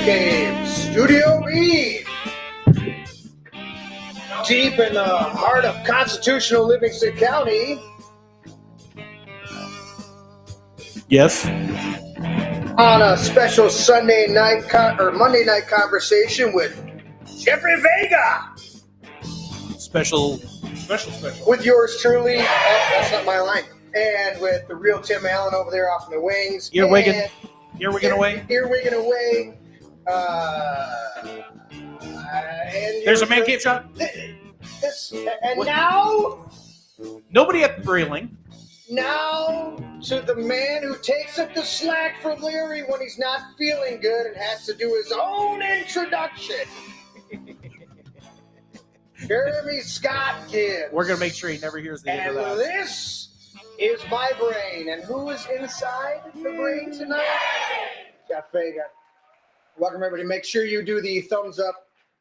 Cave, Studio B. Deep in the heart of constitutional Livingston County. Yes. On a special Sunday night or Monday night conversation with Jeffrey Vega. Special. With yours truly. Oh, that's not my line. And with the real Tim Allen over there off in the wings. Earwigging away. Earwigging away. And There's a man cave shot. Now, nobody at the railing. Now to the man who takes up the slack for Larry when he's not feeling good and has to do his own introduction. Jeremy Scott Gibbs. We're going to make sure he never hears the end of that. And this is my brain. And who is inside the brain tonight? Jeff Vega. Welcome, everybody. Make sure you do the thumbs up.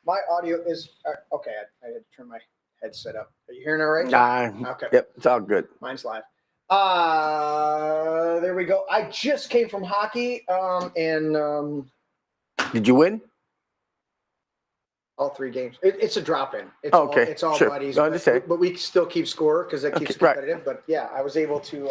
My audio is... okay, I had to turn my headset up. Are you hearing all right? Nah. Okay. Yep, it's all good. Mine's live. There we go. I just came from hockey, and Did you win? all 3 games. It's a drop-in. It's Okay, all, it's all sure. buddies. No, I understand. But we still keep score because that keeps it Okay, right. competitive. But yeah, I was able to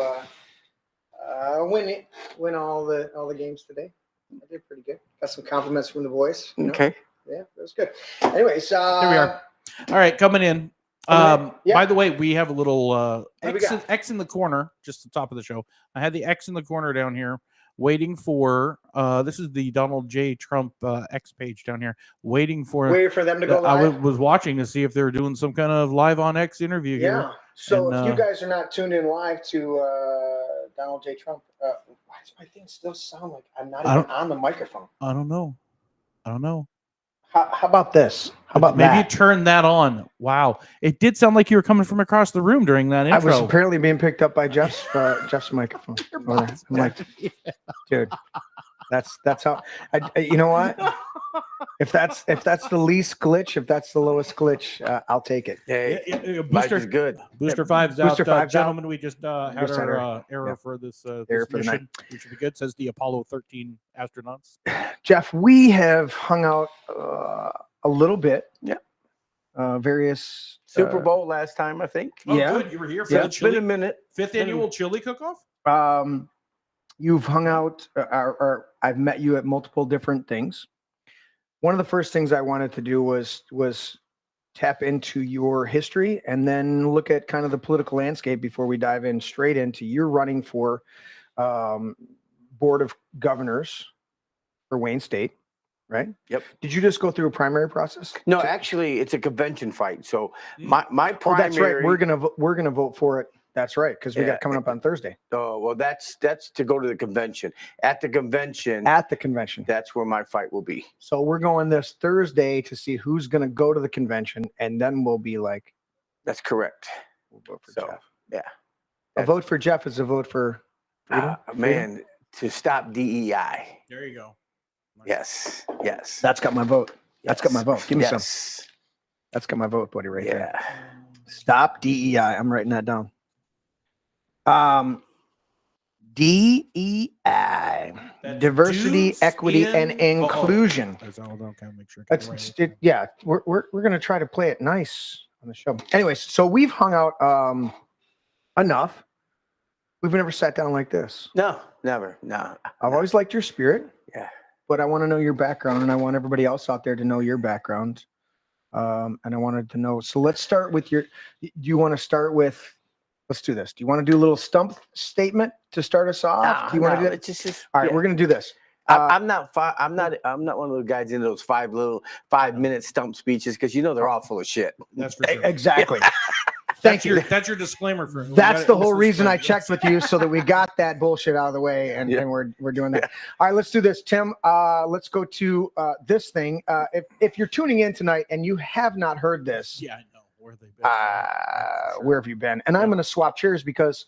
win all the games today. I did pretty good. Got some compliments from the boys. You know? Okay. Yeah, it was good. Anyways, Here we are. All right, coming in. Yeah. By the way, we have a little What do we X in the corner, just the top of the show. I had the X in the corner down here, waiting for. This is the Donald J. Trump X page down here, waiting for them to go live. I was watching to see if they were doing some kind of live on X interview here. Yeah. So And, if you guys are not tuned in live to Donald J. Trump, why does my thing still sound like I'm not even on the microphone? I don't know. How about this? How about Maybe that? you turn that on. Wow, it did sound like you were coming from across the room during that I intro. was apparently being picked up by Jeff's microphone. I'm like, dude, that's how. You know what? If that's the least glitch, if that's the lowest glitch, I'll take it. Hey, Booster Booster good. Booster Five's Booster out. Five's out. Gentlemen, we just had Just had our our- error yeah. for this, Error this for the mission, which should be good, says the Apollo 13 astronauts. Jeff, we have hung out a little bit. Yeah. Various Super Bowl last time, I think. Oh, Yeah. good. You were here for Yeah, the it's been a chili, minute. fifth annual chili cook-off? You've hung out, or I've met you at multiple different things. One of the first things I wanted to do was tap into your history and then look at kind of the political landscape before we dive in straight into you're running for Board of Governors for Wayne State, right? Yep. Did you just go through a primary process? No, actually, it's a convention fight. So my Oh, primary. that's right. We're gonna vote for it. That's right, because we Yeah. got coming up on Thursday. Oh well, that's to go to the convention. At the convention, At the convention. that's where my fight will be. So we're going this Thursday to see who's going to go to the convention, and then we'll be like, That's correct. we'll vote for So Jeff. yeah, A vote for Jeff is a vote for freedom. man, to stop DEI. There you go. Yes. That's got my vote. That's got my vote. Give me some. Yes. That's got my vote, buddy, right there. Yeah. Stop DEI. I'm writing that down. DEI, That's diversity, dudes equity, in- and inclusion. That's all. Okay, make sure. I get That's it right. yeah. We're gonna try to play it nice on the show. Anyways, so we've hung out enough. We've never sat down like this. No, never. No. I've always liked your spirit. Yeah. But I want to know your background, and I want everybody else out there to know your background. And I wanted to know. So let's start with your. Do you want to start with? Let's do this. Do you want to do a little stump statement to start us off? Do you want to do that? It's just All right, yeah. we're going to do this. I'm not one of those guys in those 5-minute stump speeches because they're all full of shit. That's for sure. Exactly. Thank you. That's your disclaimer for. That's the whole reason I checked with you so that we got that bullshit out of the way, and we're doing that. All right, let's do this, Tim. Let's go to this thing. If you're tuning in tonight and you have not heard this, Yeah, I know. Where have they been? where have you been? And I'm going to swap chairs because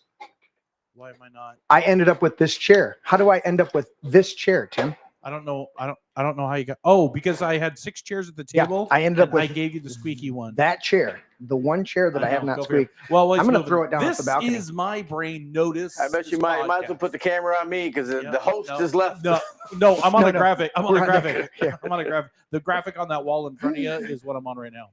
Why am I not? I ended up with this chair. How do I end up with this chair, Tim? I don't know. I don't know how you got. Oh, because I had 6 chairs at the table. I ended up and I with gave you the squeaky one. that chair. the one chair that I have not Go for it. squeaked. Well, I'm going to throw it down off This the balcony. is my brain. Notice. I bet you this might as well podcast. put the camera on me because the host no, is left. No, I'm on No, the no. graphic. I'm on We're the on the- graphic. yeah. I'm on a graphic. The graphic on that wall in front of you is what I'm on right now.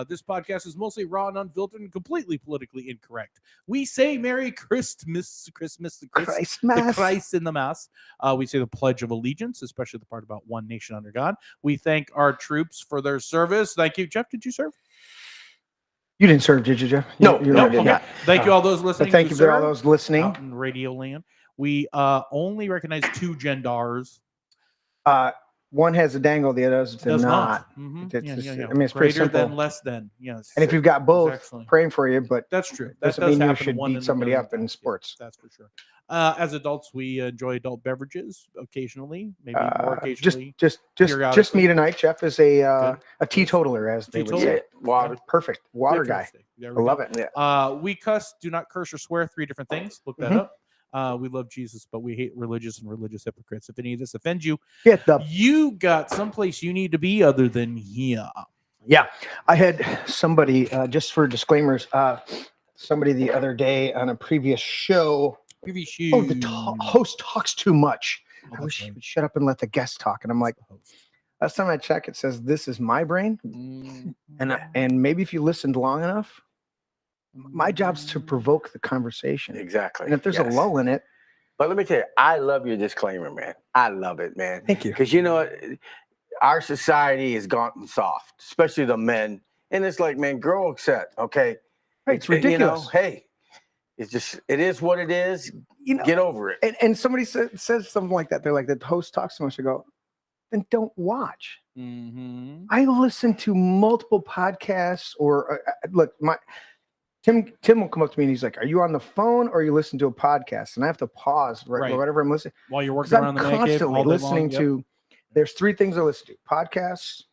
This podcast is mostly raw and unfiltered and completely politically incorrect. We say Merry Christmas, the Christ in the Mass. We say the Pledge of Allegiance, especially the part about one nation under God. We thank our troops for their service. Thank you. Jeff, did you serve? You didn't serve, did you, Jeff? No, you no, did okay. not. Thank you all those listening. But thank who you for all served those listening. out in Radio Land. We only recognize 2 genders. One has a dangle, the other does not. Mhm. It's Yeah, just- yeah, yeah. I mean, it's pretty Greater simple. than, less than. Yes. And if you've got both, Exactly. praying for you, but That's true. That doesn't does mean you happen should one beat in a somebody million up in times. sports. Yeah, that's for sure. As adults, we enjoy adult beverages occasionally, maybe more occasionally. Just periodically. me tonight. Jeff is a teetotaler, as they would Teetotaler. say. Water. Perfect. Water guy. Fantastic. There I we love go. it. Yeah. We cuss, do not curse or swear, 3 different things. Look that Mhm. up. We love Jesus, but we hate religious and religious hypocrites. If any of this offends you, Get the you got someplace you need to be other than here. Yeah, I had somebody, just for disclaimers, somebody the other day on a previous show. Oh, the host talks too much. I wish he would shut up and let the guest talk. And I'm like, last time I checked, it says this is my brain. And maybe if you listened long enough, my job's to provoke the conversation. Exactly. And if there's a Yes. lull in it, But let me tell you, I love your disclaimer, man. I love it, man. thank you. Because you know what? Our society has gotten soft, especially the men. And it's like, man, grow upset, okay? Right, it's ridiculous. You know, hey, it is what it is. You know, Get over it. and somebody says something like that. They're like, the host talks so much. I go, then don't watch. Mm-hmm. I listen to multiple podcasts or look, Tim will come up to me and he's like, are you on the phone or are you listening to a podcast? And I have to pause Right. whatever I'm listening. While you're 'Cause working I'm around the man cave constantly all day listening long, yep. to, there's 3 things I listen to: podcasts,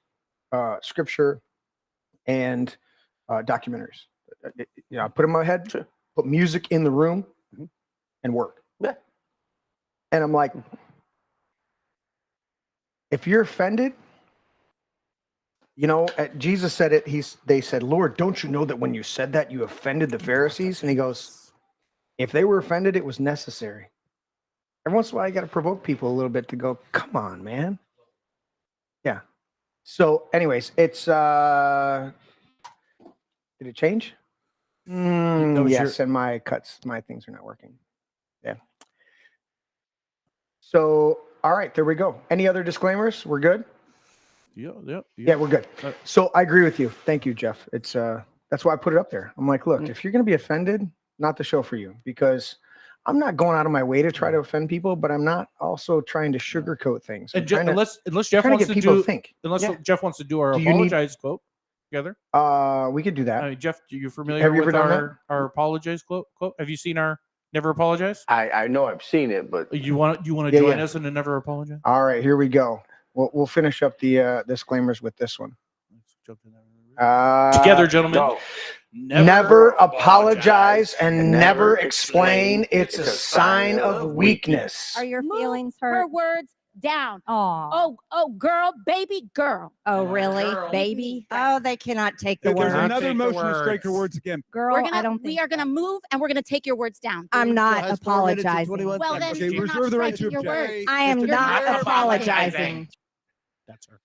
scripture, and documentaries. I put them in my head, Sure. put music in the room, Mhm. and work. Yeah. And I'm like, if you're offended, Jesus said it. They said, Lord, don't you know that when you said that, you offended the Pharisees? And he goes, if they were offended, it was necessary. Every once in a while, you got to provoke people a little bit to go, come on, man. Yeah. So anyways, it's, did it change? was Yes. And my things are not working. Yeah. So, all right, there we go. Any other disclaimers? We're good? Yeah, We're good. Uh, So I agree with you. Thank you, Jeff. It's that's why I put it up there. I'm like, look, if you're going to be offended, not the show for you, because I'm not going out of my way to try to offend people, but I'm not also trying to sugarcoat things. I'm And trying to- unless Jeff trying to wants get to people do, to think. unless Yeah. Jeff wants to do our Do you need- apologize quote together. We could do that. I mean, Jeff, are you familiar Have you with ever done our apologize quote? Have you seen our Never Apologize? I know I've seen it, but You want to Yeah, join yeah. us in a Never Apologize? All right, here we go. We'll finish up the disclaimers with this one. Let's jump in there. Together, gentlemen. no. Never apologize and never explain. It's a sign of weakness. Are your Move feelings her hurt? words down. Oh, Oh, girl, baby, girl. oh, really, girl. baby? Yeah. Oh, they cannot take the If there's word. not another take the motion to strike her words. words again. Girl, We're I gonna don't think we are gonna so. move and we're gonna take your words down. I'm not has 4 minutes and apologizing. 21 Well, then seconds. you're reserve not the right to striking your object. words. I am Mr. not Chairman. apologizing. That's her.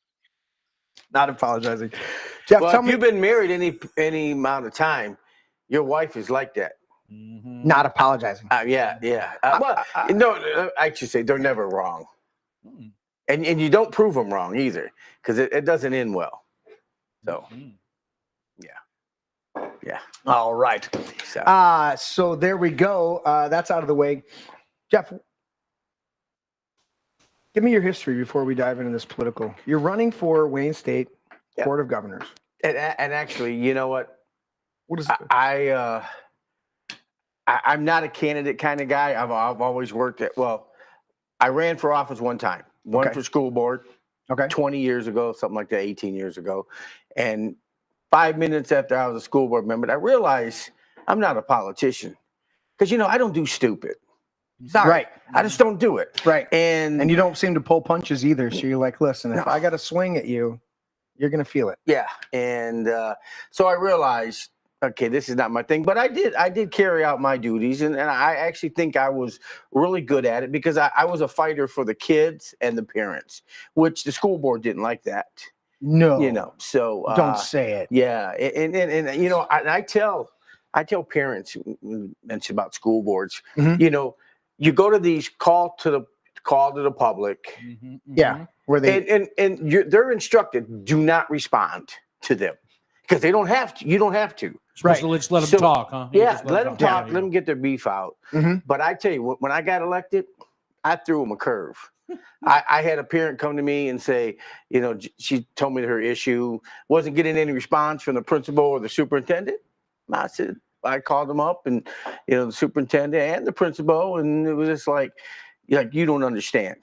Not apologizing. Jeff, Well, tell if me. you've been married any amount of time, your wife is like that. Mhm. Not apologizing. Yeah. I should say they're never wrong. Mm. And you don't prove them wrong either, because it doesn't end well. So, Mhm. yeah. All right. So, So there we go. That's out of the way. Jeff, give me your history before we dive into this political. You're running for Wayne State Yeah. Board of Governors. and actually, you know what? What is I'm not a candidate kind of guy. I've always worked at, I ran for office one time, Okay. for school board okay? 20 years ago, something like that, 18 years ago. And 5 minutes after I was a school board member, I realized I'm not a politician because, I don't do stupid. Sorry. Right. I just don't do it. Right. And And you don't seem to pull punches either. So you're like, listen, if No. I got to swing at you, You're gonna feel it. Yeah, and so I realized, okay, this is not my thing. But I did carry out my duties, and I actually think I was really good at it because I was a fighter for the kids and the parents, which the school board didn't like that. No, You know, so don't say it. Yeah, and you know, I tell parents who mention about school boards, Mhm. you know, you go to these call to the public, Yeah, where they they're instructed, do not respond to them because they don't have to. You don't have to. Supposed to just let them talk, huh? You Yeah, just let them talk. Yeah. Let them get their beef out. Mhm. But I tell you, when I got elected, I threw them a curve. I had a parent come to me and say, you know, she told me her issue, wasn't getting any response from the principal or the superintendent. I called them up, and you know, the superintendent and the principal, and it was just like you don't understand.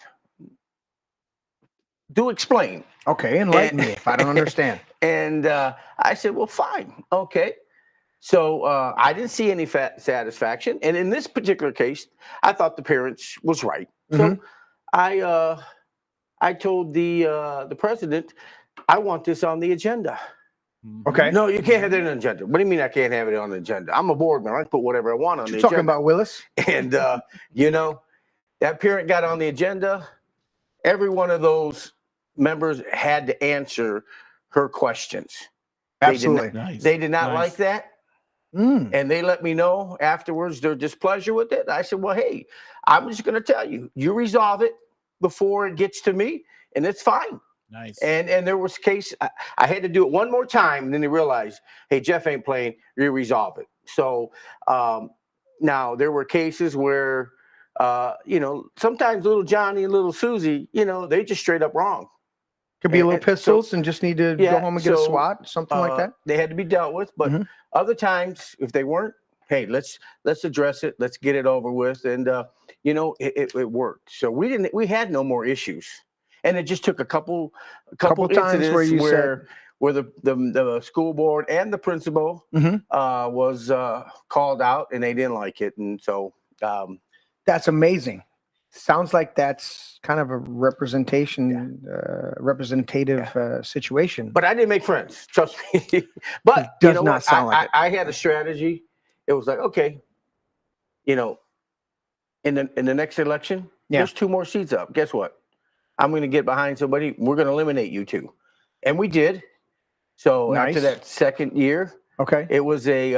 Do explain. Okay, enlighten me if I don't understand. And I said, well, fine, okay. So I didn't see any satisfaction, and in this particular case, I thought the parents was right. So I told the president, I want this on the agenda. Okay. No, you can't have it on the agenda. What do you mean I can't have it on the agenda? I'm a board member. I can put whatever I want on the You're agenda. talking about Willis? And you know, that parent got on the agenda. Every one of those members had to answer her questions. Absolutely. They did not like that. Mm. And they let me know afterwards their displeasure with it. I said, well, hey, I'm just going to tell you, you resolve it before it gets to me, and it's fine. Nice. And there was a case, I had to do it one more time, and then they realized, hey, Jeff ain't playing, you resolve it. So now there were cases where, you know, sometimes little Johnny and little Susie, you know, they just straight up wrong. Could be little pistols and just need to go home and get a SWAT, something like that. They had to be dealt with, but other times, if they weren't, hey, let's address it, let's get it over with, and you know, it worked. So we had no more issues, and it just took a couple times where the school board and the principal was called out, and they didn't like it, and so that's amazing. Sounds like that's kind of a representative situation. But I didn't make friends, trust me. But it does you know not what? sound like it. I had a strategy. It was like, okay, you know, in the next election, there's 2 more seats up. Guess what? I'm going to get behind somebody. We're going to eliminate you 2, and we did. So after that second year, it was a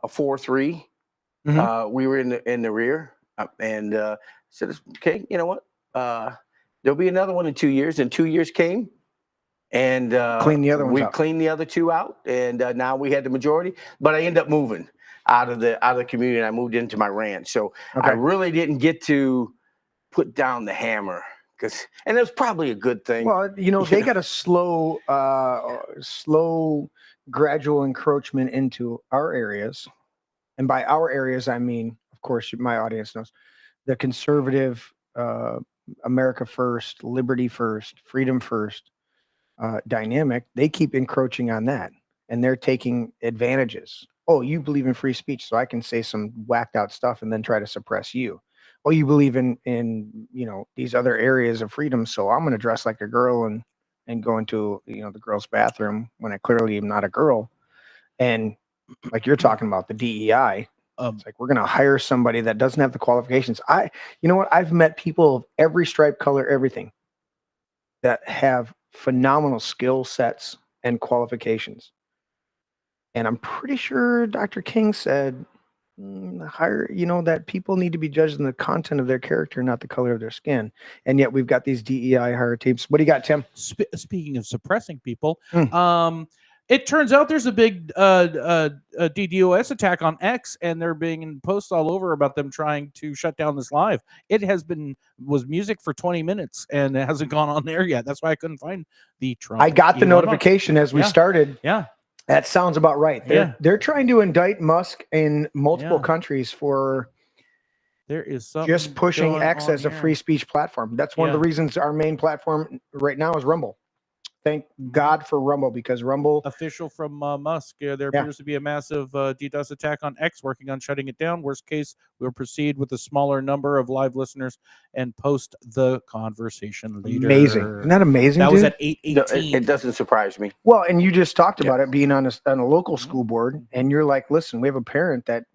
4-3. We were in the rear, and said, okay, you know what? There'll be another one in 2 years, and 2 years came, and clean the other ones out. cleaned the other 2 out, and now we had the majority. But I ended up moving out of the community, and I moved into my ranch. So I really didn't get to put down the hammer, and it was probably a good thing. Well, you know, they got a slow, gradual encroachment into our areas, and by our areas, I mean, of course, my audience knows the conservative, America first, liberty first, freedom first dynamic. They keep encroaching on that, and they're taking advantages. Oh, you believe in free speech, so I can say some whacked out stuff and then try to suppress you. Oh, you believe in you know, these other areas of freedom, so I'm going to dress like a girl and go into, you know, the girl's bathroom when I clearly am not a girl. And like you're talking about the DEI. It's like, we're going to hire somebody that doesn't have the qualifications. You know what? I've met people of every stripe, color, everything that have phenomenal skill sets and qualifications. And I'm pretty sure Dr. King said, that people need to be judged on the content of their character, not the color of their skin. And yet we've got these DEI hire teams. What do you got, Tim? Speaking of suppressing people, it turns out there's a big DDoS attack on X, and they're being posts all over about them trying to shut down this live. It was music for 20 minutes, and it hasn't gone on there yet. That's why I couldn't find the Trump. I got the notification as we started. Yeah. That sounds about right. They're trying to indict Musk in multiple countries for there is just pushing X as a free speech platform. That's one of the reasons our main platform right now is Rumble. Thank God for Rumble, because Rumble. Official from Musk. There Yeah. appears to be a massive DDoS attack on X, working on shutting it down. Worst case, we'll proceed with a smaller number of live listeners and post the conversation later. Amazing. Isn't that amazing? That was dude? at 8:18. No, it doesn't surprise me. Well, and you just talked Yeah. about it being on a local Mhm. school board, and you're like, listen, we have a parent that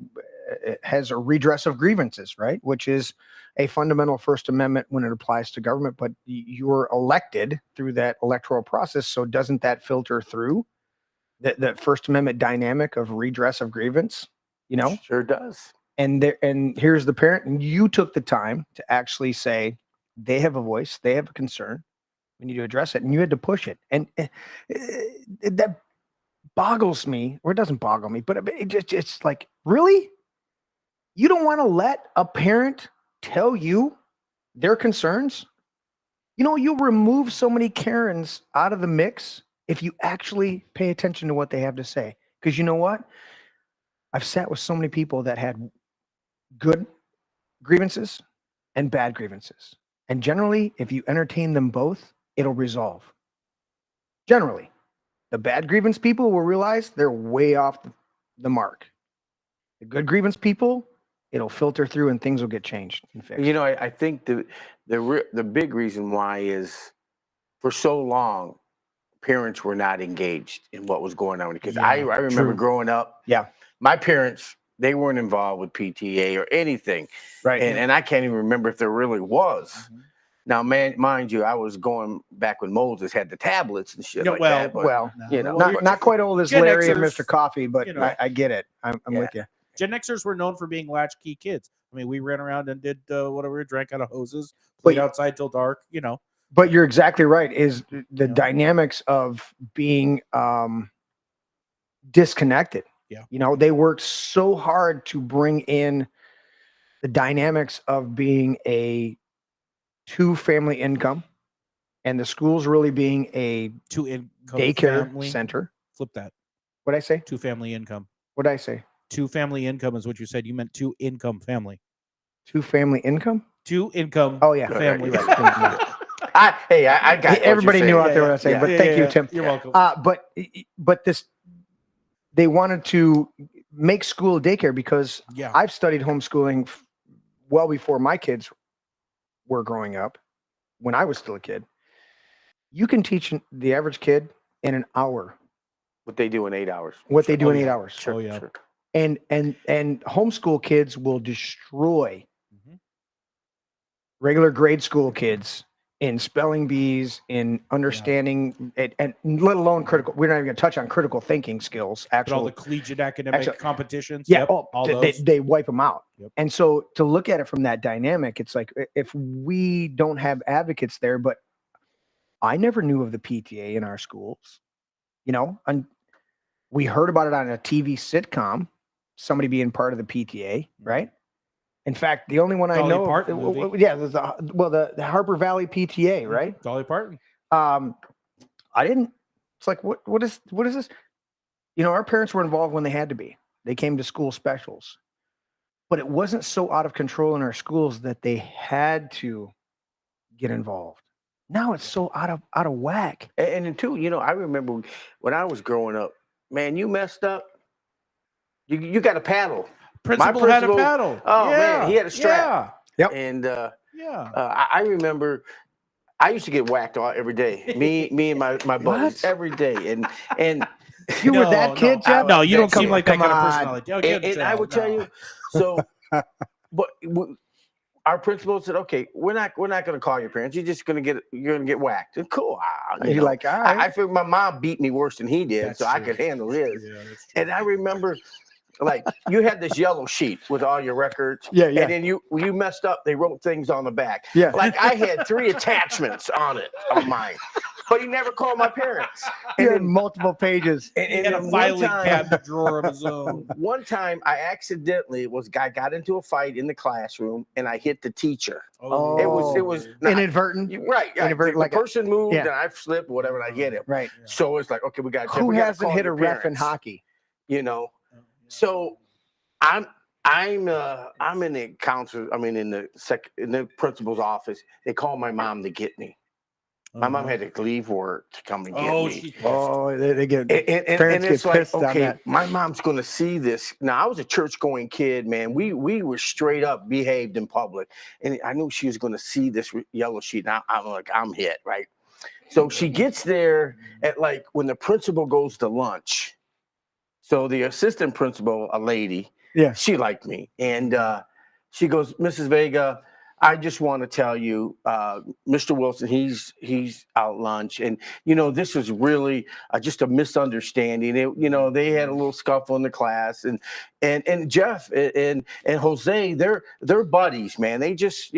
has a redress of grievances, right? Which is a fundamental First Amendment when it applies to government, but you're elected through that electoral process. So doesn't that filter through the First Amendment dynamic of redress of grievance? You know, Sure does. and here's the parent, and you took the time to actually say they have a voice, they have a concern, we need to address it, and you had to push it, and that boggles me, or it doesn't boggle me, but it's like, really, you don't want to let a parent tell you their concerns? You know, you'll remove so many Karens out of the mix if you actually pay attention to what they have to say. Because you know what? I've sat with so many people that had good grievances and bad grievances. And generally, if you entertain them both, it'll resolve. Generally, the bad grievance people will realize they're way off the mark. The good grievance people, it'll filter through and things will get changed and fixed. You know, I think the big reason why is for so long, parents were not engaged in what was going on. Because I remember true. growing up, Yeah. my parents, they weren't involved with PTA or anything. Right. And I can't even remember if there really was. Mhm. Now, mind you, I was going back when Moses had the tablets and shit Yeah, like well, that. But, well, you know, not quite old as Gen Larry and Xers, Mr. Coffee, but you know. I get it. I'm Yeah. with you. Gen Xers were known for being latchkey kids. I mean, we ran around and did whatever, drank out of hoses, played outside till dark, you know. But you're exactly right. Is the Yeah. dynamics of being disconnected. Yeah. You know, they worked so hard to bring in the dynamics of being a 2-family income, and the schools really being a Two income daycare family. center. Flip that. What'd I say? 2-family income. What'd I say? 2-family income is what you said. You meant 2-income family. 2-family income? 2-income Oh yeah, family. You're right. Yeah. I got what Everybody you're knew saying. out there what I was saying, but thank you, Tim. You're welcome. But this, they wanted to make school daycare because Yeah. I've studied homeschooling well before my kids were growing up. When I was still a kid, you can teach the average kid in an hour What they do in 8 hours. what they do in 8 yeah. hours. Oh, yeah. Sure. And homeschool kids will destroy Mhm. regular grade school kids in spelling bees, in understanding, and let alone critical. We're not even going to touch on critical thinking skills. But all the Actual, collegiate academic actual- competitions. yeah. Yep, Oh, all they, those. they wipe them out. Yep. And so to look at it from that dynamic, it's like if we don't have advocates there, but I never knew of the PTA in our schools. You know, and we heard about it on a TV sitcom, somebody being part of the PTA, right? In fact, the only one I Dolly know, Parton movie. yeah, there's the Harper Valley PTA, right? Dolly Parton. I didn't. It's like what is this? You know, our parents were involved when they had to be. They came to school specials, but it wasn't so out of control in our schools that they had to get involved. Now it's so out of whack. And then too, you know, I remember when I was growing up, man, you messed up. You got a paddle. Principal had a principal- paddle. Oh, man, he had a strap. Yeah. Yep. And Yeah. I remember I used to get whacked every day. Me and my buddies What? every day. And You were No, that kid, no, Jeff? No, you don't Come seem on, like that come kind of on. personality. Oh, get and I out. would tell No. you, so but our principal said, okay, we're not going to call your parents. You're going to get whacked. And cool. You're know. like, all right. I figured my mom beat me worse than he did, That's so I true. could handle his. Yeah, that's true. And I remember, like, you had this yellow sheet with all your records. Yeah. And then you messed up. They wrote things on the back. Yeah. Like I had 3 attachments on mine, but he never called my parents. He And had then, multiple pages. He had a then filing cabinet drawer of his own. one time I accidentally I got into a fight in the classroom and I hit the teacher. Oh. It was not, Inadvertent. right. Yeah, Inadvertent, the like person moved yeah. and I slipped, whatever, and I hit him. Right. So it's like, okay, we got Who hasn't hit a ref in parents, hockey? You know. So I'm in the counselor. I mean, in the principal's office. They call my mom to get me. My mom had to leave work to come and get Oh, me. she's pissed. Oh, they get And parents it's get like, pissed on okay, that. my mom's going to see this. Now, I was a church-going kid, man. We were straight up behaved in public. And I knew she was going to see this yellow sheet. And I'm like, I'm hit, right? So she gets there at like when the principal goes to lunch. So the assistant principal, a lady, Yeah. she liked me. And she goes, Mrs. Vega, I just want to tell you, Mr. Wilson, he's out lunch. And, this was really just a misunderstanding. They had a little scuffle in the class. And Jeff and Jose, they're buddies, man. They just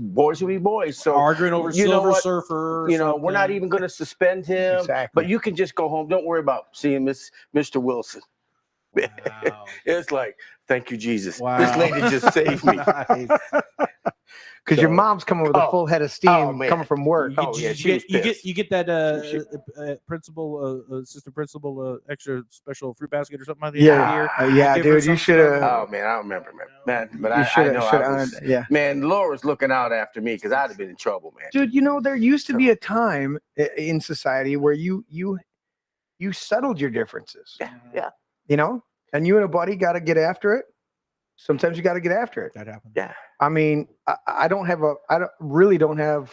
boys will be boys. So Arguing over you know Silver what? Surfer. Or we're not something. even going to suspend him. Exactly. But you can just go home. Don't worry about seeing Mr. Wilson. Wow. It's like, thank you, Jesus. Wow. This lady just saved me. Nice. Because your So- mom's coming with a Oh. full head of steam Oh, man. coming from work. Oh, yeah, she was pissed. You get that She- principal, assistant principal, extra special fruit basket or something like that. Yeah, yeah, Give her dude, some you should have. Oh man, I don't remember, man. But You I should know have I honored. was, Yeah, man. Laura's looking out after me because I'd have been in trouble, man. dude. There used to be a time in society where you settled your differences. Yeah. And you and a buddy got to get after it. Sometimes you got to get after it. That happened. Yeah. I mean, I don't have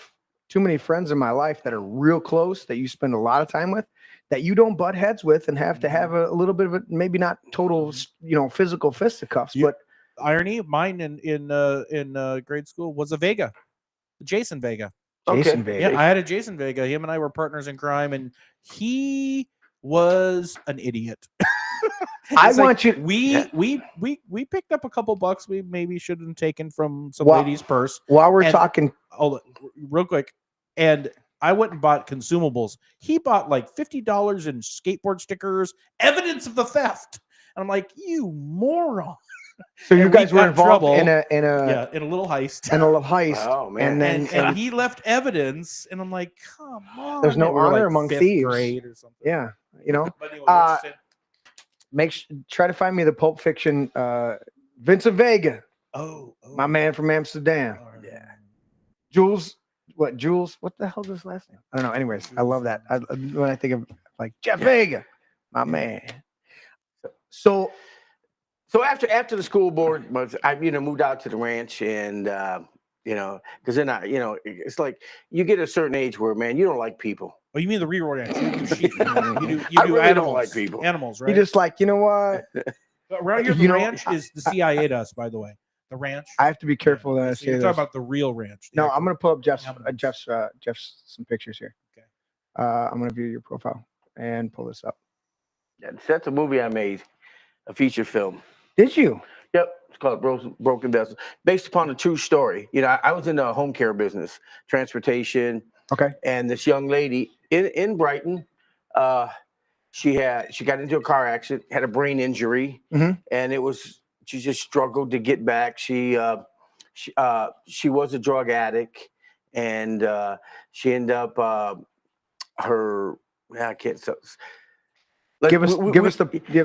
too many friends in my life that are real close that you spend a lot of time with, that you don't butt heads with and have to have a little bit of a, maybe not total, physical fisticuffs, You- but Irony, mine in grade school was a Vega, Jason Vega. Jason Okay. Vega. Yeah, I had a Jason Vega. Him and I were partners in crime, and he was an idiot. I It's like, want you. we picked up a couple bucks we maybe should have taken from some Wow. lady's purse. While we're And- talking, Hold on, real quick. And I went and bought consumables. He bought like $50 in skateboard stickers, evidence of the theft. And I'm like, you moron. so you and we guys were got in involved trouble. in a Yeah, in a little heist. in a little heist, Oh man. and then And he left evidence, and I'm like, come on. There's no And we're, honor among fifth thieves. grade or something. yeah, But anyway, Uh, interesting. try to find me the Pulp Fiction, Vincent Vega, Oh, my man from Amsterdam. all right. Yeah. Jules, what the hell is his last name? I don't know. Anyways, I love that. When I think of like Jeff Vega, my man. So So after the school board, I moved out to the ranch, and because then it's like you get a certain age where, man, you don't like people. Oh, you mean the rear ranch? You do sheep. You do I really don't animals. like people. Animals, you right? just like, you know what? Around here, the you know, ranch is the CIA to us, by the way. The ranch. I have to be careful that I So say you're this. talking about the real ranch. the No, actual- I'm gonna pull up Jeff's Animals. Jeff's some pictures here. Okay. I'm gonna view your profile and pull this up. That's a movie I made, a feature film. Did you? Yep, it's called Broken Vessel, based upon a true story. I was in the home care business, transportation, Okay. and this young lady in Brighton, she got into a car accident, had a brain injury, Mhm. and she just struggled to get back. She was a drug addict, and she ended up I can't. So, Give us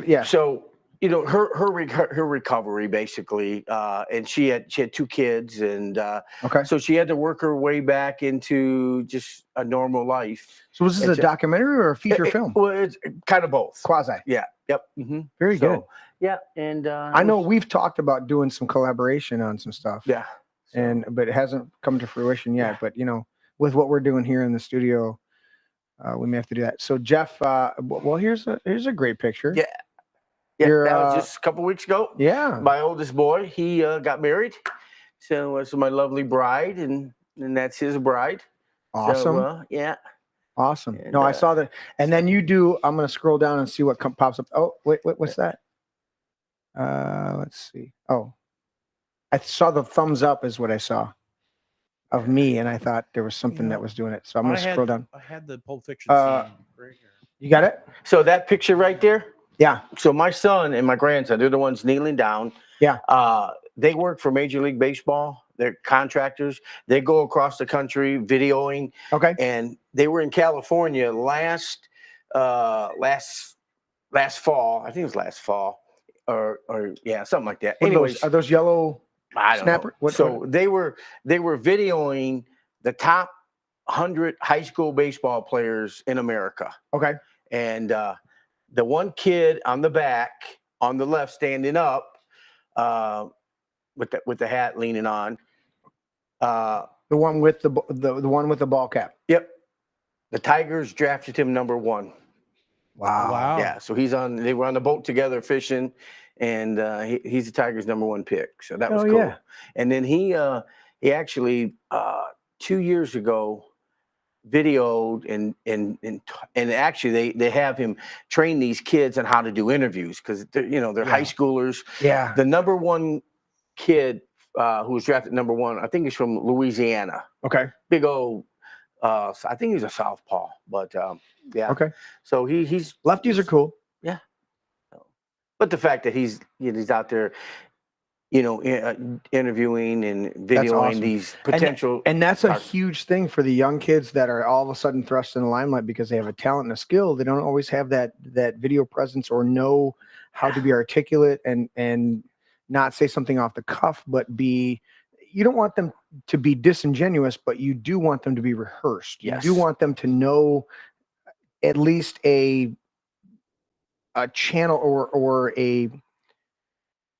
yeah. So her recovery basically, and she had 2 kids, and Okay. so she had to work her way back into just a normal life. So was this it's a a- documentary or a feature film? Well, it's kind of both. Quasi. Yeah. Yep. Mm-hmm. Very good. Yeah, and I know we've talked about doing some collaboration on some stuff. Yeah. But it hasn't come to fruition yet. But with what we're doing here in the studio, we may have to do that. So Jeff, well, here's a great picture. Yeah. Yeah, You're, that was just a couple weeks ago. Yeah. My oldest boy, he got married, so it's my lovely bride, and that's his bride. Awesome. So, yeah. Awesome. And, No, I saw that. And then you do. I'm going to scroll down and see what pops up. Oh, wait, what's that? Let's see. Oh, I saw the thumbs up is what I saw of me, and I thought there was something that was doing it. So I'm going to scroll down. I had the Pulp Fiction Uh, scene right here. You got it? So that picture right there. Yeah. So my son and my grandson, they're the ones kneeling down. Yeah. They work for Major League Baseball. They're contractors. They go across the country videoing, Okay. and they were in California last fall. I think it was last fall, or yeah, something like that. What are Anyways, those? Are those yellow? I don't snapper? know. So they were videoing the top 100 high school baseball players in America. Okay. And the one kid on the back, on the left, standing up, with the hat leaning on. The one with the one with the ball cap. Yep. The Tigers drafted him number 1. Wow. Yeah. So they were on the boat together fishing, and he's the Tigers' number 1 pick. So that was cool. Yeah. And then he actually 2 years ago videoed and actually they have him train these kids on how to do interviews, because they're high schoolers. Yeah. The number 1 kid who was drafted number 1, I think he's from Louisiana. Okay. Big old I think he's a southpaw, but yeah. Okay. So he's Lefties are cool. yeah. But the fact that he's out there, interviewing and videoing awesome. these potential, And that's a huge thing for the young kids that are all of a sudden thrust in the limelight because they have a talent and a skill. They don't always have that video presence or know how to be articulate and not say something off the cuff, but you don't want them to be disingenuous, but you do want them to be rehearsed. Yes. You do want them to know at least a channel or a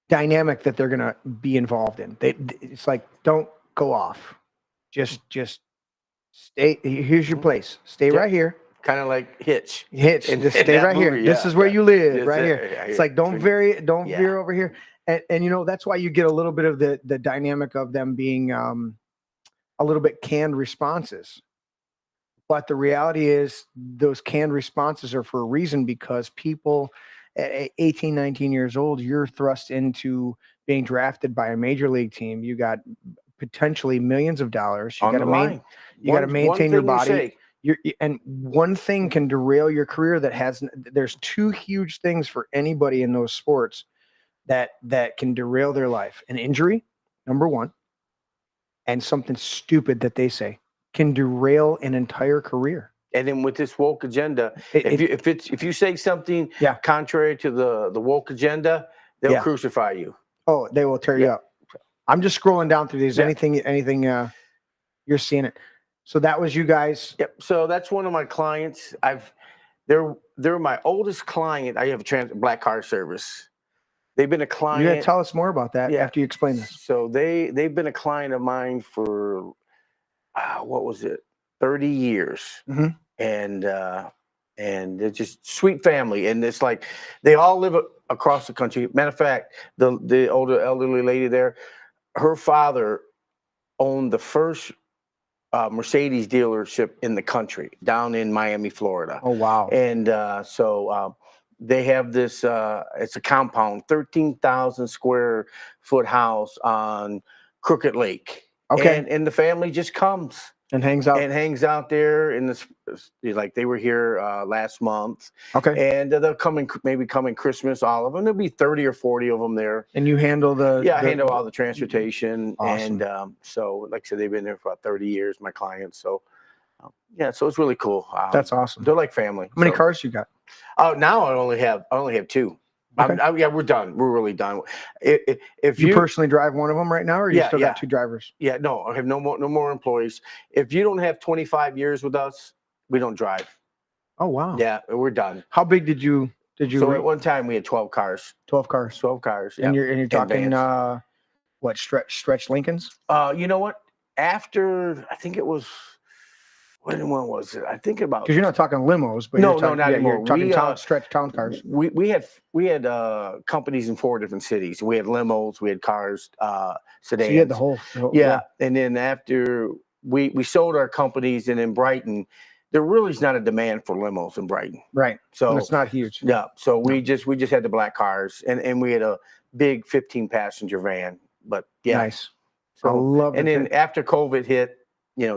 dynamic that they're going to be involved in. It's like, don't go off. Just stay. Here's your place. Stay right here. kind of like Hitch. Just stay that right here. movie, This yeah, is where you live, That's right it, here. yeah, It's like, don't Yeah. veer over here. And that's why you get a little bit of the dynamic of them being a little bit canned responses. But the reality is those canned responses are for a reason, because people at 18, 19 years old, you're thrust into being drafted by a major league team. You got potentially millions of dollars. You On got the to line. you got to maintain your One thing you body. say, And one thing can derail your career there's two huge things for anybody in those sports that can derail their life. An injury, number one, and something stupid that they say can derail an entire career. And then with this woke agenda, if you say something contrary to the woke agenda, they'll crucify you. Oh, they will tear you up. I'm just scrolling down through these. Anything you're seeing it. So that was you guys. Yep. So that's one of my clients. They're my oldest client. I have a black car service. They've been a client. You gotta tell us more about that after you explain this. So they've been a client of mine for what was it, 30 years, and they're just sweet family. And it's like they all live across the country. Matter of fact, the older elderly lady there, her father owned the first Mercedes dealership in the country down in Miami, Florida. Oh wow! And so they have this. It's a compound, 13,000 square foot house on Crooked Lake. Okay. And the family just comes and hangs out there in this. Like they were here last month. Okay. And they'll maybe come in Christmas. All of them. There'll be 30 or 40 of them there. And you handle I handle all the transportation. Awesome. And so, like I said, they've been there for about 30 years. My clients. So so it's really cool. That's awesome. They're like family. How many cars you got? Oh, now I only have 2. Okay. We're done. We're really done. If you personally drive one of them right now, or you still got 2 drivers? Yeah, no, I have no more employees. If you don't have 25 years with us, we don't drive. Oh wow. Yeah, we're done. How big did you? So at one time we had 12 cars. 12 cars. 12 cars. Yeah. And you're talking what stretch Lincolns? You know what? After I think it was. When was it? I think about, because you're not talking limos, but no, not anymore. You're talking stretch town cars. We had companies in 4 different cities. We had limos, we had cars, sedans. So you had the whole And then after we sold our companies, and in Brighton, there really is not a demand for limos in Brighton. Right. So it's not huge. Yeah. So we just had the black cars, and we had a big 15 passenger van. But nice. So I love it. And then after COVID hit,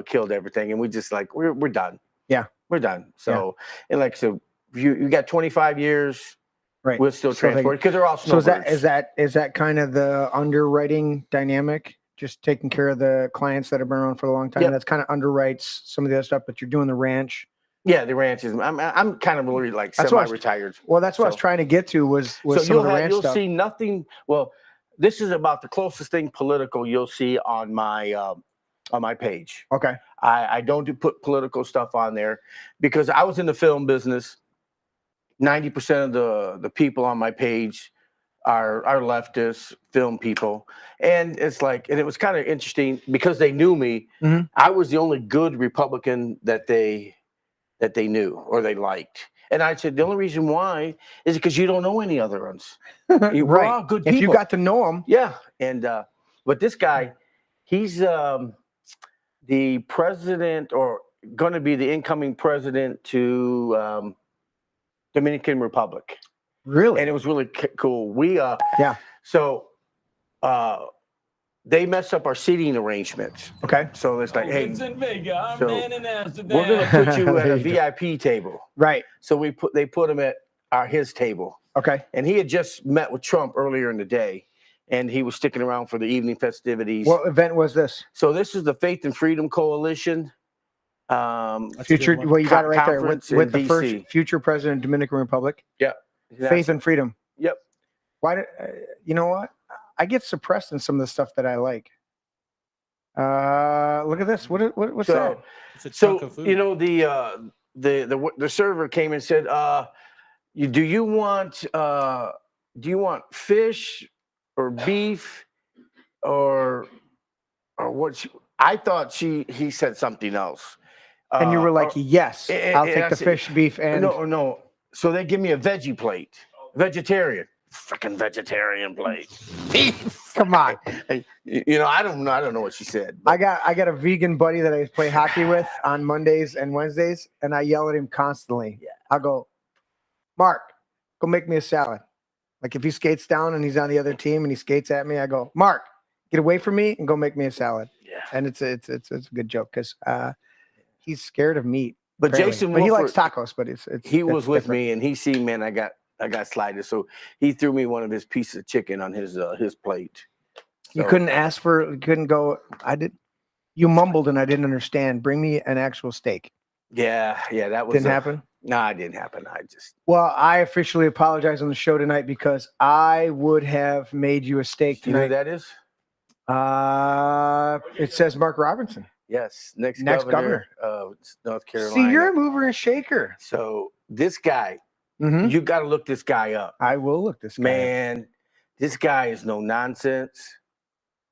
killed everything, and we just like we're done. Yeah, we're done. So and like so, you got 25 years, right? We'll still transport because they're all snowbirds. So is that kind of the underwriting dynamic? Just taking care of the clients that have been around for a long time. That's kind of underwrites some of the other stuff, but you're doing the ranch. Yeah, the ranch is. I'm kind of really like semi-retired. Well, that's what I was trying to get to was some of the ranch you'll stuff. See nothing. Well, this is about the closest thing political you'll see on my on my page. Okay. I don't put political stuff on there because I was in the film business. 90% of the people on my page are leftist film people. And it's like, and it was kind of interesting because they knew me. Mhm. I was the only good Republican that they knew or they liked. And I said, the only reason why is because you don't know any other ones. We're Right. all good people. If you got to know them. Yeah. And, but this guy, he's the president or going to be the incoming president to Dominican Republic. Really? And it was really cool. We, Yeah. So they messed up our seating arrangements. Okay. So it's like, hey, Vincent Vega, our so man in Amsterdam. we're going to put you at a There you VIP table. Right. So they put him at his table. Okay. And he had just met with Trump earlier in the day. And he was sticking around for the evening festivities. What event was this? So this is the Faith and Freedom Coalition. That's a Future. good one. Well, you got it right there Conference with in the first DC. future president of Dominican Republic. Yeah. Faith and freedom. Yep. Why did you know what? I get suppressed in some of the stuff that I like. Look at this. What's that? It's a chunk of food. you know the server came and said, do you want fish or beef or what? I thought he said something else. And you were like, yes, I'll and take I the said, fish, beef, and no. So they give me a veggie plate, vegetarian, freaking vegetarian plate. come on. I don't know what she said. But I got a vegan buddy that I play hockey with on Mondays and Wednesdays, and I yell at him constantly. Yeah. I'll go, Mark, go make me a salad. Like if he skates down and he's on the other team and he skates at me, I go, Mark, get away from me and go make me a salad. yeah. And it's a good joke because he's scared of meat. But apparently. Jason but he likes Wolford- tacos, but it's He was that's with different. me, and he seen, man, I got slighted, so he threw me one of his pieces of chicken on his plate. You So, couldn't ask for, you couldn't go. You mumbled and I didn't understand. Bring me an actual steak. Yeah, that was Didn't happen. No, it didn't happen. I just Well, I officially apologize on the show tonight because I would have made you a steak you know who tonight. that is? It says Mark Robinson. Yes, next Next governor of North Carolina. See, you're a mover and shaker. So this guy, Mhm. you got to look this guy up, I will look this guy up. man. This guy is no nonsense.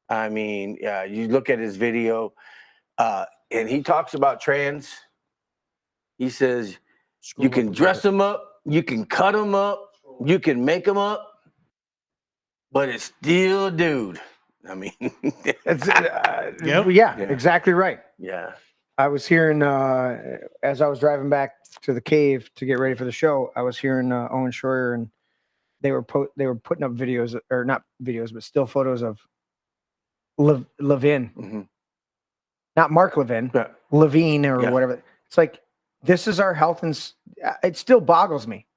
I mean, you look at his video, and he talks about trans. He says Scroll you up can a dress bit. them up, you can cut them up, you can make them up, but it's still a dude. I mean, It's, Yep. yeah, Yeah. exactly right. yeah. I was hearing as I was driving back to the cave to get ready for the show, I was hearing Owen Schroyer, and they were putting up videos, or not videos, but still photos of Levin, Mhm. not Mark Levin, Yeah. Levine or Yeah. whatever. It's like this is our health, and it still boggles me.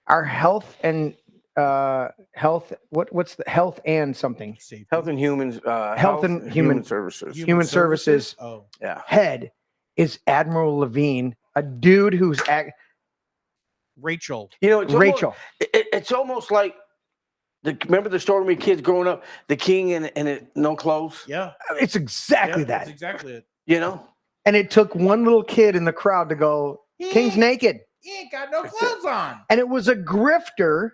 Our health and health. What's the health and something? Safety. Health and humans. Health and human- services. Human Services. Oh, Yeah. Head is Admiral Levine, a dude who's Rachel. You know, it's Rachel. It's almost like remember the story of me kids growing up, the king and no clothes. Yeah. It's exactly Yeah, that. That's exactly it. You know. And it took one little kid in the crowd to go, King's naked. He ain't got no clothes on. And it was a grifter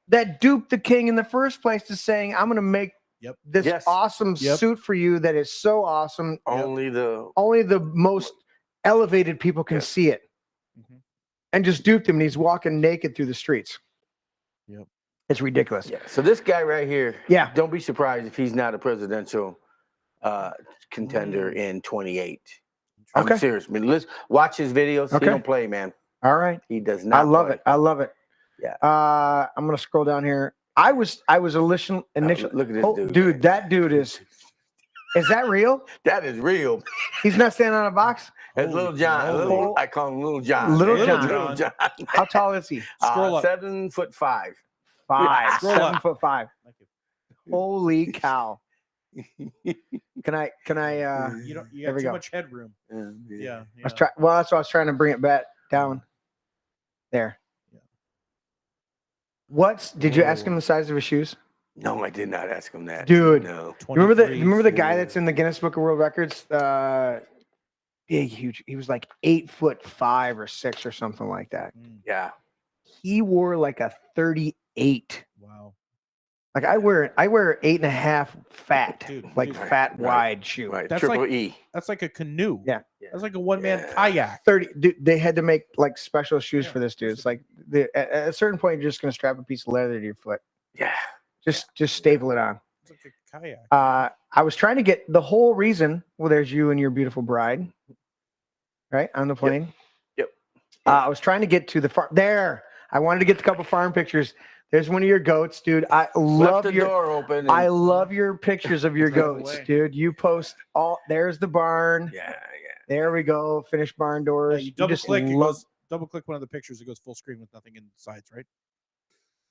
that duped the king in the first place to saying, I'm going to make Yep. this Yes. awesome Yep. suit for you that is so awesome. Only the Only the most elevated people can Yeah. see it. Mhm. And just duped him. And he's walking naked through the streets. Yep. It's ridiculous. yeah. So this guy right here. Yeah. Don't be surprised if he's not a presidential contender in 28. Okay. I'm serious. I mean, let's watch his videos. Okay. He don't play, man. All right. He does not. I love play. it. I love it. Yeah. I'm going to scroll down here. I was initially. Look at this Oh, dude. man. that dude is that real? That is real. He's not standing on a box? That's Holy Little John. moly. I call him Little John. Little man. John. Little John. How tall is he? Scroll up. 7'5". 5. Scroll 7'5". Thank you. Holy cow. Can I You don't. You There got we too go. much headroom. Yeah. I was trying well, that's why I was trying to bring it back down. There. Yeah. Did you ask him the size of his shoes? No, I did not ask him that. Dude. No. Remember the 23s. guy that's in the Guinness Book of World Records? Big, huge. He was like 8'5" or 6" or something like that. Mm, Yeah. He wore like a 38. wow. Like I wear 8.5 fat, Dude, like dude. fat Right. wide shoe. Right. That's Triple like- E. That's like a canoe. Yeah. That's like a one-man Yeah. kayak. 30. Dude, they had to make like special shoes Yeah, for this dude. of It's course like at a certain point, you're just gonna strap a piece of leather to your foot. Yeah. Just staple it on. It's like a kayak. I was trying to get the whole reason. Well, there's you and your beautiful bride, right on the plane. Yep. I was trying to get to the farm. There, I wanted to get a couple farm pictures. There's one of your goats, dude. I Left love the your. door open. I love your pictures of your It's out of the goats, way. dude. You post all. There's the barn. Yeah. There we go. Finished barn Yeah, doors. you You double just click. It love. goes double click one of the pictures. It goes full screen with nothing in the sides, right?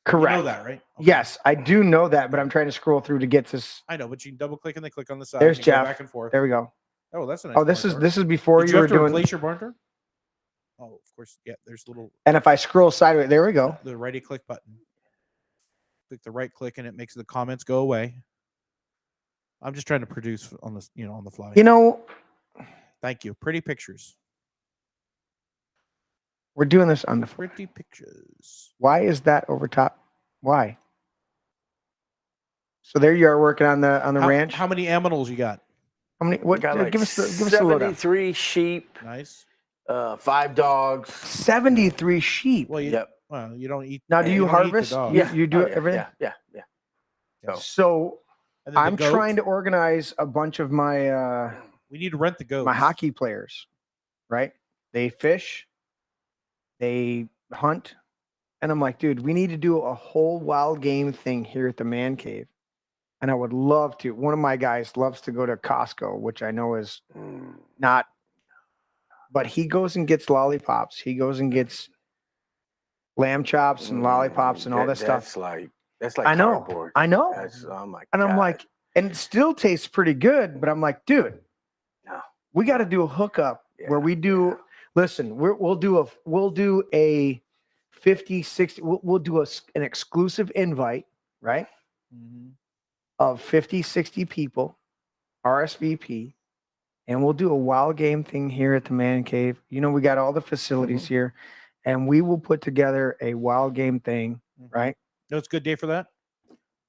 Correct. You know that, right? Okay. Yes, I do know that, but I'm trying to scroll through to get this. I know, but you can double click and they click on the side. There's and you go Jeff. back and forth. There we go. Oh, that's a nice. Oh, this barn is door. this is before Did you you were have to doing. replace your barn door? Oh, of course. Yeah, there's little And if I scroll sideways, there we go. the righty click button. Click the right click and it makes the comments go away. I'm just trying to produce on this, on the fly. You know, Thank you. Pretty pictures. we're doing this on the. Pretty pictures. Why is that over top? Why? So there you are working on the ranch. How many aminals you got? How many? What? Got like give us the lowdown. 73 sheep, Nice. 5 dogs. 73 sheep. Well, you, Yep. well, you don't eat. Now, do you don't eat the harvest? dogs. You do Oh, yeah, everything. Yeah. So So And then the I'm goat, trying to organize a bunch of my We need to rent the goats. my hockey players, right? They fish, they hunt, and I'm like, dude, we need to do a whole wild game thing here at the man cave. And I would love to. One of my guys loves to go to Costco, which I know is not, but he goes and gets lollipops. He goes and gets lamb chops and lollipops and all that stuff. That's like I know. cardboard. I know. That's, oh my And I'm God. like, and it still tastes pretty good, but I'm like, dude, No. we got to do a hookup where Yeah, we do. Listen, we'll do a 50, 60. We'll do an exclusive invite, right? Mhm. Of 50, 60 people, RSVP, and we'll do a wild game thing here at the man cave. We got all the facilities here, and we will put together a wild game thing, Mhm. right? You know what's a good day for that?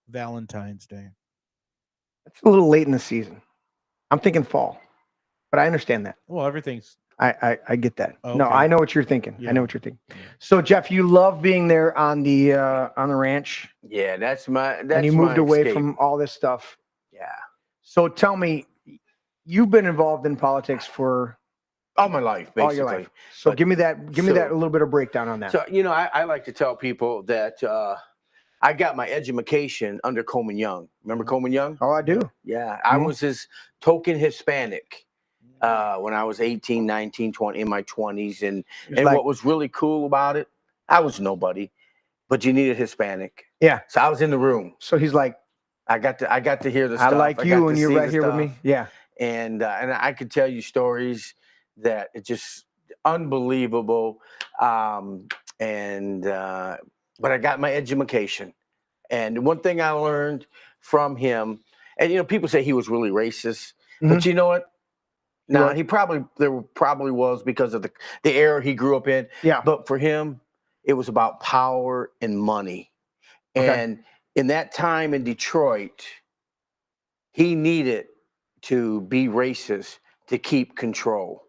Valentine's Day. It's a little late in the season. I'm thinking fall, but I understand that. Well, everything's I get that. Oh, No, okay. I know what you're thinking. I Yeah. know what you're thinking. Yeah. So Jeff, you love being there on the ranch, Yeah, that's my. That's and you moved my away escape. from all this stuff. Yeah, So tell me, you've been involved in politics for all my life, basically. all your life. So But- give me that so- a little bit of breakdown on that. So I like to tell people that I got my education under Coleman Young. Remember Coleman Young? Oh, I do. Yeah, I Mhm. was his token Hispanic when I was 18, 19, 20, in my 20s. And Like- what was really cool about it, I was nobody, but you needed Hispanic. Yeah. So I was in the room. So he's like, I got to hear the I stuff. like got you, to and you're see right the here with stuff. me. Yeah. And I could tell you stories that are just unbelievable. But I got my education, and one thing I learned from him, and people say he was really racist, but you know what? No, What? there probably was because of the era he grew up in. Yeah. But for him, it was about power and money. Okay. And in that time in Detroit, he needed to be racist to keep control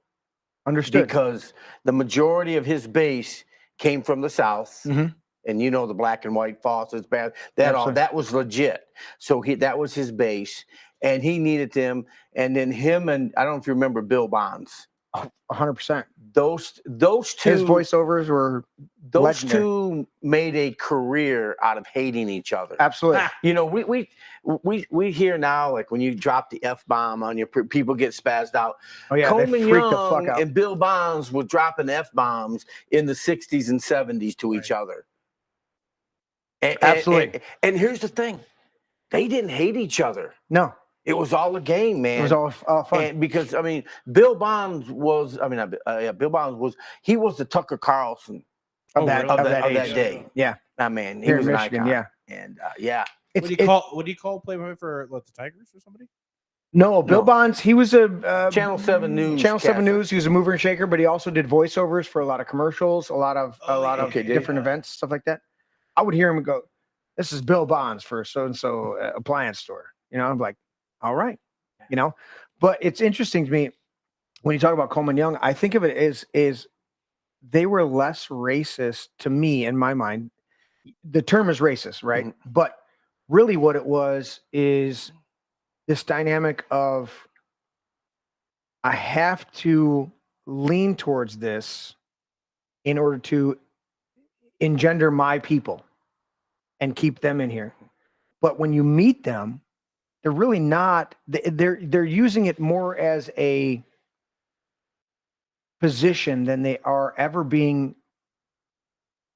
Understood. because the majority of his base came from the South. Mhm. And the black and white Fawcett's, bad. Absolutely. That was legit. So that was his base, and he needed them. And then him and I don't know if you remember Bill Bonds. 100%. Those two, His voiceovers were those legendary. two made a career out of hating each other. absolutely. We hear now, like when you drop the F-bomb on your people get spazzed out. Oh yeah, they Coleman freaked the fuck Young out. and Bill Bonds were dropping F-bombs in the 60s and 70s to each other. Absolutely. And here's the thing. They didn't hate each other. No, It was all a game, man. it was all fun. And because Bill Bonds was, Bill Bonds was, he was the Tucker Carlson of Oh, that really? of that of that age. day. Yeah, I mean, he here was in an Michigan. icon. Yeah. And What do you call play-by-play for the Tigers or somebody? No, Bill No. Bonds. He was a Channel 7 News. Channel 7 caster. News. He was a mover and shaker, but he also did voiceovers for a lot of commercials, a lot of different events, stuff like that. I would hear him go, "This is Bill Bonds for so and so appliance store." You know, I'm like, "All right," you know. But it's interesting to me when you talk about Coleman Young. I think of it as they were less racist to me in my mind. The term is racist, right? Mm-hmm. But really, what it was is this dynamic of I have to lean towards this in order to engender my people and keep them in here. But when you meet them, they're really not. They're using it more as a position than they are ever being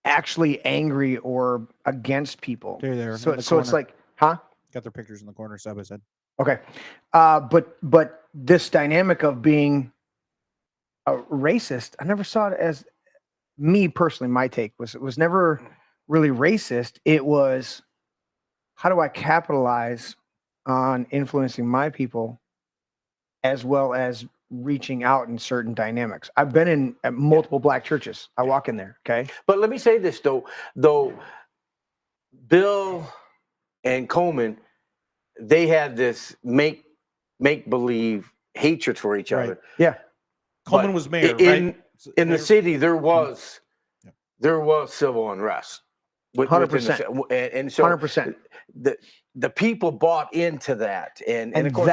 actually angry or against people. They're there. So in the it's corner. like, huh? Got their pictures in the corner side by side. Okay. But this dynamic of being a racist, I never saw it as me personally. My take was it was never really racist. It was, how do I capitalize on influencing my people as well as reaching out in certain dynamics? I've been in at multiple black churches. I walk in there. Okay. But let me say this though Bill and Coleman, they had this make believe hatred for each other. Yeah. Coleman But was mayor, in, right? in the city, there was civil unrest. 100%. And so 100%. the people bought into that, and And of course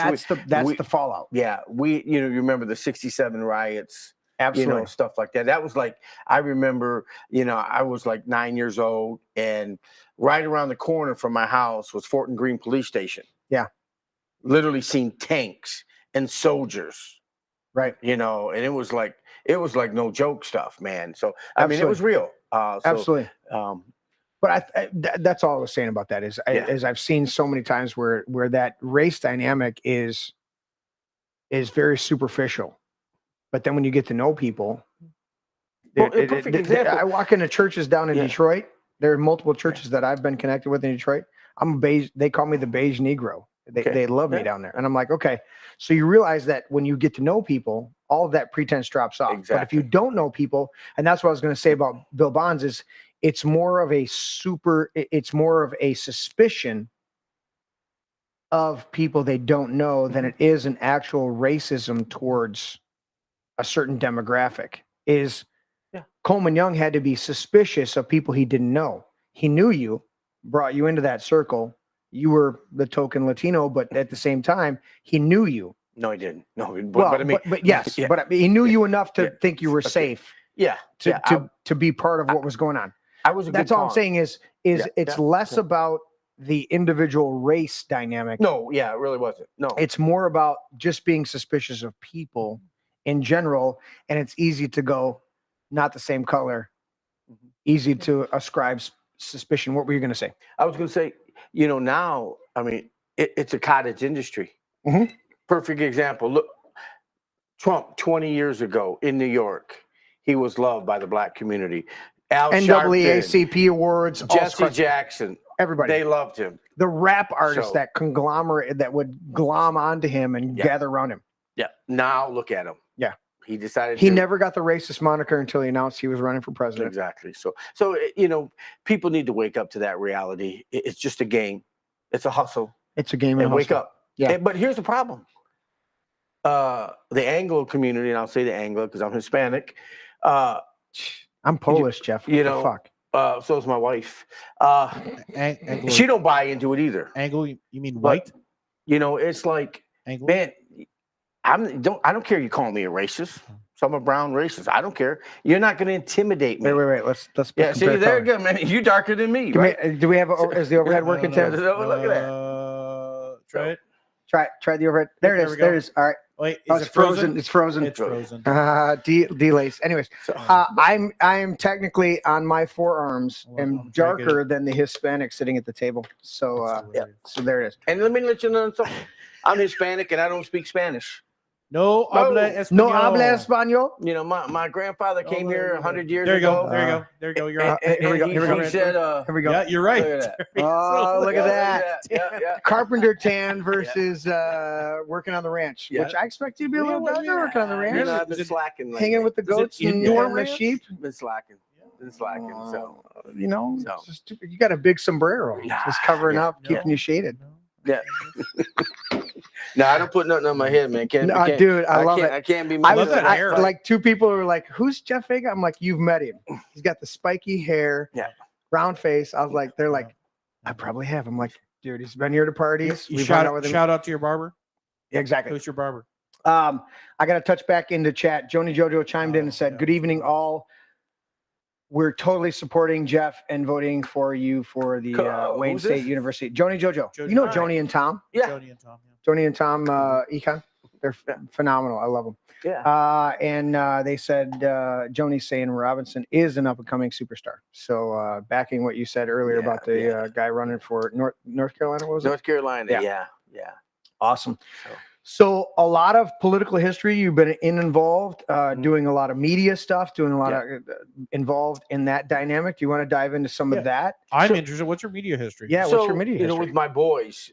that's the fallout. yeah, you remember the '67 riots, Absolutely. stuff like that. That was like, I remember, I was like 9 years old, and right around the corner from my house was Fort and Greene Police Station. Yeah. Literally seen tanks and soldiers, Right. and it was like no joke stuff, man. So I mean, it was real. Absolutely. But that's all I was saying about that is I've seen so many times where that race dynamic is very superficial, but then when you get to know people, Well, a perfect example. I walk into churches down in Detroit. There are multiple churches that I've been connected with in Detroit. I'm a beige. They call me the beige Negro. They love me down there, and I'm like, okay. So you realize that when you get to know people, all of that pretense drops off. Exactly. But if you don't know people, and that's what I was going to say about Bill Bonds is. It's more of a suspicion of people they don't know than it is an actual racism towards a certain demographic. Coleman Young had to be suspicious of people he didn't know. He knew you, brought you into that circle. You were the token Latino, but at the same time, he knew you. No, he didn't. No, But he knew you enough to think you were safe. Yeah. To be part of what was going on. I was a good That's all I'm pawn. saying is it's less about the individual race dynamic. No, it really wasn't. No. It's more about just being suspicious of people in general, and it's easy to go, not the same color, easy to ascribe suspicion. What were you going to say? I was going to say, now, I mean, it's a cottage industry. Mhm. Perfect example. Look, Trump 20 years ago in New York, he was loved by the black community. Al NAACP awards, Jesse Jackson, everybody. they loved him. The rap artists, that conglomerate that would glom onto him and gather around him. Yeah. Now look at him. Yeah. He decided he never got the racist moniker until he announced he was running for president. Exactly. So people need to wake up to that reality. It's just a game. It's a hustle. It's a game and wake up. Yeah. But here's the problem. The Anglo community, and I'll say the Anglo because I'm Hispanic. I'm Polish, Jeff. What the fuck? So is my wife. Anglo, She don't buy into it either. Anglo, you mean white? It's like, Anglo? man, I don't care you call me a racist. So I'm a brown racist. I don't care. You're not going to intimidate me. Wait. Let's Yeah, see, there you go, man. You darker than me, right? Do we have? Is the overhead working, Tim? Look at that. Try it. Try the overhead. There it is. There it is. All right. Wait, Oh, it's frozen. It's frozen. It's frozen. Delays. Anyways, So, I'm technically on my forearms am darker than the Hispanic sitting at the table. So so there it is. and let me let you know something. I'm Hispanic and I don't speak Spanish. No habla español. No habla español. You know, my grandfather came here 100 years There you ago. go. There you go. There you go. You're And, up. Here we go, and here we go. he said, Here we go. Yeah, you're right. Look at that. Oh, look at that. Yeah. Carpenter tan versus working on the ranch, Yeah. which I expect you to be a little better working on the ranch. You know, I've been slacking. Lately. Hanging with the it goats and indoor the ranch? sheep. Been slacking. So You know, So. it's just stupid. You got a big sombrero, just covering Yeah. up, keeping you shaded. yeah. No, I don't put nothing on my head, man. No, dude, I love it. I can't be. I love was that hair. like, two people were like, "Who's Jeff Vega?" I'm like, "You've met him. He's got the spiky hair, Yeah. round face." I was like, "They're like, I probably have." I'm like, "Dude, he's been here to parties. You We've hung out with him." shout out to your barber. Yeah, exactly. Who's your barber? I got to touch back into chat. Joni Jojo chimed in and said, yeah. "Good evening, all. We're totally supporting Jeff and voting for you for the Cool. Wayne Who's State this? University." Joni Jojo. Joni. You know Hi. Joni and Tom. Yeah. Joni and Tom. Joni and Tom Econ. They're phenomenal. I love them. Yeah. And they said Joni's saying Robinson is an up and coming superstar. So backing what you said earlier Yeah, about the guy running for North Carolina, what was it? North Carolina. Yeah. Yeah. Awesome. So. So a lot of political history. You've been involved, Mm-hmm. doing a lot of media stuff, doing a lot of involved in that dynamic. Do you want to dive into some Yeah. of that? I'm interested. What's your media history? Yeah. So, What's your media you know, history? with my boys,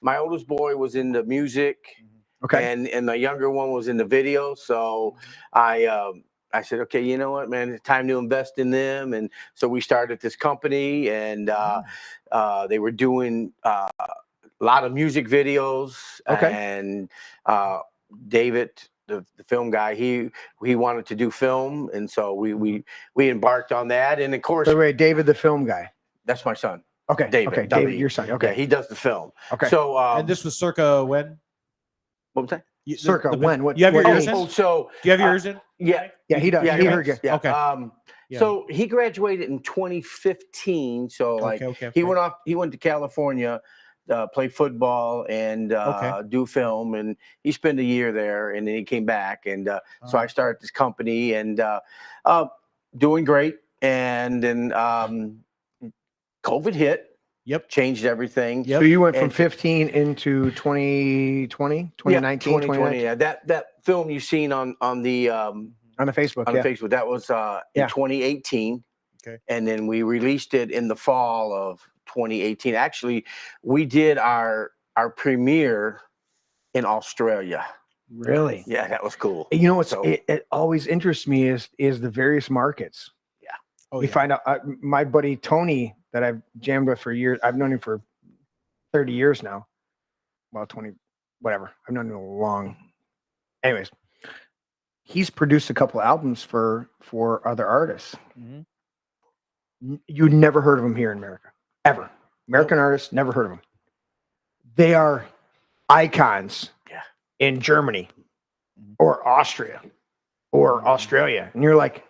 my oldest boy was into music, Okay. and the younger one was in the video. So I said, okay, you know what, man, it's time to invest in them. And so we started this company, and they were doing a lot of music videos. Okay. And David, the film guy, he wanted to do film, and so we embarked on that. And of course, By the way, David, the film guy. that's my son. Okay. David, Okay. David. David, your son. Yeah, Okay. he does the film. Okay. So And this was circa when? what was that? Circa when? What? You have your what ears age? in? Oh, so Do you have yours in? yeah, Yeah, he does. yeah, he yeah, heard you. yeah. Okay. Yeah. So he graduated in 2015. So like Okay. he went to California, play football and do film, and he spent a year there, and then he came back, and so I started this company, and doing great, and then COVID hit. Yep. Changed everything. Yep. So you went from And- 15 into 2020, 2019, 2020. Yeah, that film you've seen on the on the Facebook. on Yeah. Facebook, that was Yeah. in 2018. Okay. And then we released it in the fall of 2018. Actually, we did our premiere in Australia. Really? Yeah, that was cool. You know what's So- it always interests me is the various markets. Oh, We yeah. find out my buddy Tony that I've jammed with for years. I've known him for 30 years now. Well, 20, whatever. I've known him long. Anyways, he's produced a couple albums for other artists. Mhm. You never heard of them here in America, ever. American artists, never heard of them. They are icons Yeah. in Germany Mhm. or Austria or Australia, and you're like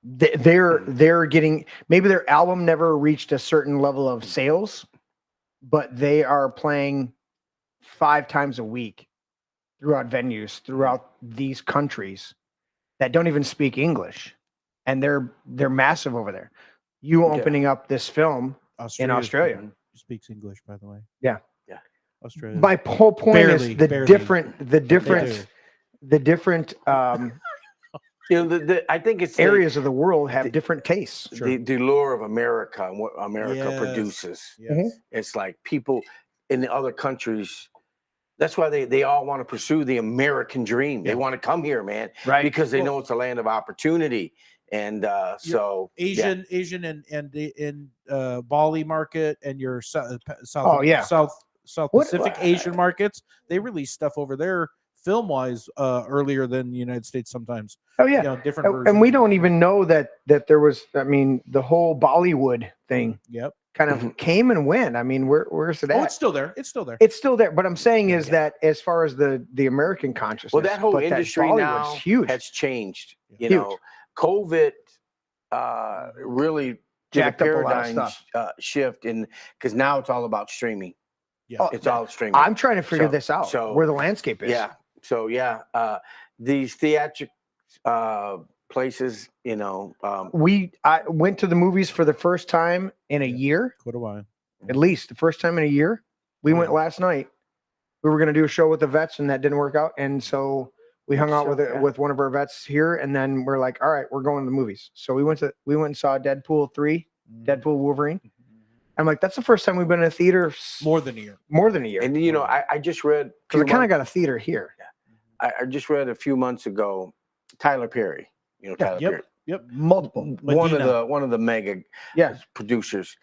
they're getting, maybe their album never reached a certain level of sales, but they are playing 5 times a week throughout venues throughout these countries that don't even speak English, and they're massive over there. You Yeah. opening up this film in Australia. speaks English, by the way. Yeah. Yeah. Australia. My whole point Barely, is the barely. different They different You know, I think it's areas of the world the- have different tastes. the lure of America and what America Yes. produces. Yes. It's like people in the other countries. That's why they all want to pursue the American dream. They Yeah. want to come here, man, Right. because they know it's a land of opportunity. And so yeah. Asian and in Bali market and your South Oh, yeah. South What- Pacific Asian markets, they release stuff over there film wise earlier than the United States sometimes. Oh yeah. You know, different And we versions. don't even know that there was, I mean, the whole Bollywood thing Yep. kind of came and went. I mean, where's it Oh, at? it's still there. It's still there. It's still there. But I'm saying is that as far as the American consciousness, Well, that whole but industry Bollywood's now huge. has changed. You Huge. know, COVID really did Jacked a up a lot of paradigm shift in, because now it's all about streaming. Yeah. Oh, It's all streaming. I'm trying to figure So- this out, so- where the landscape is. Yeah. So yeah, these theatric places, you know, I went to the movies for the first time in a Yeah. year, Quite a while. at least the first time in a year. We went Yeah. last night. we were going to do a show with the vets, and that didn't work out. And so we hung out with one of our vets here, and then we're like, all right, we're going to the movies. So we went and saw Deadpool 3, Deadpool Wolverine. I'm like, that's the first time we've been in a theater More than a year. More than a year. And I just read, Because I kind of got a theater here. I just read a few months ago, Tyler Perry. You know Tyler Perry. Yep. Multiple. One of the mega producers.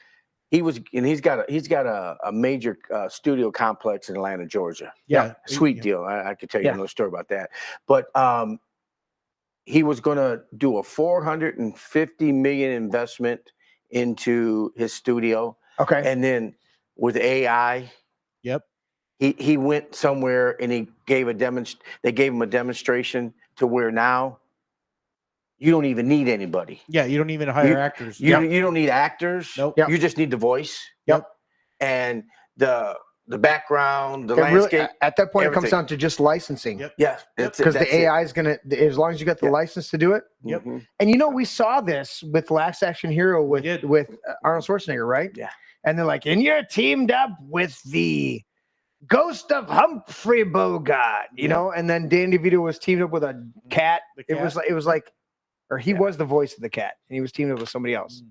He's got a major studio complex in Atlanta, Georgia. Yeah. Sweet deal. I could tell you another story about that. But he was going to do a $450 million investment into his studio. Okay. And then with AI, he went somewhere and he gave they gave him a demonstration to where now you don't even need anybody. Yeah, you don't even hire actors. You don't need actors. Nope. Yep. You just need the voice. Yep. And the background, the It really, landscape. at that point, it comes everything. down to just licensing. Yep. Yeah. Because the AI is going to, as long as you got the license to do it. Yep. Mhm. And we saw this with Last Action Hero with Arnold Schwarzenegger, right? Yeah. And they're like, and you're teamed up with the ghost of Humphrey Bogart, you know? And then Dan DeVito was teamed up with a cat. It was like, or he was the voice of the cat, and he was teamed up with somebody else.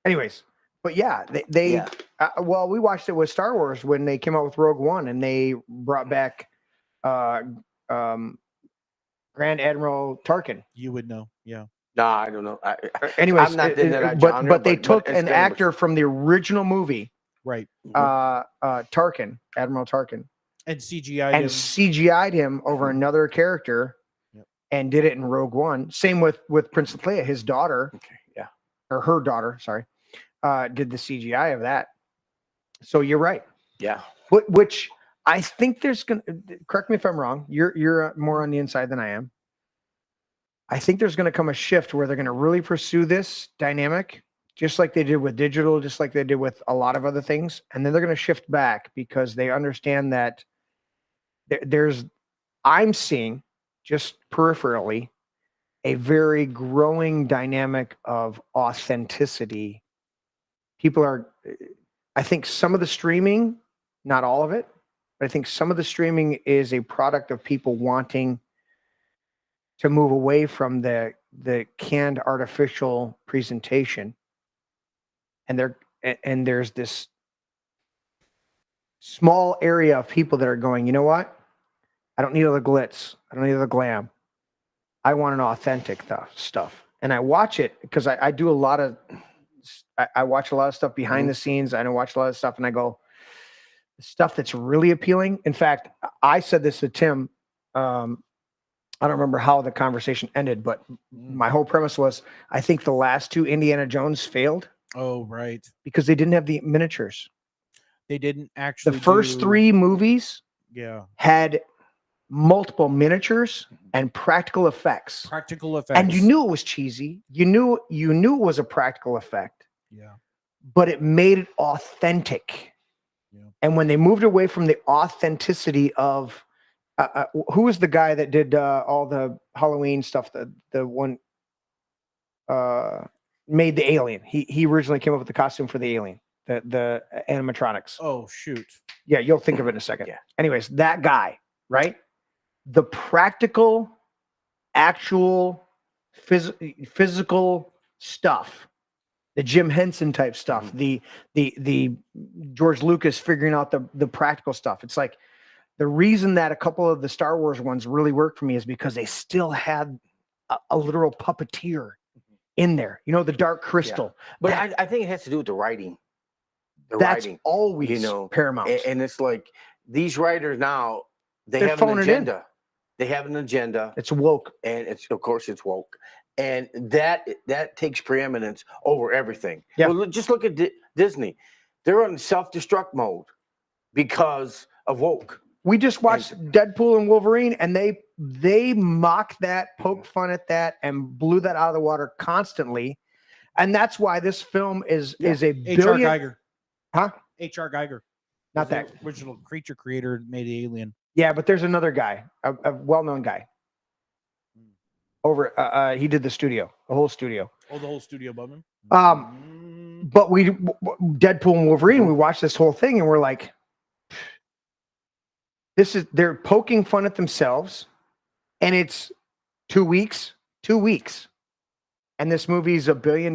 Anyways, but we watched it with Star Wars when they came out with Rogue One, and they brought back Grand Admiral Tarkin. You would know. Yeah. No, I don't know. Anyways, I'm not in that but genre, they took but an it's actor from the original movie, Right. Tarkin, Admiral Tarkin, And CGI. and CGI'd him over another character, and did it in Rogue One. Same with Princess Leia, his daughter. Okay. Yeah. Or her daughter, sorry, did the CGI of that. So you're right. Yeah. Which I think there's going to, correct me if I'm wrong, you're more on the inside than I am. I think there's going to come a shift where they're going to really pursue this dynamic, just like they did with digital, just like they did with a lot of other things. And then they're going to shift back because they understand that I'm seeing just peripherally a very growing dynamic of authenticity. I think some of the streaming, not all of it, but I think some of the streaming is a product of people wanting to move away from the canned artificial presentation. And there's this small area of people that are going, you know what? I don't need all the glitz. I don't need all the glam. I want an authentic stuff. And I watch it because I do a lot of, I watch a lot of stuff behind the scenes. I watch a lot of stuff and I go, the stuff that's really appealing. In fact, I said this to Tim. I don't remember how the conversation ended, but my whole premise was, I think the last two Indiana Jones failed. Oh, right. Because they didn't have the miniatures. They didn't actually. The first three movies had multiple miniatures and practical effects. Practical effects. And you knew it was cheesy. You knew it was a practical effect. Yeah. But it made it authentic. Yeah. And when they moved away from the authenticity of who was the guy that did all the Halloween stuff? The one made the alien. He originally came up with the costume for the alien, the animatronics. Oh shoot! Yeah, you'll think of it in a second. Yeah. Anyways, that guy, right? The practical, actual, physical stuff, the Jim Henson type stuff, the George Lucas figuring out the practical stuff. It's like the reason that a couple of the Star Wars ones really worked for me is because they still had a literal puppeteer in there. You know, the Dark Crystal. Yeah. But I think it has to do with the writing. That's always paramount. And it's like these writers now, They're have an phoning it agenda. They have an agenda. It's woke. And of course it's woke. And that takes preeminence over everything. Yeah. Well, just look at Disney. They're on self-destruct mode because of woke. We just watched Deadpool and Wolverine, and they mocked that, poked fun at that, and blew that out of the water constantly. And that's why this film is a billion. H.R. Geiger. Huh? H.R. Geiger. Not The that. original creature creator made the alien. Yeah, but there's another guy, a well-known guy. Over, he did the whole studio. Oh, the whole studio above him. But Deadpool and Wolverine, we watched this whole thing, and we're like, they're poking fun at themselves, and it's 2 weeks, and this movie's $1 billion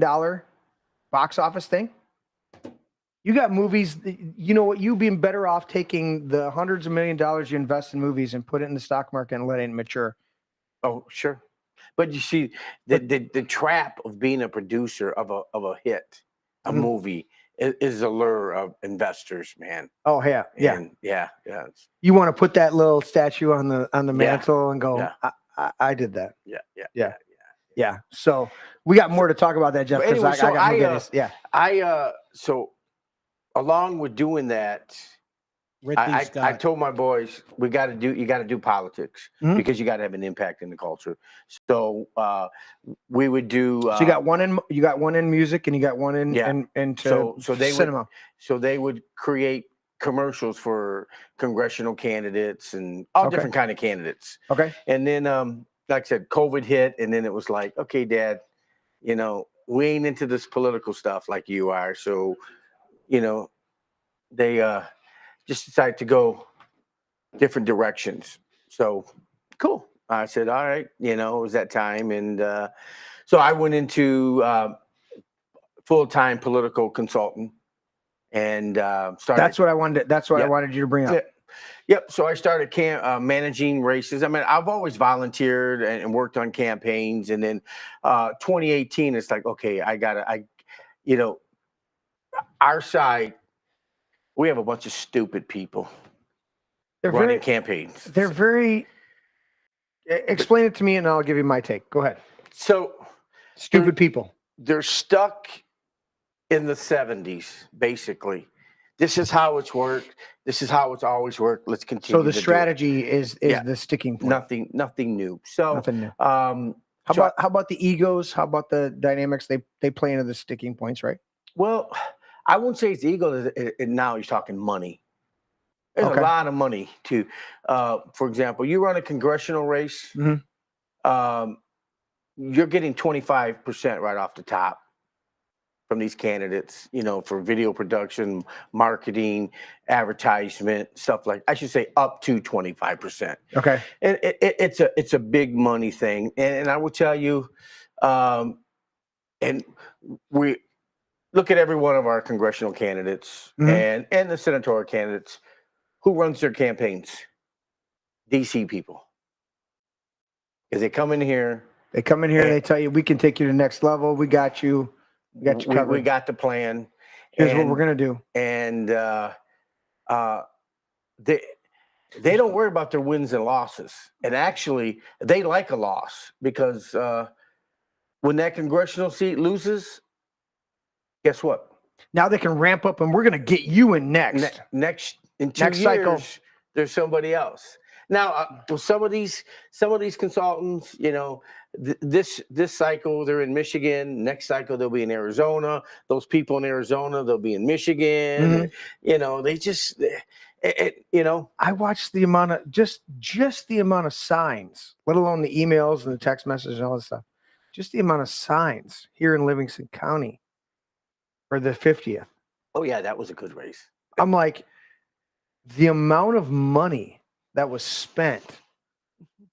box office thing. You got movies, you know what? You've been better off taking the hundreds of $1 millions you invest in movies and put it in the stock market and letting it mature. Oh, sure. But you see, the trap of being a producer of a hit, a movie, is a lure of investors, man. Oh yeah, yeah, And yeah. You want to put that little statue on the mantle and go, I did that. Yeah. So we got more to talk about that, Jeff. But anyway, I got more goodies. Yeah. So along with doing that, I told my boys, you got to do politics because you got to have an impact in the culture. So we would do. So you got one in music, and you got one in cinema. So they would create commercials for congressional candidates and all different kind of candidates. Okay. And then, like I said, COVID hit, and then it was like, okay, Dad, we ain't into this political stuff like you are. So, they just decided to go different directions. So cool. I said, all right, it was that time. And so I went into full-time political consultant and started. That's what I wanted. I wanted you to bring up. Yep. So I started managing races. I mean, I've always volunteered and worked on campaigns. And then 2018, it's like, okay, our side, we have a bunch of stupid people running campaigns. They're very. Explain it to me, and I'll give you my take. Go ahead. So, stupid people. They're stuck in the 70s, basically. This is how it's worked. This is how it's always worked. Let's continue. So the strategy is the sticking point. Nothing new. So nothing new. How about the egos? How about the dynamics they play into the sticking points, right? Well, I wouldn't say it's ego. Now you're talking money. There's a lot of money to, for example, you run a congressional race, you're getting 25% right off the top from these candidates, for video production, marketing, advertisement, stuff I should say up to 25%. Okay. And it's a big money thing. And I will tell you, and we look at every one of our congressional candidates and the senatorial candidates. Who runs their campaigns? DC people. Because they come in here. They tell you, we can take you to the next level. We got you. We got you covered. We got the plan. Here's what we're going to do. And they don't worry about their wins and losses. And actually, they like a loss because when that congressional seat loses, guess what? Now they can ramp up, and we're going to get you in next. In 2 years, cycle, there's somebody else. Now, with some of these consultants, this cycle they're in Michigan. Next cycle they'll be in Arizona. Those people in Arizona, they'll be in Michigan. They just, I watched the amount of just the amount of signs, let alone the emails and the text messages and all this stuff. Just the amount of signs here in Livingston County for the 50th. Oh yeah, that was a good race. I'm like, the amount of money that was spent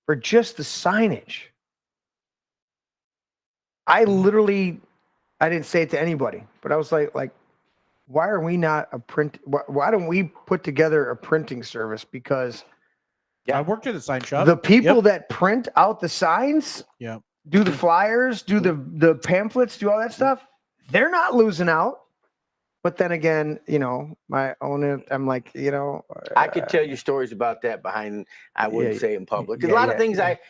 for just the signage. I didn't say it to anybody, but I was like, why are we not why don't we put together a printing service? Because I worked at a sign shop. the people that print out the signs, do the flyers, do the pamphlets, do all that stuff, they're not losing out. But then again, my own, I'm like, I could tell you stories about that behind, I wouldn't say in public. A lot of things now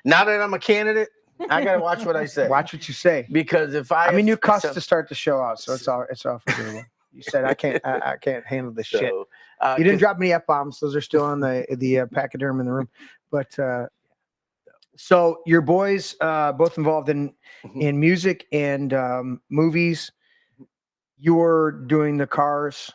that I'm a candidate, I got to watch what I say. Watch what you say. Because you cussed to start the show out, so it's all forgivable. You said, I can't handle this shit. You didn't drop any F-bombs. Those are still on the pachyderm in the room. But, so your boys, both involved in music and movies. You're doing the cars.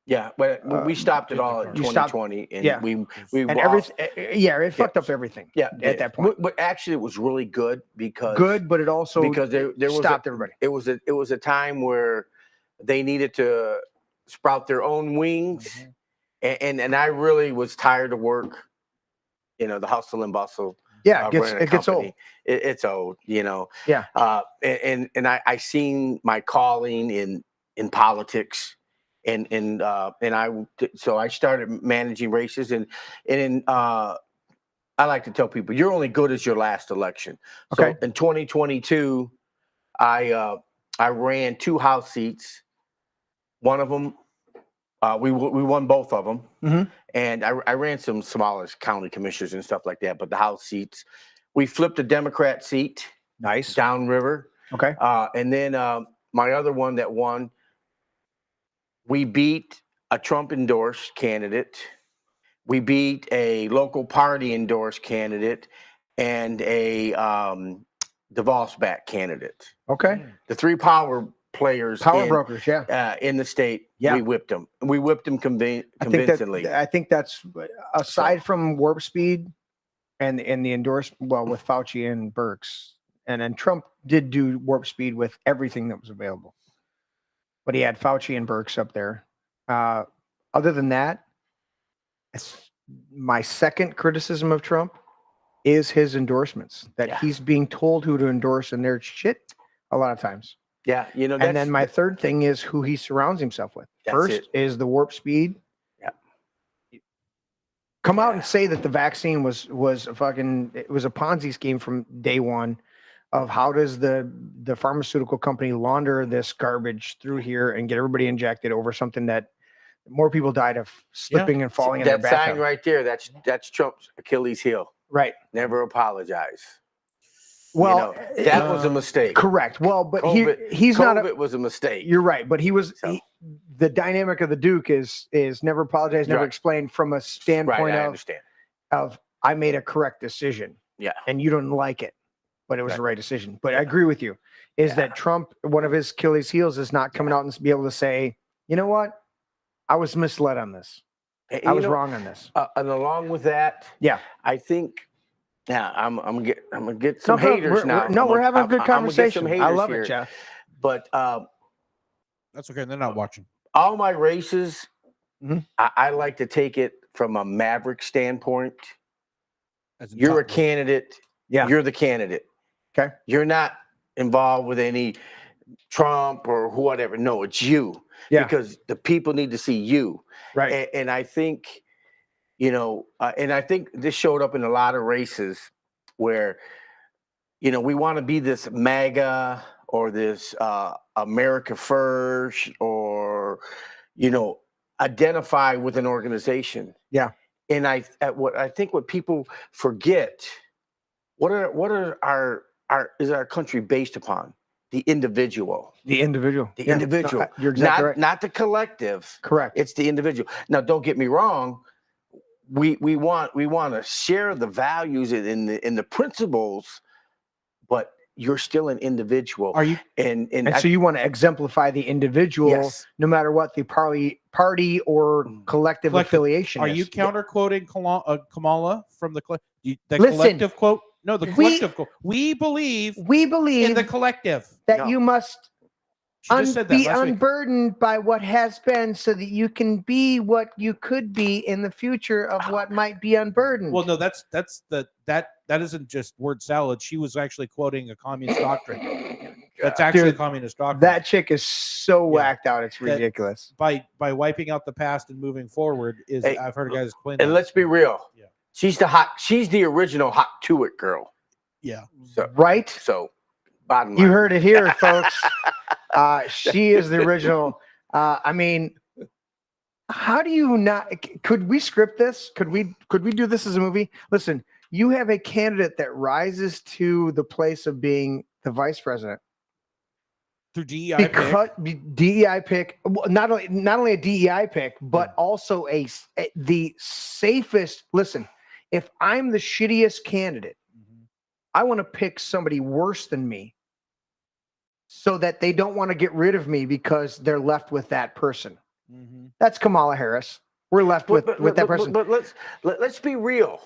Yeah, but we stopped it all in 2020, and we and everything. It fucked up everything. Yeah, at that point. But actually, it was really good but it also there stopped everybody. It was a time where they needed to sprout their own wings, and I really was tired of work. You know, the hustle and bustle. Yeah, running a it gets old. company. It's old, you know. Yeah. And I seen my calling in politics, and so I started managing races, and I like to tell people you're only good as your last election. Okay. So in 2022, I ran 2 House seats. One of them, we won both of them. Mm-hmm. And I ran some smaller county commissioners and stuff like that, but the House seats, we flipped a Democrat seat Nice. downriver. Okay. And then my other one that won, we beat a Trump endorsed candidate. We beat a local party endorsed candidate and a DeVos back candidate. Okay. The 3 power players Brokers, yeah. in the state, Yeah. we whipped them. We whipped them convincingly. I think that's aside from Warp Speed and the endorsed, well, with Fauci and Birx, and then Trump did do Warp Speed with everything that was available, but he had Fauci and Birx up there. Other than that, my second criticism of Trump is his endorsements, that he's being told who to endorse, and they're shit a lot of times. Yeah, you know. And then my third thing is who he surrounds himself with. First is the Warp Speed. Yeah. Come out and say that the vaccine was a Ponzi scheme from day one of how does the pharmaceutical company launder this garbage through here and get everybody injected over something that more people died of slipping and falling in their that bathtub. sign right there, that's Trump's Achilles heel. Right. Never apologize. Well, that was a mistake. Correct. Well, but COVID, he's not. COVID was a mistake. You're right, but the dynamic of the Duke is never apologize, never explain from a standpoint of I made a correct decision. Yeah. And you don't like it, but it was the right decision. But I agree with you. Is that Trump, one of his Achilles heels is not coming out and be able to say, you know what? I was misled on this. I was wrong on this. And along with that, I think. Yeah, I'm gonna get some haters now. We're having a good conversation. I love here. it, Jeff. But that's okay. They're not watching. All my races, I like to take it from a maverick standpoint. You're a candidate. Yeah, you're the candidate. Okay, you're not involved with any Trump or whatever. No, it's you. Yeah, because the people need to see you. Right. And I think. You know, and I think this showed up in a lot of races where, you know, we want to be this MAGA or this America First or, you know, identify with an organization. Yeah. And I think what people forget, what are our country based upon? The individual. The individual. The individual. No, you're exactly right. Not the collective. Correct. It's the individual. Now, don't get me wrong. We want to share the values in the principles, but you're still an individual. Are you? And so you want to exemplify the individual, no matter what the party or collective affiliation. Are is. you counter quoting Kamala from the collective quote? No, the collective quote. We believe in the collective that you must. Be unburdened by what has been so that you can be what you could be in the future of what might be unburdened. Well, no, that isn't just word salad. She was actually quoting a communist doctrine. That's actually a communist doctrine. That chick is so whacked out. It's ridiculous. By wiping out the past and moving forward I've heard guys explain that. And let's be real. Yeah. She's the original hot to it girl. Yeah. So, right. So bottom line. You heard it here, folks. She is the original. I mean, how do you not? Could we script this? Could we do this as a movie? Listen, you have a candidate that rises to the place of being the vice president through DEI pick. DEI pick. Not only a DEI pick, but also the safest. Listen, if I'm the shittiest candidate, I want to pick somebody worse than me, so that they don't want to get rid of me because they're left with that person. Mm-hmm. That's Kamala Harris. We're left with that person. But let's be real.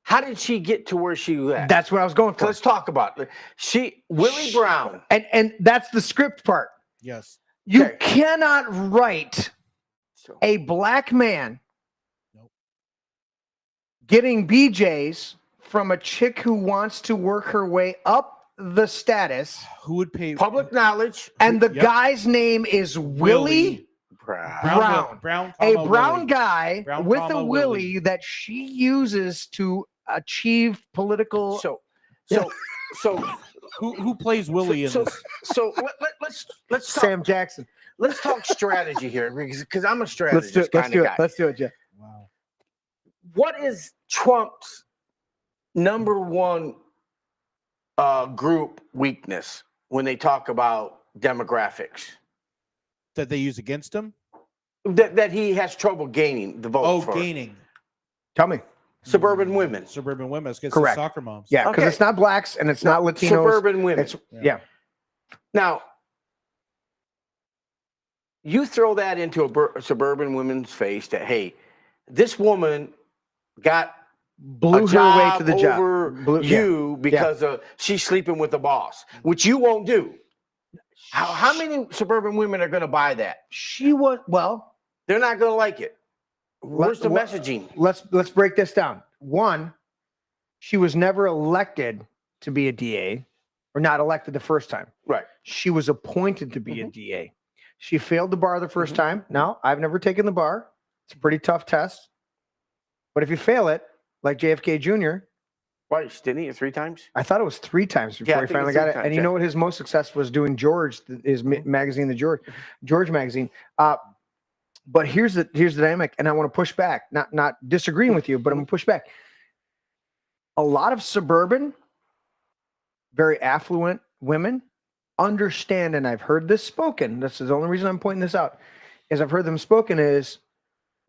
How did she get to where she was at? That's what I was going for. Let's talk about it. Willie Brown. And that's the script part. Yes. You cannot write So A black man Nope. getting BJ's from a chick who wants to work her way up the status, Who would pay public knowledge. and the Yep. guy's name is Willie Brown. Brown, A comma, brown Willie. guy Brown, with a comma, willy Willie. that she uses to achieve political. So Who plays Willie in so, this? so let's talk, Sam Jackson. let's talk strategy here because I'm a Let's strategist do it. Let's kind do of it. guy. Let's do it, Jeff. Wow. What is Trump's number one group weakness when they talk about demographics? That they use against him? That he has trouble gaining the vote Oh, for gaining. Tell me. suburban women. Suburban women. It's Correct. soccer moms. Yeah, because Okay. it's not blacks and it's not Latinos. Suburban women. It's yeah. Now, you throw that into a suburban woman's face that, hey, this woman got Blew a her job way to the job. over Yeah. you because she's sleeping with the boss, which you won't do. How many suburban women are going to buy that? She was well. They're not going to like it. Where's the What- messaging? Let's break this down. One, she was never elected to be a DA, or not elected the first time. Right. She was appointed to be a DA. She failed the bar the first time. Now, I've never taken the bar. It's a pretty tough test. But if you fail it, like JFK Jr., Why, didn't he 3 times? I thought it was 3 times Yeah, before I he think finally it's got 3 it. times, And you yeah. know what his most success was doing? George, his magazine, the George magazine. But here's the dynamic, and I want to push back. Not disagreeing with you, but I'm gonna push back. A lot of suburban, very affluent women understand, and I've heard this spoken. This is the only reason I'm pointing this out, is I've heard them spoken is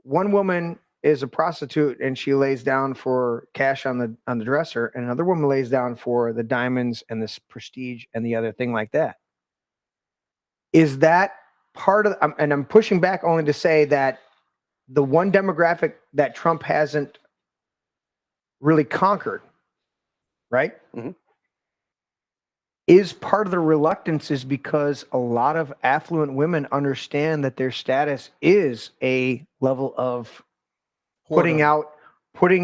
one woman is a prostitute and she lays down for cash on the dresser, and another woman lays down for the diamonds and this prestige and the other thing like that. Is that part of? And I'm pushing back only to say that the one demographic that Trump hasn't really conquered, right? Mhm. Is part of the reluctance is because a lot of affluent women understand that their status is a level of putting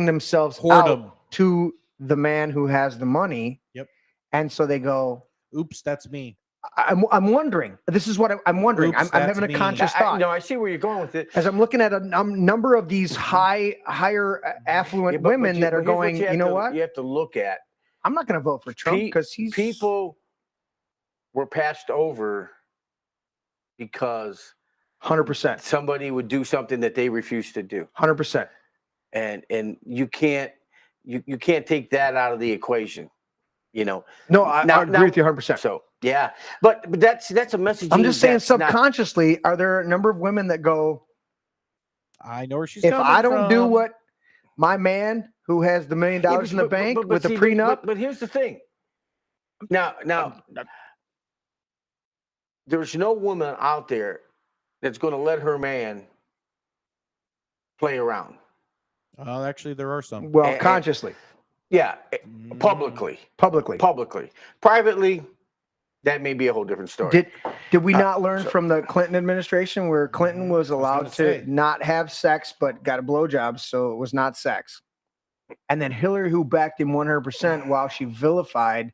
themselves Whoredom. out to the man who has the money. Yep. And so they go, Oops, that's me. I'm wondering. This is what I'm wondering. Oops, I'm that's having a me. conscious thought. No, I see where you're going with it. As I'm looking at a number of these higher affluent Yeah, but women that are but here's going, have you know to- what? You have to look at. I'm not going to vote for Trump because he's People were passed over because 100%, somebody would do something that they refused to do, 100%. and you can't take that out of the equation, you know. No, I agree with you 100%. So yeah, but that's a message. I'm just saying that's not- subconsciously, are there a number of women that go, I know where she's if coming I don't do from. what my man who has the $1 million Yeah, in the bank with the see, prenup, But here's the thing. Now, there's no woman out there that's going to let her man play around. Actually, there are some. well, and- consciously, Yeah, Mm. publicly. Privately, that may be a whole different story. Did we not learn so- from the Clinton administration where Clinton was allowed gonna to say. not have sex but got a blowjob, so it was not sex? And then Hillary, who backed him 100% while she vilified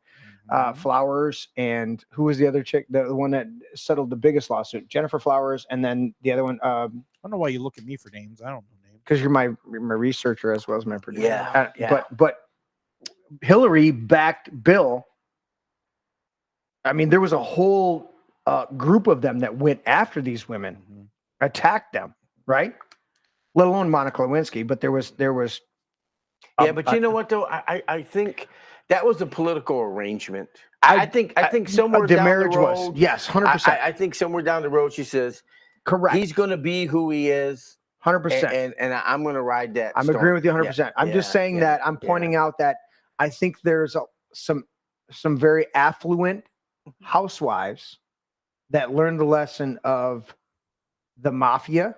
Flowers, and who was the other chick, the one that settled the biggest lawsuit? Jennifer Flowers, and then the other one, I don't know why you look at me for names. I don't know names. because you're my researcher as well as my producer. Yeah, yeah. But Hillary backed Bill. I mean, there was a whole group of them that went after these women, Mhm. attacked them, right? Let alone Monica Lewinsky, but there was. Yeah, but you know what though? I think that was a political arrangement. I think somewhere the down marriage the road, was, yes, 100%, I think somewhere down the road she says correct, he's going to be who he is, 100%. and I'm going to ride that. I'm storm. agreeing with you 100%. I'm just yeah, saying yeah, that I'm pointing out that I think there's some very affluent housewives that learned the lesson of the mafia,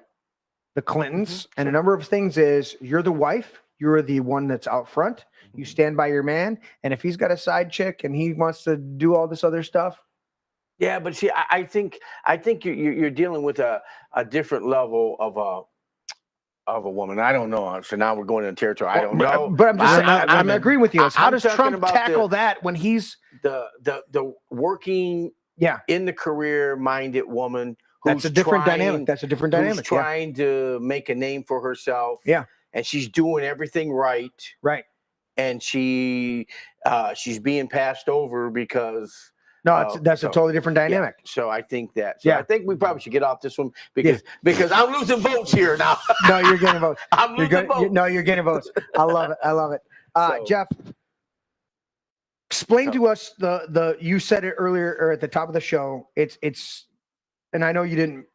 the Clintons, and a number of things is you're the wife, you're the one that's out front, you stand by your man, and if he's got a side chick and he wants to do all this other stuff, Yeah, but see, I think you're dealing with a different level of a woman. I don't know. So now we're going into territory. I don't know. But I'm just They're not I'm women. agreeing with you. How I'm does talking Trump about tackle that when he's the working in the career minded woman who's that's a different trying, dynamic. That's a different who's dynamic. trying to make a name for herself. Yeah. And she's doing everything right. Right. And she's being passed over because No, that's a totally different dynamic. Yeah. So I think that. So I think we probably should get off this one because I'm losing votes here now. No, you're getting votes. I'm losing votes. No, you're getting votes. I love it. I love it. Jeff, explain to us the you said it earlier or at the top of the show. It's and I know you didn't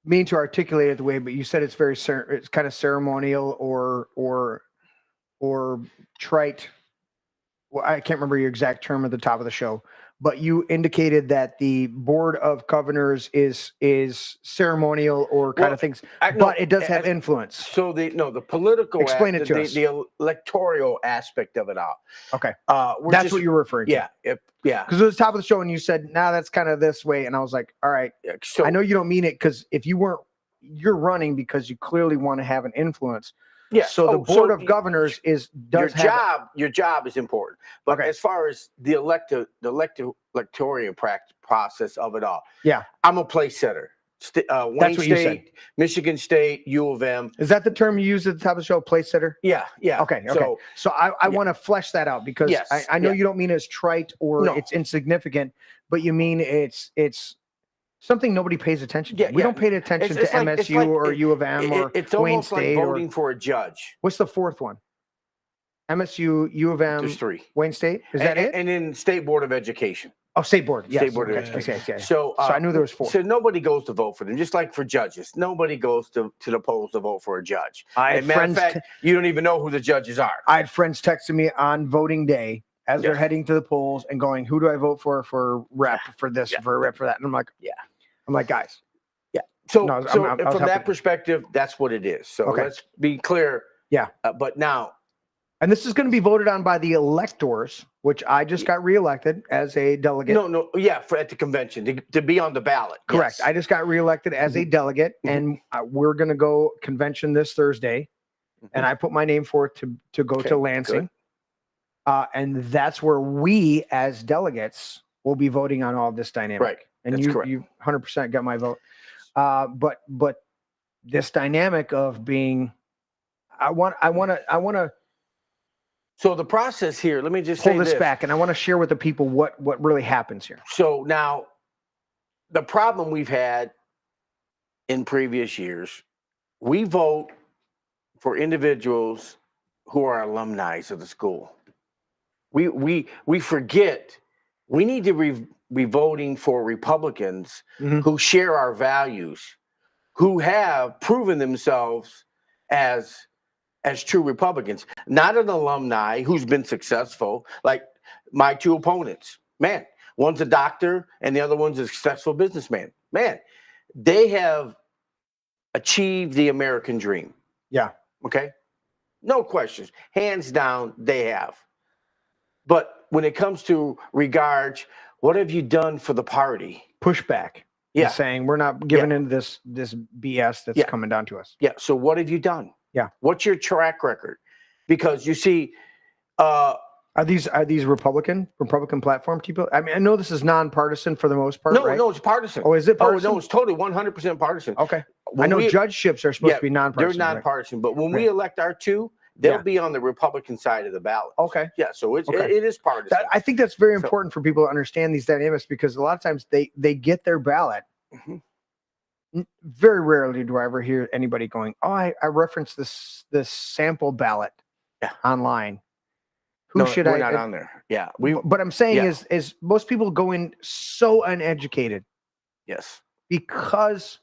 mean to articulate it the way, but you said it's it's kind of ceremonial or trite. Well, I can't remember your exact term at the top of the show, but you indicated that the Board of Governors is ceremonial or kind of things, but it does have influence. So the political Explain it to us. The electoral aspect of it all. Okay, that's what you're referring to. Yeah, Because it was the top of the show, and you said, "Nah, that's kind of this way," and I was like, "All right." So I know you don't mean it because if you weren't, you're running because you clearly want to have an influence. Yeah. So the Board of Governors your job is important, but as far as the electoral process of it all, I'm a place setter. Wayne State, Michigan State, U of M. Is that the term you use at the top of the show, place setter? Yeah. Okay. So I want to flesh that out because I know you don't mean it's trite or it's insignificant, but you mean it's something nobody pays attention to. We don't pay attention to MSU or U of M or Wayne State. Like voting for a judge. What's the fourth one? MSU, U of M, There's three. Wayne State. Is that it? And then State Board of Education. Oh, State Board. Yes. State Board of Education. Okay. So I knew there was four. So nobody goes to vote for them, just like for judges. Nobody goes to the polls to vote for a judge. Matter of fact, you don't even know who the judges are. I had friends texting me on voting day as they're heading to the polls and going, "Who do I vote for rep for this, for rep for that?" And I'm like, I'm like, guys. Yeah. So from that perspective, that's what it is. So let's be clear. Yeah. But now. And this is going to be voted on by the electors, which I just got reelected as a delegate. No. Yeah. At the convention to be on the ballot. Correct. Yes. I just got reelected as a delegate and we going to go convention this Thursday. And I put my name for it to go to Lansing. And that's where we as delegates will be voting on all this dynamic. Right. And you 100% got my vote. But this dynamic of being, I want to. So the process here, let me just pull this back, and I want to share with the people what really happens here. So now, the problem we've had in previous years, we vote for individuals who are alumni of the school. We forget we need to be voting for Republicans who share our values, who have proven themselves as true Republicans, not an alumni who's been successful, like my two opponents. Man, one's a doctor and the other one's a successful businessman. Man, they have achieved the American dream. Yeah. Okay. No questions. Hands down, they have. But when it comes to regards, what have you done for the party? Pushback. Yeah. Saying we're not giving into this BS that's coming down to us. Yeah. So what have you done? Yeah. What's your track record? Because you see, are these Republican platform people? I mean, I know this is nonpartisan for the most part. No, it's partisan. Oh, is it partisan? Oh, no, it's totally 100% partisan. Okay. I know judgeships are supposed to be nonpartisan. They're nonpartisan, but when we elect our two, they'll be on the Republican side of the ballot. Okay. Yeah, so it is partisan. I think that's very important for people to understand these dynamics because a lot of times they get their ballot. Very rarely do I ever hear anybody going, "Oh, I referenced this sample ballot online." We're not on there. Yeah, But I'm saying is most people go in so uneducated. Yes. Because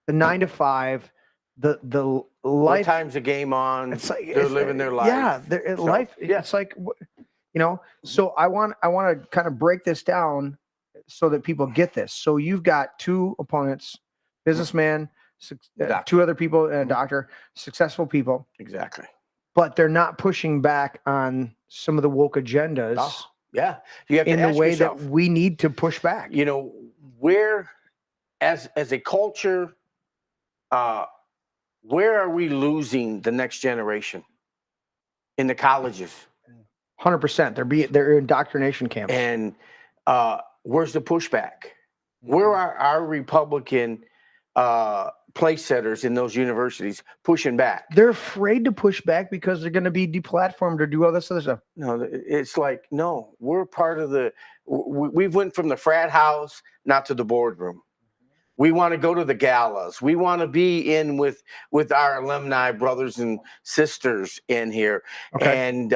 the 9 to 5, the life. What time's the game on? It's like they're living their life. Yeah, life. Yeah. It's like So I want to kind of break this down so that people get this. So you've got two opponents. Businessman, two other people, and a doctor, successful people. Exactly. But they're not pushing back on some of the woke agendas Yeah. You have to in the ask way yourself, that we need to push back. you know, where, as a culture, where are we losing the next generation? In the colleges. 100%. They're indoctrination camps. And where's the pushback? Where are our Republican place setters in those universities pushing back? They're afraid to push back because they're going to be deplatformed or do all this other stuff. No, it's like, no, we're part of we've went from the frat house, not to the boardroom. We want to go to the galas. We want to be in with our alumni brothers and sisters in here. Okay. And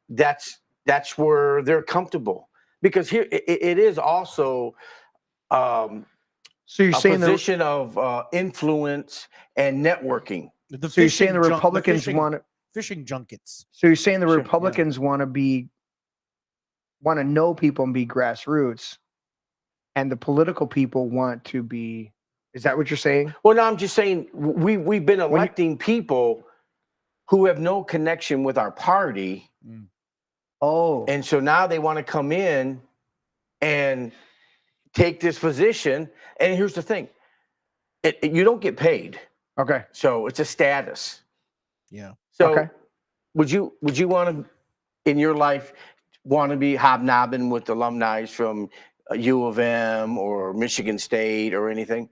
that's where they're comfortable. Because here it is also So you're a saying position of influence and networking. so you're saying the Republicans want to fishing junkets. So you're saying the Sure, Republicans want to know people and be grassroots, and the political people want to be. Is that what you're saying? Well, no, I'm just saying we've been electing people who have no connection with our party. Oh, And so now they want to come in and take this position. And here's the thing. You don't get paid. okay. So it's a status. Yeah. So Okay. would you want to, in your life, want to be hobnobbing with alumni from U of M or Michigan State or anything?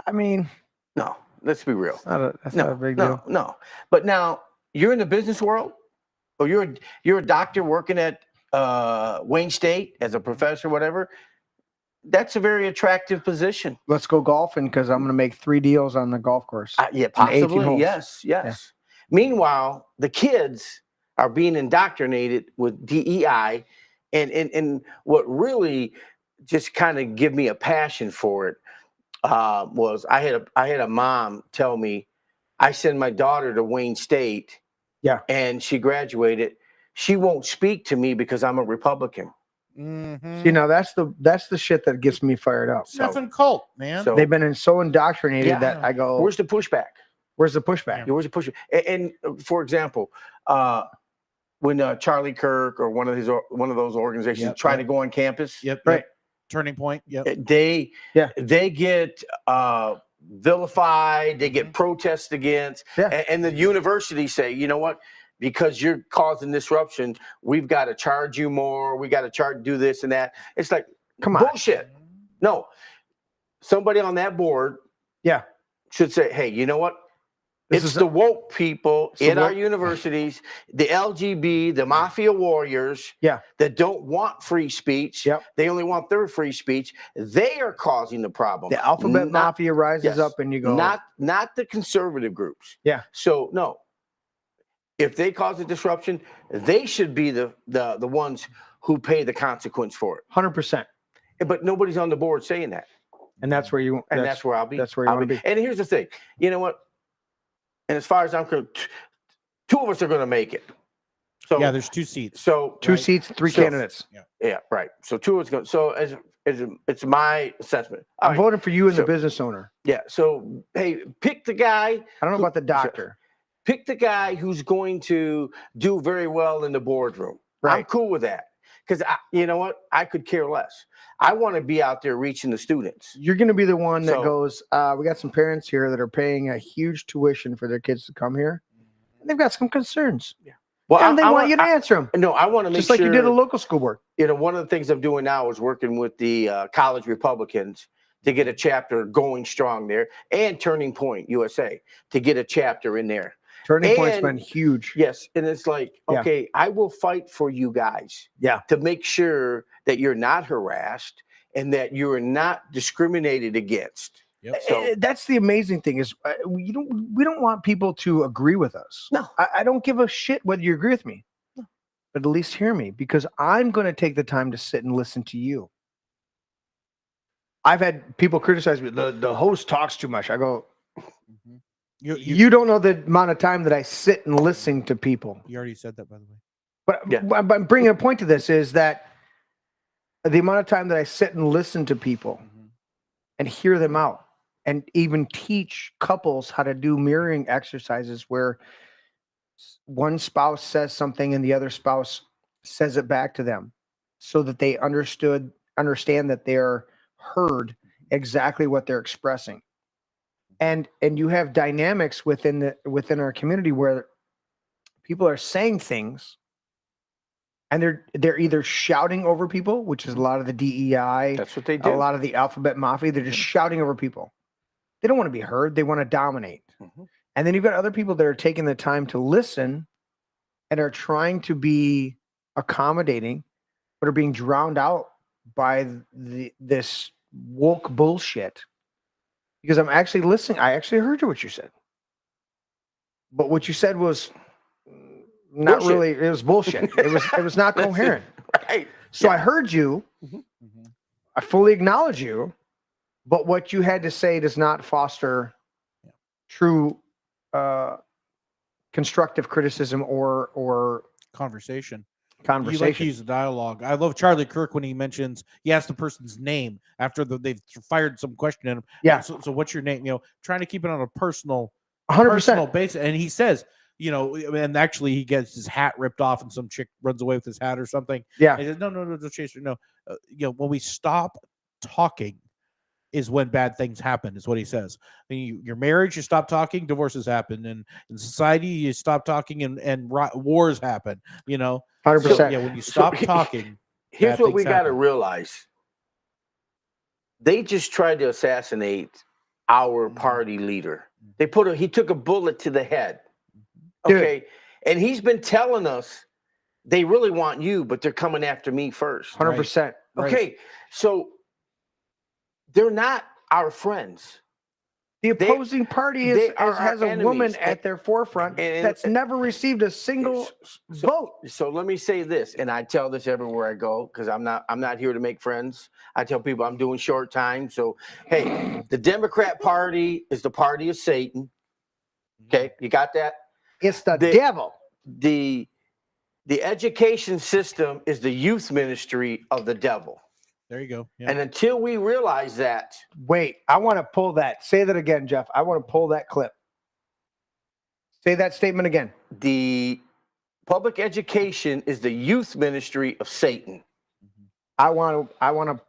I mean, No, let's be real. that's not a big deal. No. But now you're in the business world, or you're a doctor working at Wayne State as a professor, whatever. That's a very attractive position. Let's go golfing because I'm going to make 3 deals on the golf course. Yeah, 18 possibly. holes. Yes. Meanwhile, the kids are being indoctrinated with DEI, and what really just kind of give me a passion for it was I had a mom tell me, I send my daughter to Wayne State. Yeah. And she graduated. She won't speak to me because I'm a Republican. Mm-hmm. See, now that's the shit that gets me fired up. Nothing cult, man. So They've been so indoctrinated Yeah. that I go, where's the pushback? where's the pushback? Where's the pushback? And for example, when Charlie Kirk or one of those organizations Yep, try yep. to go on campus, Yep. Right. Turning point. Yep. they Yeah. get vilified, they get protested against, Yeah. and the universities say, you know what? Because you're causing disruption, we've got to charge you more. We got to do this and that. It's like, Come on. bullshit. No, somebody on that board, Yeah. should say, hey, you know what? This It's is the woke people the in our woke- universities, the LGB, the mafia warriors, Yeah. that don't want free speech. Yep. They only want their free speech. They are causing the problem. The alphabet Not- mafia rises yes. up and you go, Not the conservative groups. Yeah. So no, if they cause a disruption, they should be the ones who pay the consequence for it. 100%. But nobody's on the board saying that. And that's where you, And that's where I'll be. that's where you I'll wanna be. And here's the thing. You know what? And as far as I'm concerned, 2 of us are going to make it. So Yeah. There's 2 seats. So 2 right. seats, 3 So- candidates. yeah, right. So 2 of us going. So as it's my assessment. All I'm right. voting for you and So- the business owner. Yeah. So hey, pick the guy. I don't know about the doctor. Pick the guy who's going to do very well in the boardroom. I'm Right. cool with that. Because you know what? I could care less. I want to be out there reaching the students. You're going to be the one that So- goes, we got some parents here that are paying a huge tuition for their kids to come here. And they've got some concerns. Well, And they want you to answer them. No, I want to make Just like sure. you did a local school board. You know, one of the things I'm doing now is working with the college Republicans to get a chapter going strong there, and Turning Point USA to get a chapter in there. Turning Point's And- been huge. Yes, and it's like, Yeah. okay, I will fight for you guys. Yeah. To make sure that you're not harassed and that you are not discriminated against. Yep. So That's the amazing thing is we don't want people to agree with us. No. I don't give a shit whether you agree with me. But at least hear me, because I'm going to take the time to sit and listen to you. I've had people criticize me. The host talks too much. I go, you don't know the amount of time that I sit and listen to people. You already said that, by the way. But Yeah. but I'm bringing a point to this is that the amount of time that I sit and listen to people and hear them out, and even teach couples how to do mirroring exercises where one spouse says something and the other spouse says it back to them so that they understand that they're heard exactly what they're expressing. And you have dynamics within our community where people are saying things and they're either shouting over people, which is a lot of the DEI, That's what they do. a lot of the alphabet mafia. They're just shouting over people. They don't want to be heard. They want to dominate. Mhm. And then you've got other people that are taking the time to listen and are trying to be accommodating, but are being drowned out by this woke bullshit. Because I'm actually listening. I actually heard what you said. But what you said was not Bullshit. really, it was bullshit. It was not That's it. coherent. Right. So Yeah. I heard you. I fully acknowledge you, but what you had to say does not foster true constructive criticism or Conversation. You like conversation. to use a dialogue. I love Charlie Kirk when he mentions he asks the person's name after they've fired some question at him. Yeah. So what's your name? Trying to keep it on a personal 100%. personal basis. And he says, and actually he gets his hat ripped off and some chick runs away with his hat or something. Yeah. And he says, no, don't chase her. No. When we stop talking is when bad things happen, is what he says. Your marriage, you stop talking, divorces happen. And in society, you stop talking and wars happen, 100%. So, when you stop talking. Here's bad what we things got to happen. realize. They just tried to assassinate our party leader. He took a bullet to the head. Dude. Okay. And he's been telling us they really want you, but they're coming after me first. 100%. Right. Okay. So they're not our friends. The opposing party they are has our a woman enemies. at their forefront And- that's never received a single vote. So let me say this, and I tell this everywhere I go because I'm not here to make friends. I tell people I'm doing short time. So hey, the Democrat Party is the party of Satan. Okay, you got that? It's the The- devil. The education system is the youth ministry of the devil. There you go. Yeah. And until we realize that, Wait, I want to pull that. Say that again, Jeff. I want to pull that clip. Say that statement again. the public education is the youth ministry of Satan. I want to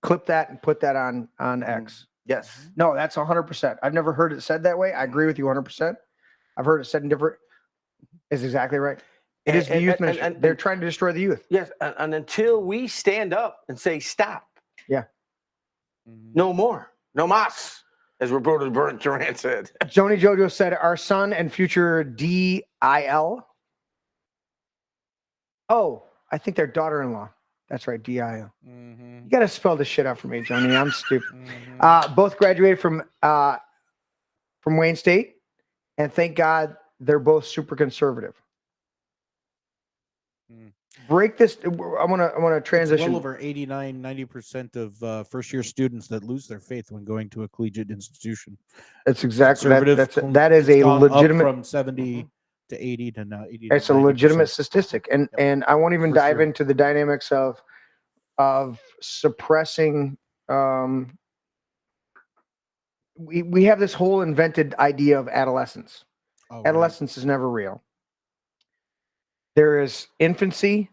clip that and put that on X. Yes. No, that's 100%. I've never heard it said that way. I agree with you 100%. I've heard it said in different. Is exactly right. It is the youth ministry. They're trying to destroy the youth. Yes. And until we stand up and say, stop. Yeah. No more. No mas, as Roberto Duran said. Joni Jojo said, our son and future DIL. Oh, I think their daughter-in-law. That's right, DIL. You got to spell this shit out for me, Joni. I'm stupid. Both graduated from Wayne State, and thank God they're both super conservative. Break this. I want to transition. Well over 90% of first-year students that lose their faith when going to a collegiate institution. That's exactly Conservative, that is a gone up legitimate. from 70 to 80 to now 80. to It's a 90%. legitimate statistic, and I won't even For dive sure. into the dynamics of suppressing. We have this whole invented idea of adolescence. Oh, right. Adolescence is never real. There is infancy,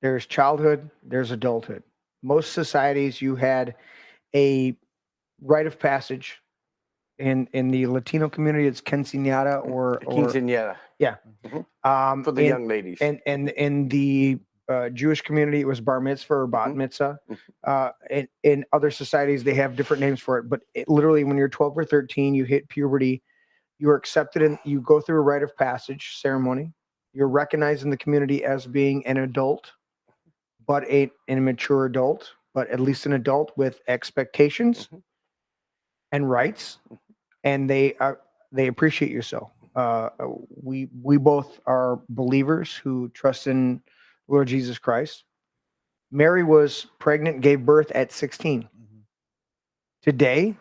there's childhood, there's adulthood. Most societies, you had a rite of passage. In the Latino community, it's quinceañera or Quinceañera. For the young ladies. And in the Jewish community, it was bar mitzvah or bat mitzvah. In other societies, they have different names for it. But literally, when you're 12 or 13, you hit puberty, you are accepted and you go through a rite of passage ceremony. You're recognized in the community as being an adult, but an immature adult, but at least an adult with expectations and rights, and they appreciate you so. We both are believers who trust in Lord Jesus Christ. Mary was pregnant, gave birth at 16. Today,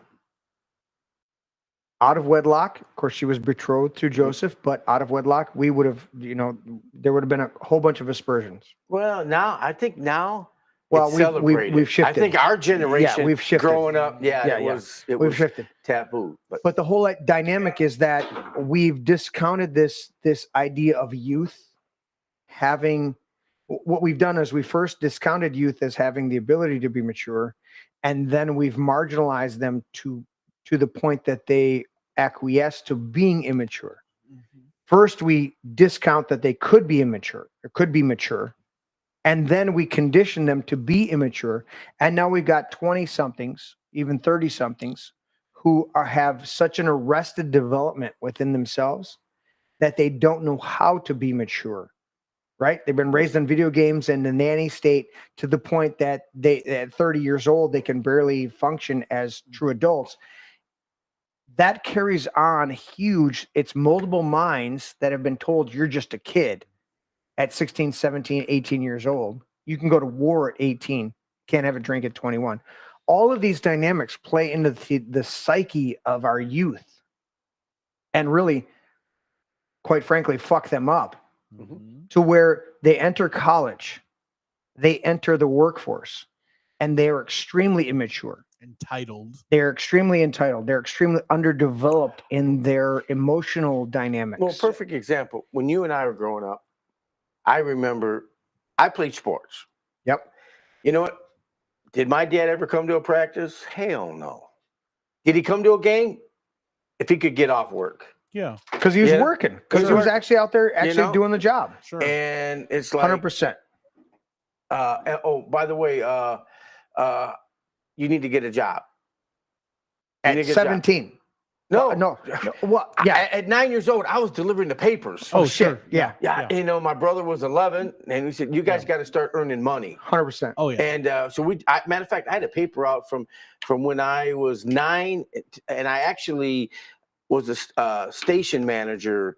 out of wedlock, of course, she was betrothed to Joseph, but out of wedlock, we would have, there would have been a whole bunch of aspersions. Well, I think now Well, it's we've celebrated. shifted. I think our generation, we've shifted. growing up, it We've was shifted. taboo. But the whole dynamic is that we've discounted this idea of youth having what we've done is we first discounted youth as having the ability to be mature, and then we've marginalized them to the point that they acquiesce to being immature. First, we discount that they could be immature or could be mature, and then we condition them to be immature. And now we've got 20-somethings, even 30-somethings, who have such an arrested development within themselves that they don't know how to be mature. Right? They've been raised on video games and the nanny state to the point that they, at 30 years old, they can barely function as true adults. That carries on huge. It's multiple minds that have been told you're just a kid at 16, 17, 18 years old. You can go to war at 18, can't have a drink at 21. All of these dynamics play into the psyche of our youth and really, quite frankly, fuck them up. To where they enter college, they enter the workforce, and they are extremely immature. They're extremely entitled. They're extremely underdeveloped in their emotional dynamics. Well, perfect example. When you and I were growing up, I remember I played sports. Yep. You know what? Did my dad ever come to a practice? Hell no. Did he come to a game? If he could get off work. Yeah. Because he was working. Because he was actually out there actually doing the job. Sure. And it's like 100%. Oh, by the way, you need to get a job. At 17. No. What? Yeah. At 9 years old, I was delivering the papers. Oh, sure. Yeah. Yeah. You know, my brother was 11, and he said, "You guys got to start earning money." 100%. Oh, yeah. And so matter of fact, I had a paper out from when I was 9, and I actually was a station manager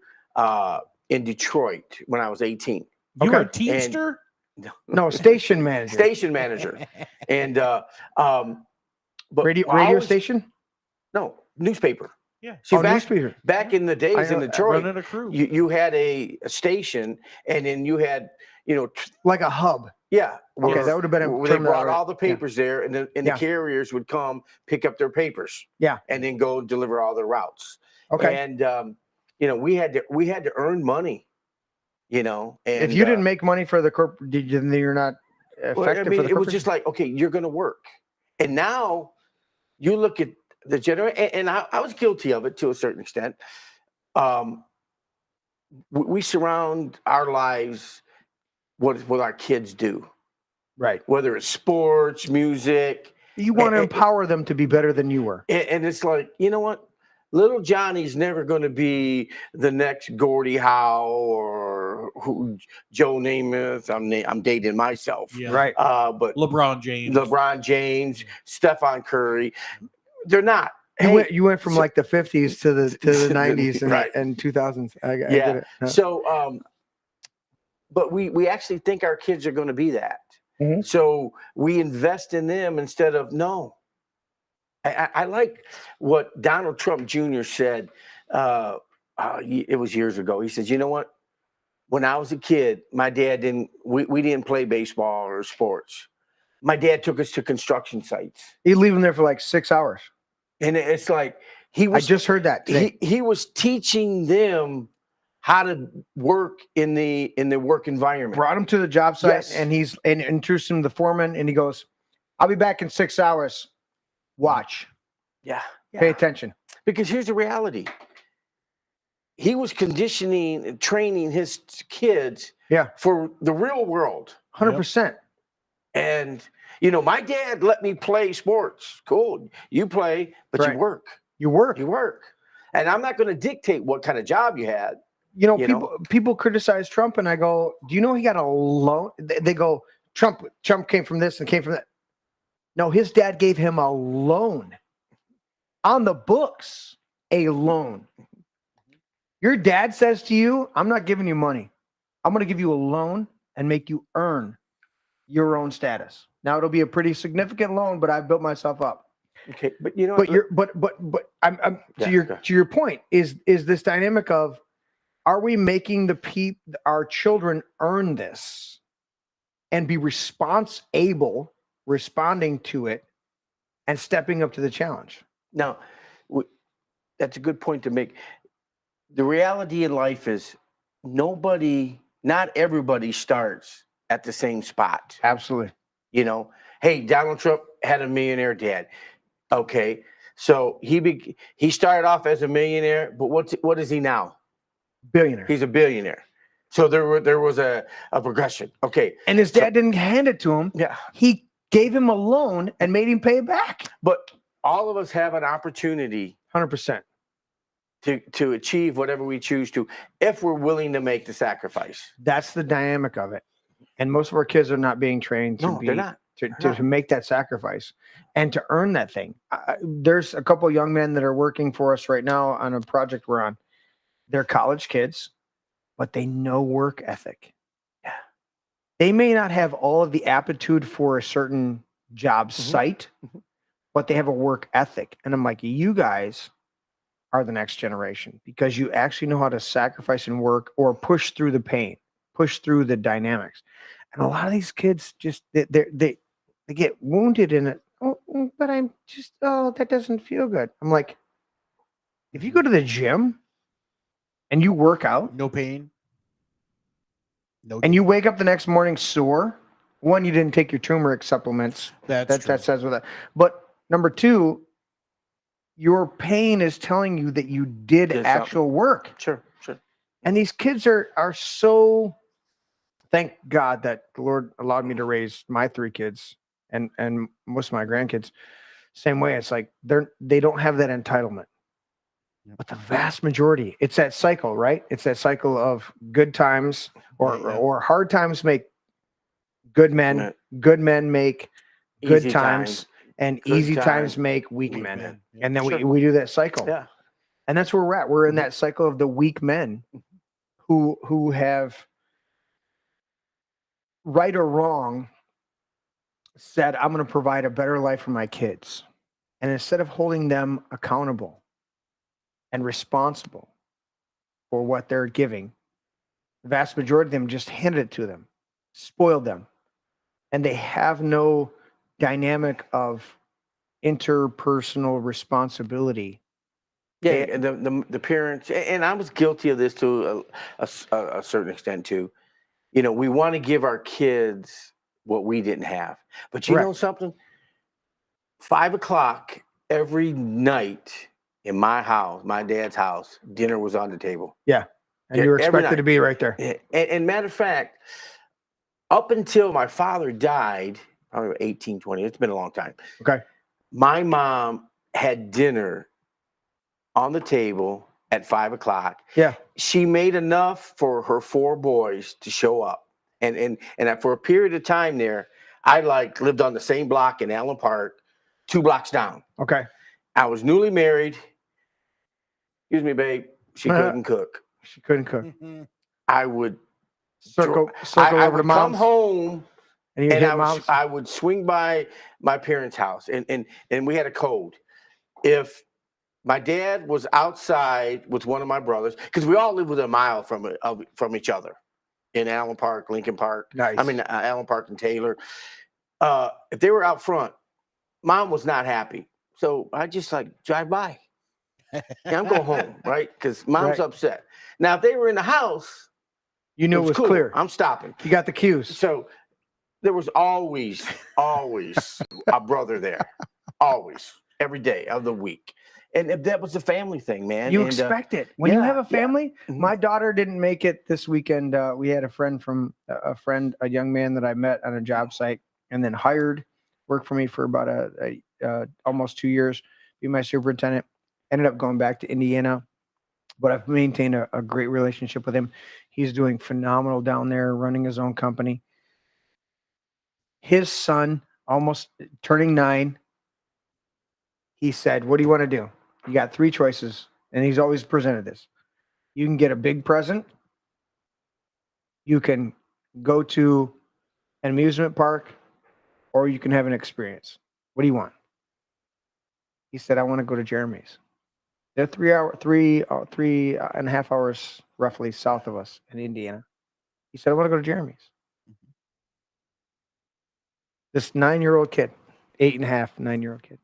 in Detroit when I was 18. You were a Okay. teamster? No, station manager. Station manager, and but Radio station? No, newspaper. Yeah. See, Newspaper. back in the days in Detroit, Running a crew. you had a station, and then you had, Like a hub. yeah. Okay, that would have been a where they term brought that I- all the papers there, and the carriers would come pick up their papers. Yeah. And then go deliver all their routes. Okay. And we had to earn money. And if you didn't make money for the corporate, then you're not effective well, for the corporate. it was just like, okay, you're going to work. And now you look at the generation, and I was guilty of it to a certain extent. We surround our lives what our kids do, right. whether it's sports, music. You want to empower them to be better than you were. And it's like, you know what? Little Johnny's never going to be the next Gordie Howe or Joe Namath. I'm dating myself. Yeah. Right. But LeBron James, Stephon Curry, they're not. You went from like the 50s to the 90s and, right. and 2000s. I yeah. get it. Yeah. So, but we actually think our kids are going to be that. Mhm. So we invest in them instead of no. I like what Donald Trump Jr. said. It was years ago. He says, "You know what? When I was a kid, my dad we didn't play baseball or sports. My dad took us to construction sites. He'd leave them there for like 6 hours. And it's like I just heard that today. He was teaching them how to work in the work environment. Brought him to the job site, Yes. and introduced him to the foreman, and he goes, "I'll be back in 6 hours. Watch. Yeah. Pay attention." Because here's the reality. He was conditioning and training his kids for the real world. 100%. And, my dad let me play sports. Cool. You play, but Right. you work. You work. You work. And I'm not going to dictate what kind of job you had. People criticize Trump, and I go, "Do you know he got a loan?" They go, Trump came from this and came from that. No, his dad gave him a loan on the books, a loan. Your dad says to you, "I'm not giving you money. I'm going to give you a loan and make you earn your own status." Now it'll be a pretty significant loan, but I've built myself up. Okay, but I'm to your point is this dynamic of, are we making our children earn this and be responding to it and stepping up to the challenge? Now, that's a good point to make. The reality in life is not everybody starts at the same spot. Absolutely. You know, hey, Donald Trump had a millionaire dad. Okay, so he started off as a millionaire, but what is he now? Billionaire. He's a billionaire. So there was a progression. Okay, And his dad didn't hand it to him. yeah, He gave him a loan and made him pay it back. but all of us have an opportunity 100%. to achieve whatever we choose to, if we're willing to make the sacrifice. That's the dynamic of it. And most of our kids are not being trained to No, they're not. to make that sacrifice and to earn that thing. There's a couple of young men that are working for us right now on a project we're on. They're college kids, but they know work ethic. Yeah. They may not have all of the aptitude for a certain job site, but they have a work ethic. And I'm like, you guys are the next generation because you actually know how to sacrifice and work or push through the pain, push through the dynamics. And a lot of these kids just they get wounded in it. Oh, but I'm just that doesn't feel good. I'm like, if you go to the gym and you work out No pain. No. and you wake up the next morning sore, one, you didn't take your turmeric supplements. That Says with that. But number two, your pain is telling you that you did Did actual work. Sure. And these kids are so, thank God that the Lord allowed me to raise my 3 kids and most of my grandkids same way. It's like they don't have that entitlement. But the vast majority, it's that cycle, right? It's that cycle of good times or hard times make good men. Right. Good men make good Easy times, and Good easy times times, make weak weak men. men. Yeah. And then Sure. we do that cycle. Yeah. And that's where we're at. We're in that cycle of the weak men who have, right or wrong, said, I'm going to provide a better life for my kids. And instead of holding them accountable and responsible for what they're giving, the vast majority of them just handed it to them, spoiled them. And they have no dynamic of interpersonal responsibility. Yeah, and the parents, and I was guilty of this to a certain extent too. You know, we want to give our kids what we didn't have, but you know something? 5 o'clock every night in my house, my dad's house, dinner was on the table. Yeah, and you were expected to be right there. And matter of fact, up until my father died, probably 18, 20, it's been a long time. Okay. My mom had dinner on the table at 5 o'clock. Yeah. She made enough for her 4 boys to show up. And for a period of time there, I lived on the same block in Allen Park, 2 blocks down. Okay. I was newly married. Excuse me, babe. She couldn't cook. She couldn't cook. I would Circle I over to would come mom's. home And you and hit mom's. I would swing by my parents' house, and we had a code. If my dad was outside with one of my brothers, because we all lived within a mile from each other in Allen Park, Lincoln Park. Nice. I mean, Allen Park and Taylor. If they were out front, mom was not happy. So I just drive by. Yeah, I'm going home, right? Because mom's upset. Now, if they were in the house, You knew it was cool. clear. I'm stopping. You got the cues. So there was always a brother there. Always. Every day of the week. And that was a family thing, man. You And, expect it. When you yeah, have a family, Mhm. my daughter didn't make it this weekend. We had a young man that I met on a job site and then hired, worked for me for about almost 2 years, be my superintendent. Ended up going back to Indiana, but I've maintained a great relationship with him. He's doing phenomenal down there, running his own company. His son, almost turning 9, he said, what do you want to do? You got 3 choices. And he's always presented this. You can get a big present. You can go to an amusement park, or you can have an experience. What do you want? He said, I want to go to Jeremy's. They're 3.5 hours roughly south of us in Indiana. He said, I want to go to Jeremy's. This 9-year-old kid, 8.5, 9-year-old kid.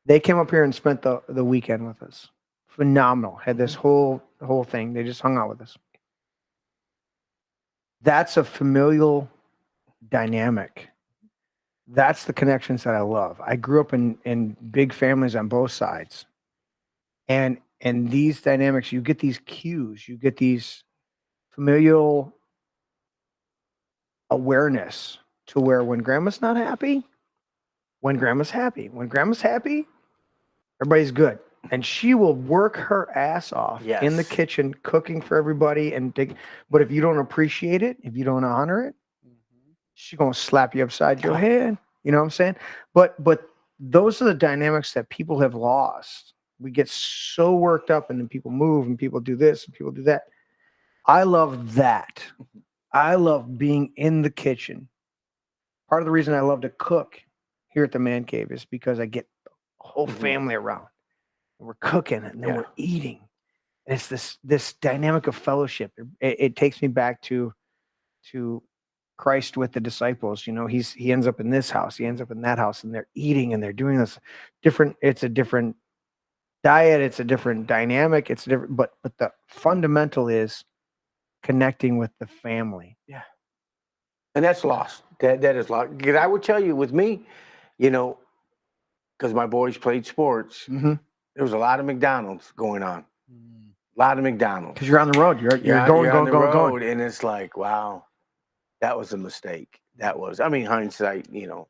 They came up here and spent the weekend with us. Phenomenal. Had this whole thing. They just hung out with us. That's a familial dynamic. That's the connections that I love. I grew up in big families on both sides. And these dynamics, you get these cues, you get these familial awareness to where when grandma's not happy, when grandma's happy. When grandma's happy, everybody's good. And she will work her ass off in the Yes. kitchen, cooking for everybody. But if you don't appreciate it, if you don't honor it, she's gonna slap you upside your head. You know what I'm saying? But those are the dynamics that people have lost. We get so worked up, and then people move, and people do this, and people do that. I love that. I love being in the kitchen. Part of the reason I love to cook here at the Man Cave is because I get the whole family around. And we're cooking, and then we're eating. And it's this dynamic of fellowship. It takes me back to Christ with the disciples. You know, he ends up in this house, he ends up in that house, and they're eating and they're doing this different. It's a different diet, it's a different dynamic, it's different, but the fundamental is connecting with the family. Yeah. And that's lost. That is lost. Because I would tell you, with me, you know, because my boys played sports, there was a lot of McDonald's going on. A lot of McDonald's. Because you're on the road. You're going. And it's like, wow, that was a mistake. That was, I mean, hindsight, you know,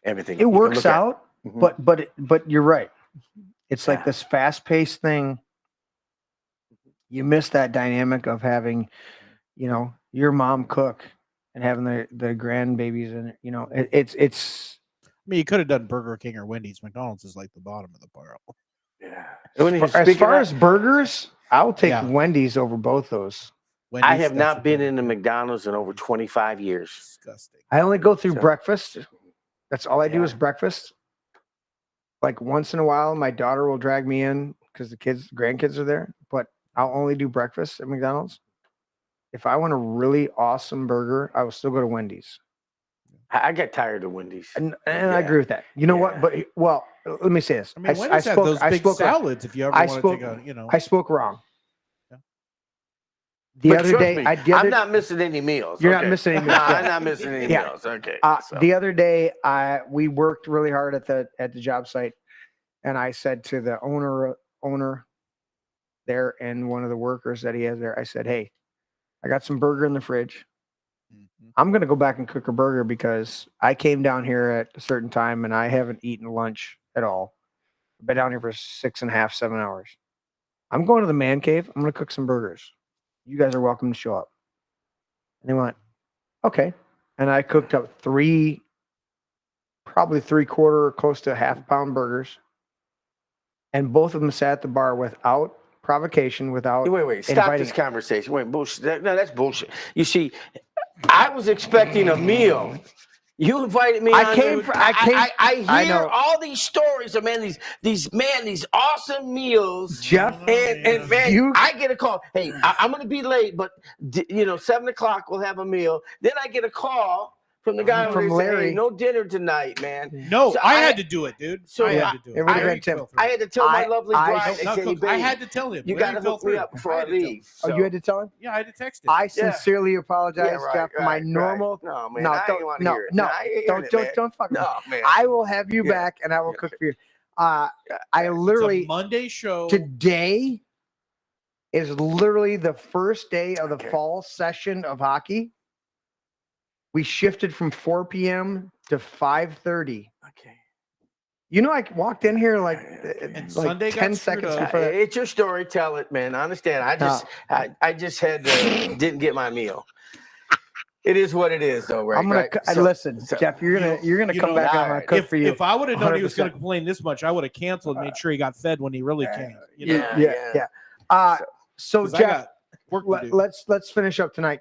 everything. It works out, but you're right. It's like this fast-paced thing. You miss that dynamic of having, you know, your mom cook and having the grandbabies, and you know, it's. I mean, you could have done Burger King or Wendy's. McDonald's is like the bottom of the barrel. Yeah. As far as burgers, I'll take Wendy's over both those. I have not been in the McDonald's in over 25 years. Disgusting. I only go through breakfast. That's all I do is breakfast. Like once in a while, my daughter will drag me in because the grandkids are there, but I'll only do breakfast at McDonald's. If I want a really awesome burger, I will still go to Wendy's. I get tired of Wendy's. And I agree with that. You know what? But, well, let me say this. I mean, Wendy's had those big salads if you ever want to take a, you know. I spoke wrong. Yeah. The other day, I'm not missing any meals. You're not missing any meals. No, I'm not missing any meals. Okay. The other day, we worked really hard at the job site, and I said to the owner there and one of the workers that he has there, I said, "Hey, I got some burger in the fridge. I'm going to go back and cook a burger because I came down here at a certain time and I haven't eaten lunch at all. I've been down here for 6.5, 7 hours. I'm going to the Man Cave. I'm going to cook some burgers. You guys are welcome to show up." And they went, "Okay." And I cooked up probably 3/4, close to half-pound burgers. And both of them sat at the bar without provocation, without Wait. Stop this conversation. Wait, bullshit. No, that's bullshit. You see, I was expecting a meal. You invited me. I hear all these stories of these awesome meals. Jeff, and man, I get a call. Hey, I'm going to be late, but 7:00 we'll have a meal. Then I get a call from the guy from Larry. Saying, "No dinner tonight, man." No, so I had to do it, dude. So I had to do it. I had to tell my lovely bride. I had to tell him. You got to hook me up before I leave. Oh, you had to tell him? Yeah, I had to text him. I sincerely apologize, Jeff. My normal. No, man. I ain't want to hear it. Don't fuck. No, man. I will have you back, and I will cook for you. I literally it's a Monday show. Today is literally the first day of the fall session of hockey. We shifted from 4 p.m. to 5:30. Okay. You know, I walked in here like Sunday 10 seconds before that. It's your story. Tell it, man. I understand. I just had didn't get my meal. It is what it is, though, right? I'm gonna listen, Jeff. You're gonna come back and I'm gonna cook for you. If I would have known he was gonna complain this much, I would have canceled and made sure he got fed when he really came. Yeah. So Jeff, let's finish up tonight.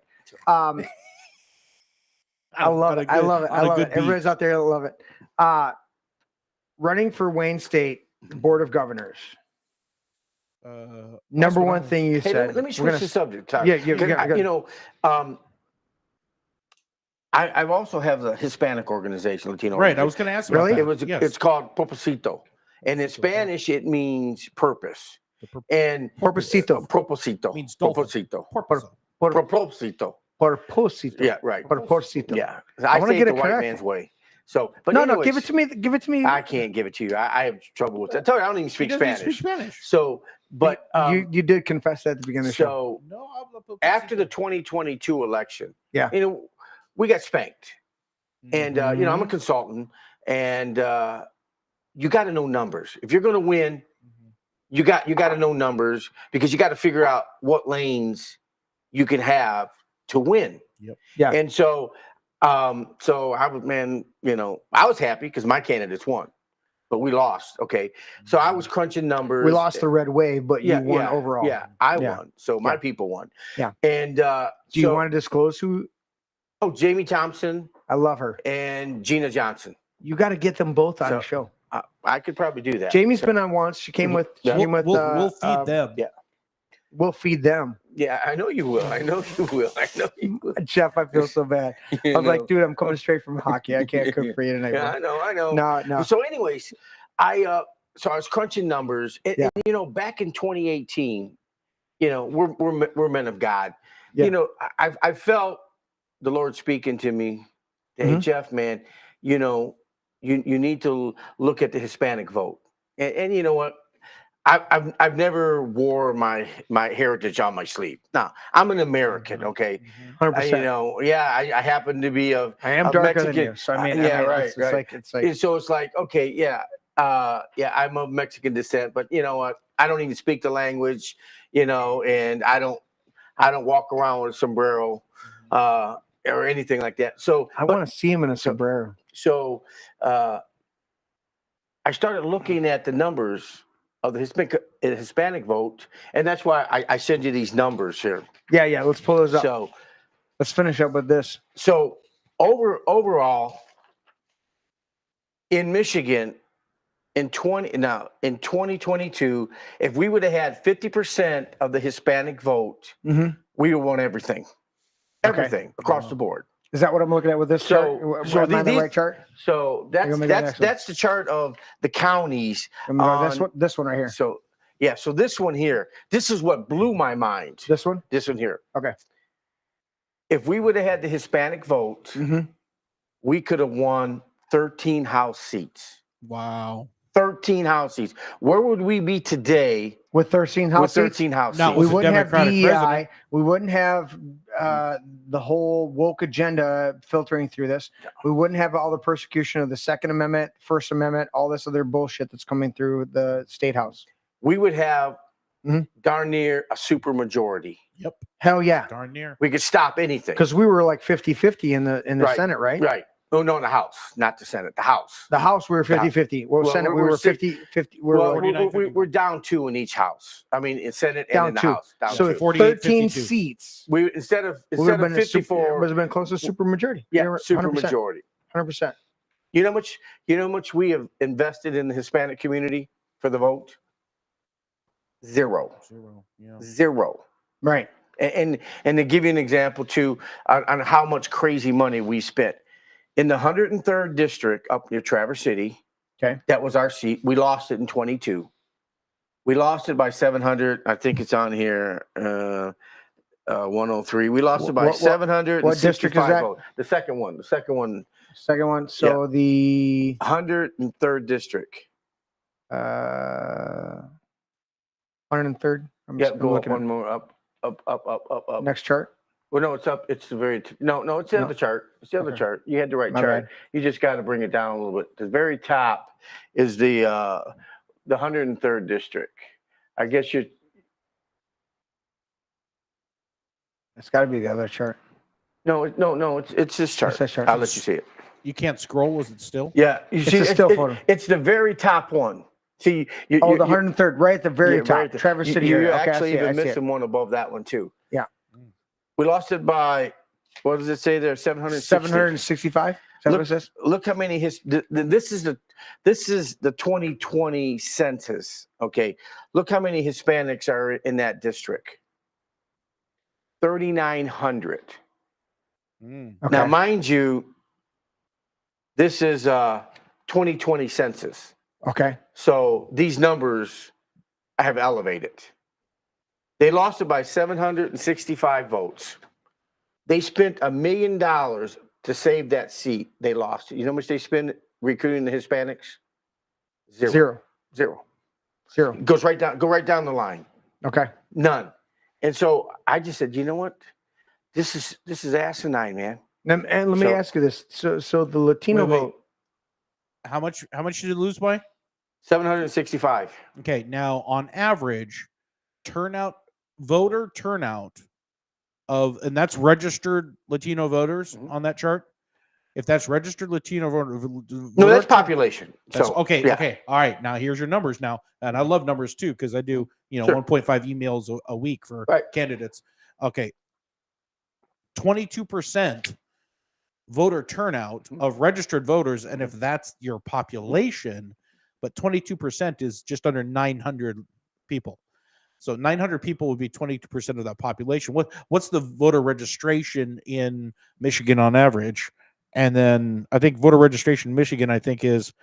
I love it. Everybody's out there love it. Running for Wayne State Board of Governors. Number one thing you said. Let me switch the subject. Tom. Yeah. I also have the Hispanic organization, Latino. Right. I was going to ask. Really? It's called Propósito, and in Spanish it means purpose. And Propósito means Propósito. Propósito. Propósito. Yeah, right. Propósito. Yeah, I I wanna say get it the it white correct. man's way. So, but No, anyways, give it to me. Give it to me. I can't give it to you. I have trouble with that. I tell you, I don't even He speak doesn't even Spanish. speak Spanish. So, but you did confess that at the beginning of the show. so No, habla poquito. after the 2022 election, Yeah. We got spanked. And I'm a Mm-hmm. consultant, and you got to know numbers. If you're going to win, you got to know numbers, because you got to figure out what lanes you can have to win. Yep. Yeah. And so I was, man, I was happy because my candidates won, but we lost. Okay, so I was crunching numbers. We lost the red wave, but you won overall. Yeah, I Yeah. won. So my Yeah. people won. Yeah. And Do you want to disclose who? Oh, Jamie Thompson I love her. and Gina Johnson. You got to get them both on So, the show. I could probably do that. Jamie's been on once. She came with. She Yeah. came with. We'll feed them. yeah. We'll feed them. Yeah, I know you will. I know you will. I know you will. Jeff, I feel so bad. I was like, dude, I'm coming straight from hockey. I can't cook for you tonight. Yeah, bro. I know. No. So, anyways, I was crunching numbers, and, Yeah. and back in 2018, we're men of God. Yeah. I felt the Lord speaking to me. Hey, Mhm. Jeff, man, you need to look at the Hispanic vote, and you know what? I've never wore my heritage on my sleeve. Now, I'm an American, okay. 100%. I happen to be I am a darker than Mexican. you, so I mean, right. It's like And so it's like, okay, I'm of Mexican descent, but you know what? I don't even speak the language, and I don't walk around with a sombrero or anything like that. So I want to see him in a sombrero. So I started looking at the numbers of the Hispanic vote, and that's why I send you these numbers here. Yeah. Let's pull those up. So Let's finish up with this. So overall in Michigan in 2022, if we would have had 50% of the Hispanic vote, Mhm. we would have won everything. Okay. Everything across the board. Is that what I'm looking at with this So- chart? so Am I on the these- right chart? So You're gonna make that next one. that's the chart of the counties. Let me go this one right here. So so this one here, this is what blew my mind. This one? This one here. Okay. If we would have had the Hispanic vote, Mm-hmm. we could have won 13 House seats. Wow. 13 House seats. Where would we be today With 13 house with seats? 13 House Now, seats? We with a wouldn't have Democratic DEI. president. We wouldn't have the whole woke agenda filtering through this. We wouldn't have all the persecution of the Second Amendment, First Amendment, all this other bullshit that's coming through the state house. We would have Mhm. darn near a super majority. Yep. Hell yeah. Darn near. We could stop anything. Because we were like 50-50 in the Right. Senate, right? Right. Oh, no, in the House, not the Senate, the House. The House, we were 50-50. Well, Well, Senate, we we're were 50-50. We're Well, like, 49, we're down 2 in each House. I mean, in Senate and Down in the 2. House. Down so 2. 13 52. seats. We instead of We would have been 54, would have been close to super majority. yeah, super 100%. majority. 100%. You know how much we have invested in the Hispanic community for the vote? Zero. Yeah. Zero. Right. And to give you an example too on how much crazy money we spent in the 103rd district up near Traverse City. Okay. That was our seat. We lost it in 22. We lost it by 700. I think it's on here. 103. We lost it by What 765 what district is that? votes. The second one. Second one. So the 103rd district. 103rd. I'm Yeah, go up looking at one more up. next chart. Well, no, it's up. It's the very no, it's the No. other chart. It's the other Okay. chart. You had the right My chart. bad. You just got to bring it down a little bit. The very top is the 103rd district. I guess you. It's got to be the other chart. No, it's this chart. this chart? I'll let you see it. You can't scroll. Is it still? Yeah, you It's see, a still photo. It's the very top one. See, The 103rd, right at the very yeah, top. right there. Traverse City. You're area. Okay, actually I see it, even I see it. missing one above that one too. Yeah. We lost it by what does it say there? 765. Is that what it says? Look how many this is the 2020 census. Okay, look how many Hispanics are in that district. 3,900. Mm. Okay. Now, mind you, this is 2020 census. Okay. So these numbers have elevated. They lost it by 765 votes. They spent $1 million to save that seat. They lost it. You know how much they spent recruiting the Hispanics? Zero. Go right down the line. Okay. None. And so I just said, you know what? This is asinine, man. And let me ask you this. So the Latino vote. How much did it lose by? 765. Okay, now on average, voter turnout and that's registered Latino voters on that chart. If that's registered Latino voter, No, that's population. So okay, yeah. okay, all right. Now here's your numbers now, and I love numbers too because I do 1.5 emails a week for candidates. Okay, 22% voter turnout of registered voters, and if that's your population, but 22% is just under 900 people. So 900 people would be 22% of that population. What's the voter registration in Michigan on average? And then I think voter registration in Michigan, I think it's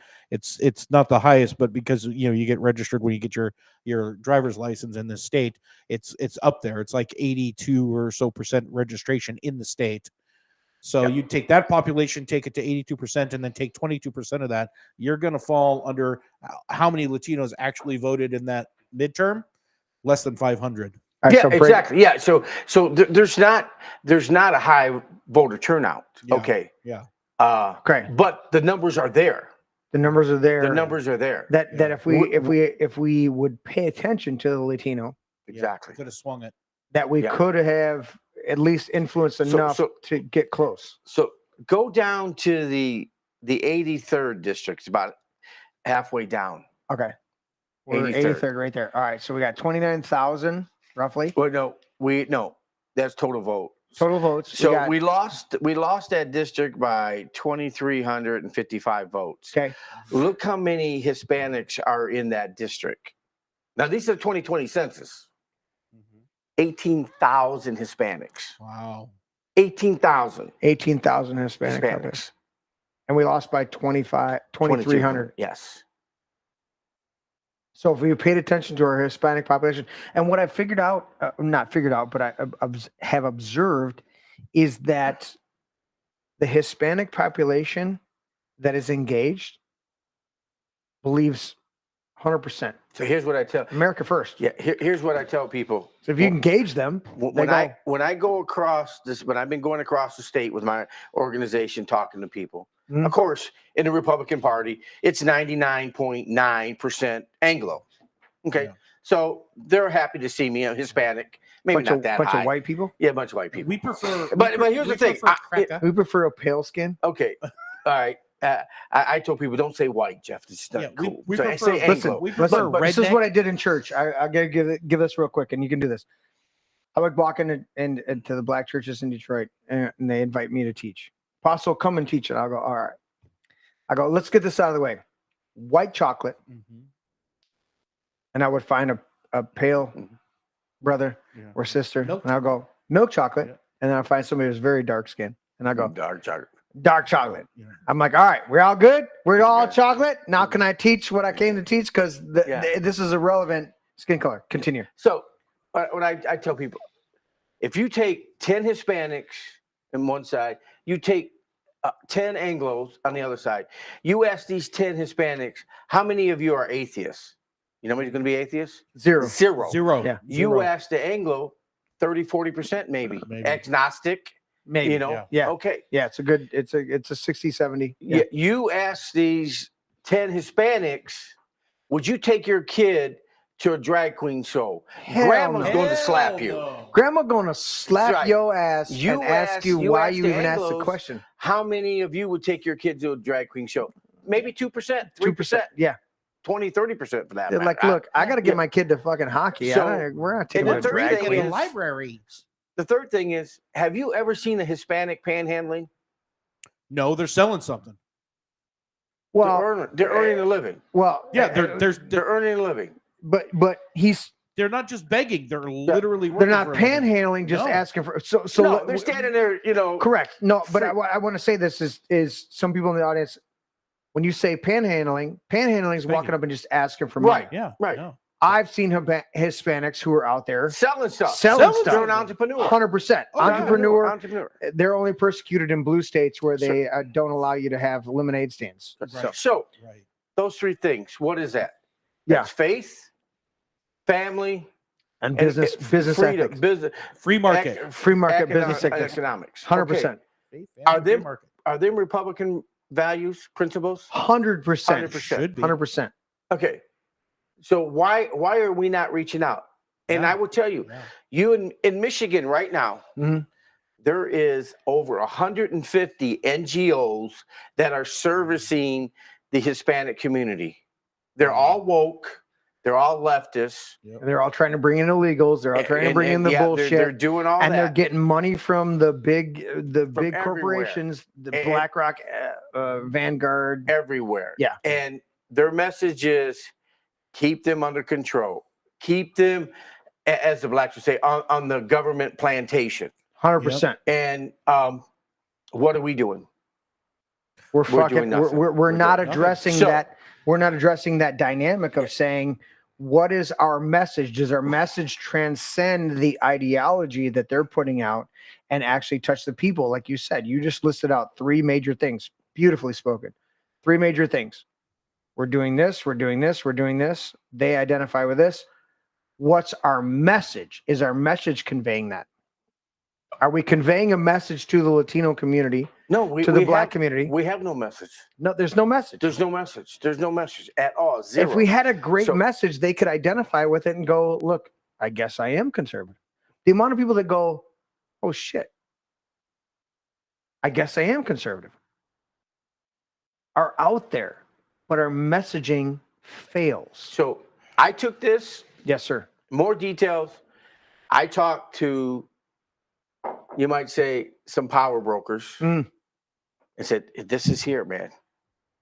not the highest, but because you get registered when you get your driver's license in the state, it's up there. It's like 82 or so percent registration in the state. So you take that population, take it to 82%, and then take 22% of that. You're going to fall under how many Latinos actually voted in that midterm? Less than 500. Yeah, so exactly. Yeah, so there's not a high voter turnout. Yeah. Okay. Yeah. Okay. But the numbers are there. The numbers are there. The numbers are there. That if we would pay attention to the Latino, exactly, could have swung it. That we could have at least influenced enough to get close. So go down to the 83rd district. It's about halfway down. Okay. We're 83rd right there. All right. So we got 29,000 roughly. Well, no, that's total vote. Total votes. So we lost that district by 2,355 votes. Okay. Look how many Hispanics are in that district. Now these are 2020 census. 18,000 Hispanics. Wow. 18,000. 18,000 Hispanics. And we lost by 2,300. Yes. So if we paid attention to our Hispanic population, and what I figured out, not figured out, but I have observed is that the Hispanic population that is engaged believes 100%. So here's what I tell America first. Yeah, here's what I tell people. So if you engage them, when I go across this, when I've been going across the state with my organization talking to people, of course, in the Republican Party, it's 99.9% Anglo. Okay, so they're happy to see me, a Hispanic, maybe not that bunch high. of white people. Yeah, a bunch of white people. We prefer, but here's the thing. We prefer a pale skin. Okay, all right. I told people don't say white, Jeff. It's not cool. We so prefer, I say Anglo. Listen, this is what I did in church. I gotta give this real quick, and you can do this. I would walk into the black churches in Detroit, and they invite me to teach. Apostle, come and teach it. I'll go, all right. I go, let's get this out of the way. White chocolate. And I would find a pale brother or sister. And I'll go, milk chocolate. And then I'll find somebody who's very dark skinned. And I go, dark chocolate. Dark chocolate. I'm like, all right, we're all good. We're all chocolate. Now can I teach what I came to teach? Because this is a relevant skin color. Continue. So when I tell people, if you take 10 Hispanics on one side, you take 10 Anglos on the other side, you ask these 10 Hispanics, how many of you are atheists? You know how many are going to be atheists? Zero. Yeah. You ask the Anglo, 30-40% maybe. Agnostic. Maybe. Yeah. Okay. Yeah, it's a 60-70. Yeah. You ask these 10 Hispanics, would you take your kid to a drag queen show? Grandma's going to slap you. Grandma going to slap your ass and ask you why you even asked the question. How many of you would take your kid to a drag queen show? Maybe 2%, 3%. Yeah. 20-30% for that. They're like, look, I got to get my kid to fucking hockey. So, we're not taking a drag queen. In a library. The third thing is, have you ever seen a Hispanic panhandling? No, they're selling something. Well, they're earning a living. Well, yeah, they're earning a living. But they're not just begging; they're literally they're not panhandling, just asking for. So no, they're standing there, Correct. No, but I want to say this is some people in the audience. When you say panhandling is walking up and just asking for money. Yeah. Right. No. I've seen Hispanics who are out there selling stuff. selling They're stuff. an entrepreneur. 100%. Oh, yeah. Entrepreneur. They're only persecuted in blue states where they don't allow you to have lemonade stands. Right. So Right. those three things. What is that? Yeah. That's faith, family, And business freedom, ethics. business, Free market. Free market business ethics. economics. 100%. Okay. Faith, family, Are free them- market. Are them Republican values, principles? 100%. Should be. 100%. Okay. So why are we not reaching out? And Yeah. I will tell you, Yeah. you in Michigan right now, Mhm. there is over 150 NGOs that are servicing the Hispanic community. They're all woke. They're all leftists. Yep. They're all trying to bring in illegals. They're all trying to bring in the yeah, bullshit. They're doing all and that. they're getting money from the big everywhere. corporations, the And- BlackRock, Vanguard. everywhere. Yeah. And their message is keep them under control. Keep them, as the blacks would say, on the government plantation. 100%. And what are we doing? We're We're fucking. doing nothing. We're not doing nothing. addressing So- that. We're not addressing that dynamic of saying what is our message? Does our message transcend the ideology that they're putting out and actually touch the people? Like you said, you just listed out three major things. Beautifully spoken. Three major things. We're doing this. We're doing this. We're doing this. They identify with this. What's our message? Is our message conveying that? Are we conveying a message to the Latino community, No, to the we black have, community? We have no message. No, there's no message. There's no message. There's no message at all. Zero. If we had a great So- message, they could identify with it and go, look, I guess I am conservative. The amount of people that go, oh shit, I guess I am conservative, are out there, but our messaging fails. So I took this, Yes, sir. more details. I talked to, you might say, some power brokers. Mm. And said, this is here, man.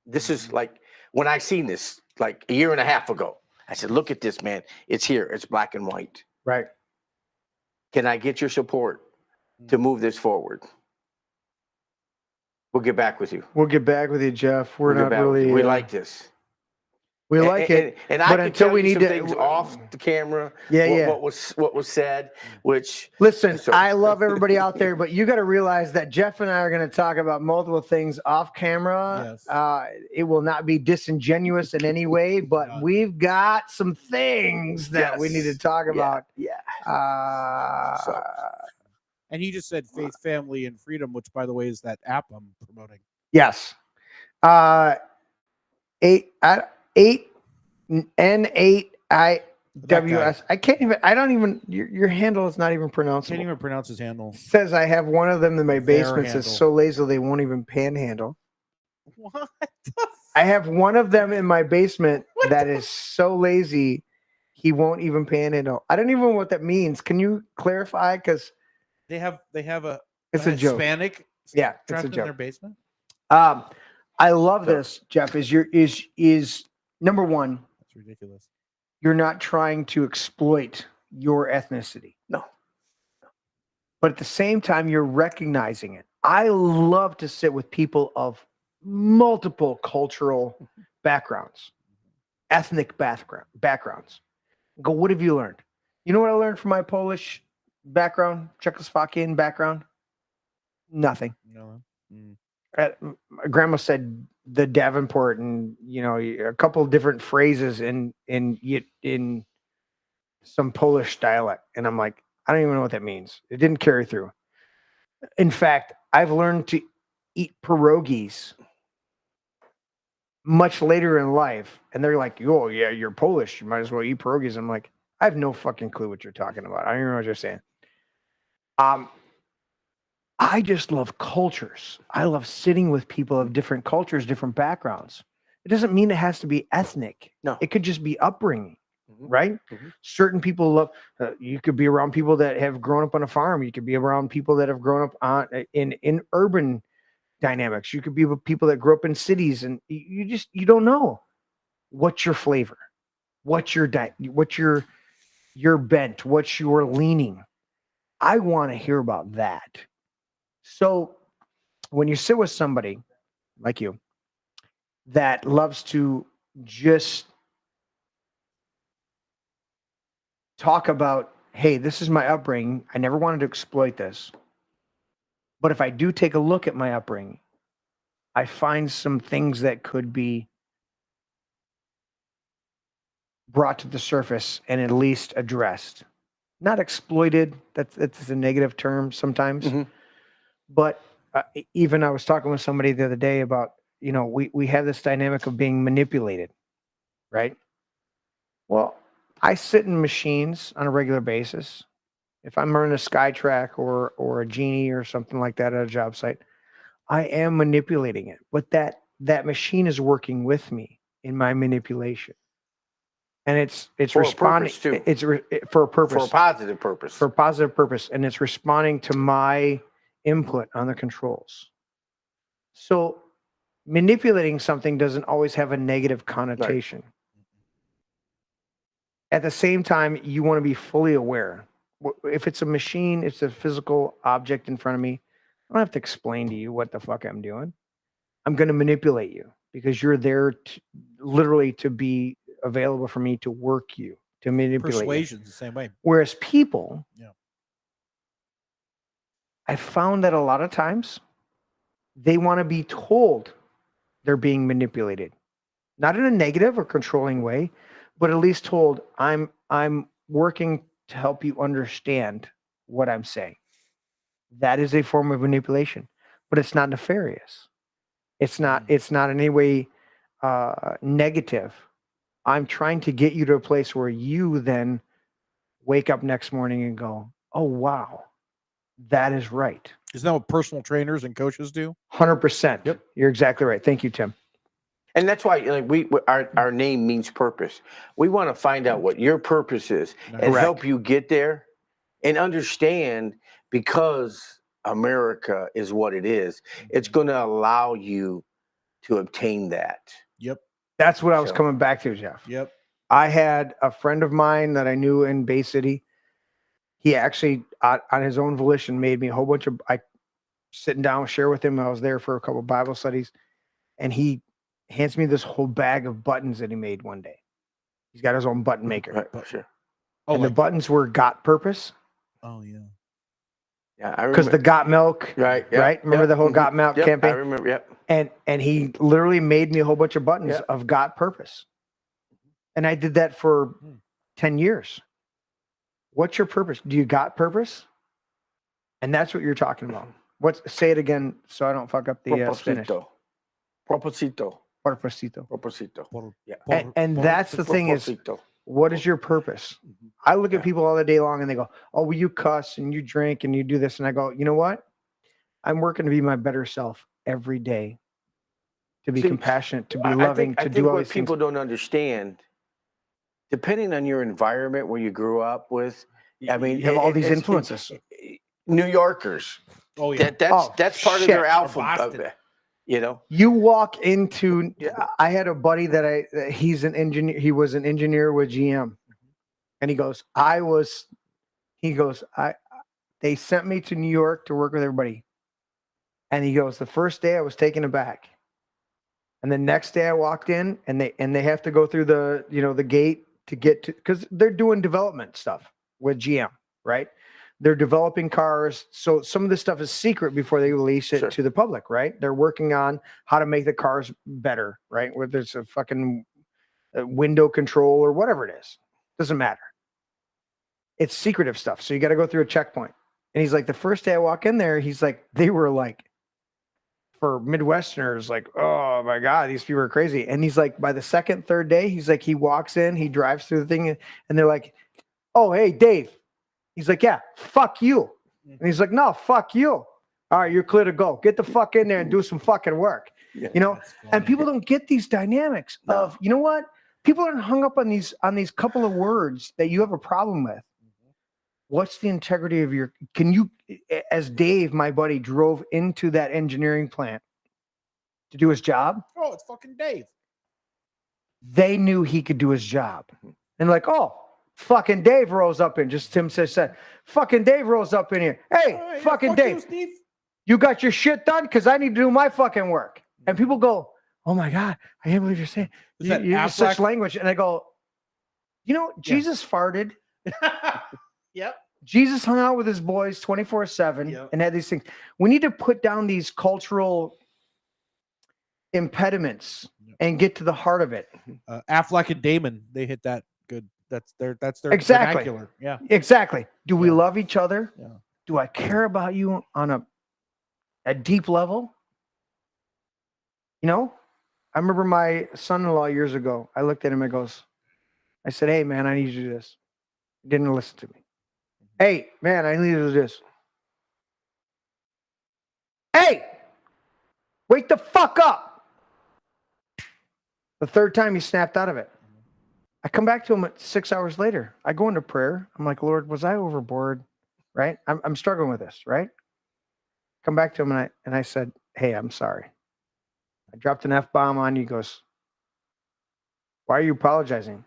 This is like, when I seen this, like a year and a half ago, I said, look at this, man. It's here. It's black and white. Right. Can I get your support to move this forward? We'll get back with you. We'll get back with you, Jeff. We're We'll not get back with you. really. We like this. We like it. And I but can until tell we you need some to things off the camera. Yeah, what, yeah. what was said, which Listen, So- I love everybody out there, but you got to realize that Jeff and I are going to talk about multiple things off camera. Yes. It will not be disingenuous in any way, but No. we've got some things that we need to Yes. talk about. yeah. Uh, And he just said faith, family, and freedom, which, by the way, is that app I'm promoting. Yes. 8 N8IWS. I can't even. I don't even. Your handle is not even Can't pronounceable. even pronounce his handle. Says I have one of them in my Their basement. Says handle. so lazy they won't even panhandle. What? I have one of them in my basement that is so lazy he won't even panhandle. I don't even know what that means. Can you clarify? Because They have a it's a joke. Hispanic Yeah, it's trapped a in their joke. basement. I love this, Jeff. Is number one. That's ridiculous. You're not trying to exploit your ethnicity. No. But at the same time, you're recognizing it. I love to sit with people of multiple cultural backgrounds, ethnic backgrounds. Go, what have you learned? You know what I learned from my Polish background, Czechoslovakian background? Nothing. No. My grandma said the Davenport, and a couple of different phrases in some Polish dialect, and I'm like, I don't even know what that means. It didn't carry through. In fact, I've learned to eat pierogies much later in life, and they're like, "Oh yeah, you're Polish. You might as well eat pierogies." I'm like, I have no fucking clue what you're talking about. I don't even know what you're saying. I just love cultures. I love sitting with people of different cultures, different backgrounds. It doesn't mean it has to be ethnic. No. It could just be upbringing, Mhm. right? Mhm. Certain people love, you could be around people that have grown up on a farm. You could be around people that have grown up in urban dynamics. You could be with people that grew up in cities, and you don't know what's your flavor, what's your bent, what's your leaning. I want to hear about that. So when you sit with somebody like you that loves to just talk about, hey, this is my upbringing. I never wanted to exploit this. But if I do take a look at my upbringing, I find some things that could be brought to the surface and at least addressed. Not exploited. That's a negative term sometimes. Mhm. But even I was talking with somebody the other day about, we have this dynamic of being manipulated, right? Well, I sit in machines on a regular basis. If I'm running a SkyTrack or a Genie or something like that at a job site, I am manipulating it. But that machine is working with me in my manipulation. And it's For a responding purpose, too. It's for a purpose. For a positive purpose. For a positive purpose, and it's responding to my input on the controls. So manipulating something doesn't always have a negative connotation. Right. At the same time, you want to be fully aware. If it's a machine, it's a physical object in front of me. I don't have to explain to you what the fuck I'm doing. I'm going to manipulate you because you're there literally to be available for me to work you, to manipulate Persuasion's the same way. Whereas people, I found that a lot of times they want to be told they're being manipulated, not in a negative or controlling way, but at least told I'm working to help you understand what I'm saying. That is a form of manipulation, but it's not nefarious. It's not in any way negative. I'm trying to get you to a place where you then wake up next morning and go, oh, wow, that is right. Isn't that what personal trainers and coaches do? 100%. Yep. You're exactly right. Thank you, Tim. And that's why our name means purpose. We want to find out what your purpose is and help you get there and understand, because America is what it is, it's going to allow you to obtain that. Yep. That's what I was coming back to, Jeff. Yep. I had a friend of mine that I knew in Bay City. He actually, on his own volition, made me a whole bunch of, sitting down, share with him. I was there for a couple of Bible studies, and he hands me this whole bag of buttons that he made one day. He's got his own button maker. Right, sure. And the buttons were Got Purpose. Oh, yeah. Yeah, I remember. Because the Got Milk, right? Remember the whole Got Milk campaign? I remember, yep. And he literally made me a whole bunch of buttons of Got Purpose. And I did that for 10 years. What's your purpose? Do you got purpose? And that's what you're talking about. Say it again so I don't fuck up the Spanish. Propósito. Propósito. Propósito. Yeah. And that's the thing is, what is your purpose? I look at people all the day long and they go, oh, well, you cuss and you drink and you do this. And I go, you know what? I'm working to be my better self every day, to be compassionate, to be loving, to do all these things. People don't understand, depending on your environment where you grew up with, I mean, you have all these influences. New Yorkers. Oh, yeah. That's part of their alphabet. You walk into, I had a buddy that he's an engineer. He was an engineer with GM. And he goes, they sent me to New York to work with everybody. And he goes, the first day I was taken aback. And the next day I walked in and they have to go through the gate to get to, because they're doing development stuff with GM, right? They're developing cars. So some of this stuff is secret before they release it to the public, right? They're working on how to make the cars better, right? Whether it's a fucking window control or whatever it is. Doesn't matter. It's secretive stuff. So you got to go through a checkpoint. And he's like, the first day I walk in there, he's like, they were like, for Midwesterners, like, oh my God, these people are crazy. And he's like, by the second, third day, he's like, he walks in, he drives through the thing, and they're like, oh, hey, Dave. He's like, yeah, fuck you. And he's like, no, fuck you. All right, you're clear to go. Get the fuck in there and do some fucking work. Yeah, and people don't get these dynamics of, you know what? People aren't hung up on these couple of words that you have a problem with. What's the integrity of as Dave, my buddy, drove into that engineering plant to do his job? Oh, it's fucking Dave. They knew he could do his job. And like, oh, fucking Dave rolls up in, just Tim said, fucking Dave rolls up in here. Hey, fucking Dave, you got your shit done? Because I need to do my fucking work. And people go, oh my God, I can't believe you're saying you use such language. And I go, Jesus farted Yep. Jesus hung out with his boys 24/7 Yep. and had these things. We need to put down these cultural impediments Yep. and get to the heart of it. Affleck and Damon, they hit that good. That's their Exactly. vernacular. Yeah. Exactly. Do we Yeah. love each other? Yeah. Do I care about you on a deep level? You know, I remember my son-in-law years ago. I looked at him and I said, "Hey, man, I need you to do this." He didn't listen to me. "Hey, man, I need you to do this." "Hey, wake the fuck up." The third time he snapped out of it. I come back to him 6 hours later. I go into prayer. I'm like, "Lord, was I overboard?" Right? I'm struggling with this, right? Come back to him and I said, "Hey, I'm sorry." I dropped an F-bomb on you. He goes, "Why are you apologizing?"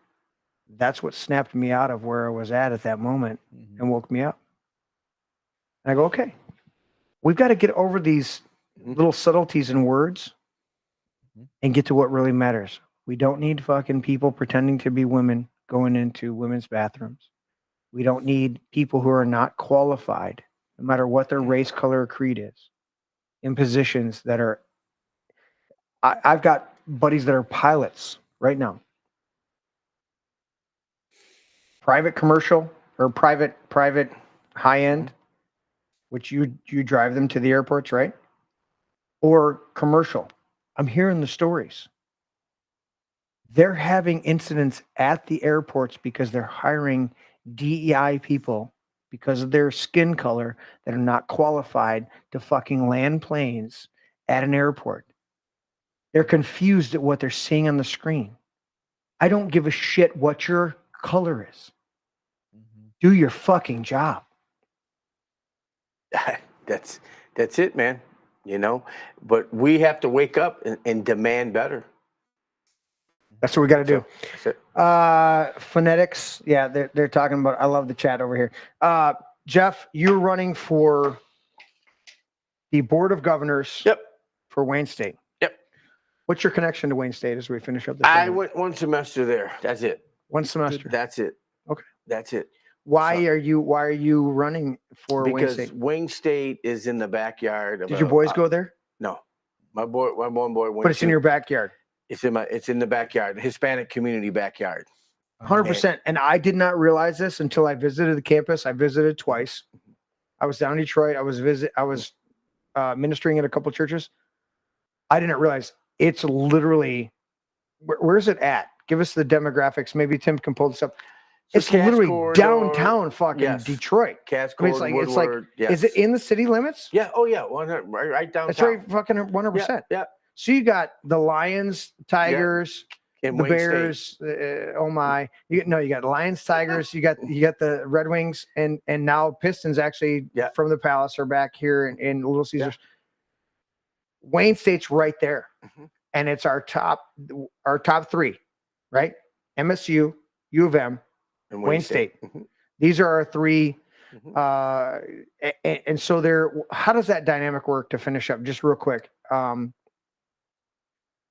That's what snapped me out of where I was at that moment and woke me up. And I go, okay, we've got to get over these little subtleties in words and get to what really matters. We don't need fucking people pretending to be women going into women's bathrooms. We don't need people who are not qualified, no matter what their race, color, or creed is, in positions that are. I've got buddies that are pilots right now. Private commercial or private high end, which you drive them to the airports, right? Or commercial. I'm hearing the stories. They're having incidents at the airports because they're hiring DEI people because of their skin color that are not qualified to fucking land planes at an airport. They're confused at what they're seeing on the screen. I don't give a shit what your color is. Do your fucking job. That's it, man. You know, but we have to wake up and demand better. That's what we got to do. That's it. Phonetics. Yeah, they're talking about. I love the chat over here. Jeff, you're running for the Board of Governors. Yep. For Wayne State. Yep. What's your connection to Wayne State as we finish up this? I went one semester there. That's it. One semester. That's it. Okay. That's it. Why are you running for Wayne State? Because Wayne State is in the backyard of. Did your boys go there? No, my one boy went. But it's in your backyard. It's in the backyard, the Hispanic community backyard. 100%. And I did not realize this until I visited the campus. I visited twice. I was down in Detroit. I was ministering at a couple churches. I didn't realize it's literally. Where's it at? Give us the demographics. Maybe Tim can pull this up. So it's literally downtown fucking Detroit. Cascord, it's like Woodward, yes. Is it in the city limits? Yeah. Oh yeah. 100, right downtown. That's right. Fucking 100%. Yeah. So you got the Lions, Tigers, In the Wayne Bears. Oh my! You got Lions, Tigers. You got the Red Wings, and now Pistons actually from the Palace are back here in Little Caesars. Yeah. Wayne State's right there, and it's our top three, right? MSU, U of M, and Wayne State. These are our three. And so how does that dynamic work to finish up? Just real quick.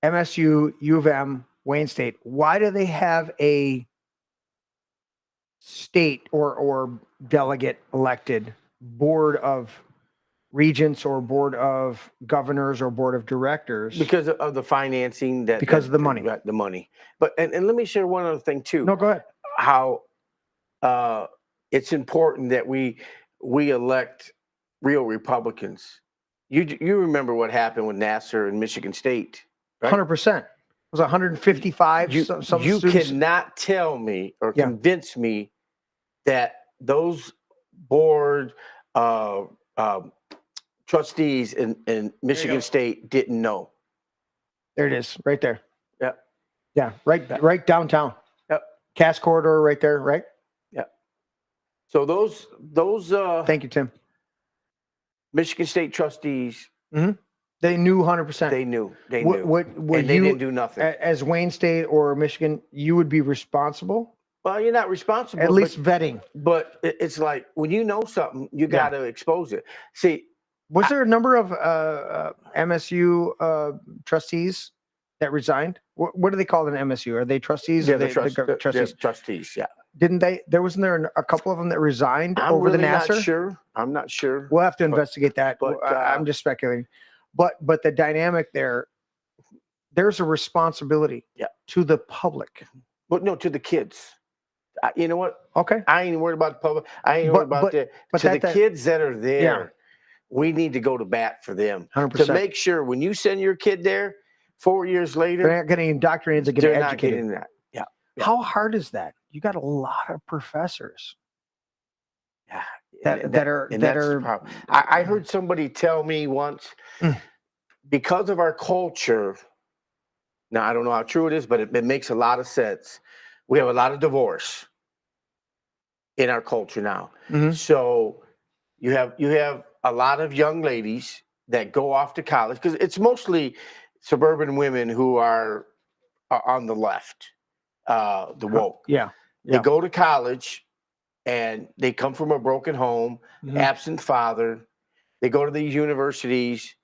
MSU, U of M, Wayne State. Why do they have a state or delegate elected board of regents or board of governors or board of directors? Because of the financing because of the money. The money. But and let me share one other thing too. No, go ahead. How it's important that we elect real Republicans. You remember what happened with Nassar and Michigan State, right? 100%. It was 155. You cannot tell me or convince me that those board trustees in Michigan State didn't know. There it is, right there. Yeah. Yeah, right downtown. Yep. Cass corridor right there, right? Yeah. So those thank you, Tim. Michigan State trustees. They knew 100%. They knew. What and they didn't do nothing. As Wayne State or Michigan, you would be responsible. Well, you're not responsible. At least vetting. But it's like when you know something, you got to expose it. See, was there a number of MSU trustees that resigned? What do they call an MSU? Are they trustees? Yeah, trustees. trustees. Yeah. Didn't they? There wasn't there a couple of them that resigned I'm over really the not Nasser? sure. I'm not sure. We'll have to investigate that. but, I'm just speculating. But the dynamic there's a responsibility to the public. But no, to the kids. You know what? Okay. I ain't worried about the public. I ain't worried about the kids that are there. Yeah. We need to go to bat for them 100%. to make sure when you send your kid there 4 years later, They're not getting indoctrinated. They're getting they're not educated. getting that. Yeah. How hard is that? You got a lot of professors. Yeah. That are that's the problem. I heard somebody tell me once, because of our culture. Now I don't know how true it is, but it makes a lot of sense. We have a lot of divorce in our culture now. Mhm. So you have a lot of young ladies that go off to college because it's mostly suburban women who are on the left, the woke. Yeah. They go to college and they come from a broken home, absent father. They go to these universities.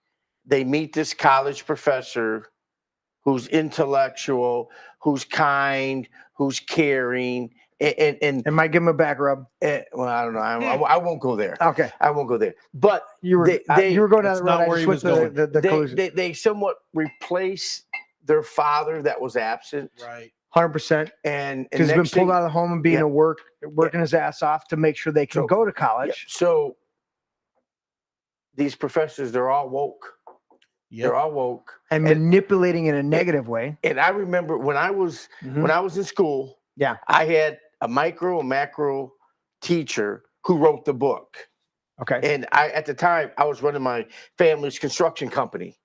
They meet this college professor who's intellectual, who's kind, who's caring, and might give them a back rub. well, I don't know. I won't go there. Okay. I won't go there. But You were going down the road. I just went the conclusion. they somewhat replace their father that was absent. Right. 100%. And Because he's been pulled out of the home and being working his ass off to make sure they can go to college. Yeah. So these professors, they're all woke. Yep. They're all woke and manipulating in a negative way. And I remember when I was in school, I had a macro teacher who wrote the book. Okay. And at the time I was running my family's construction company.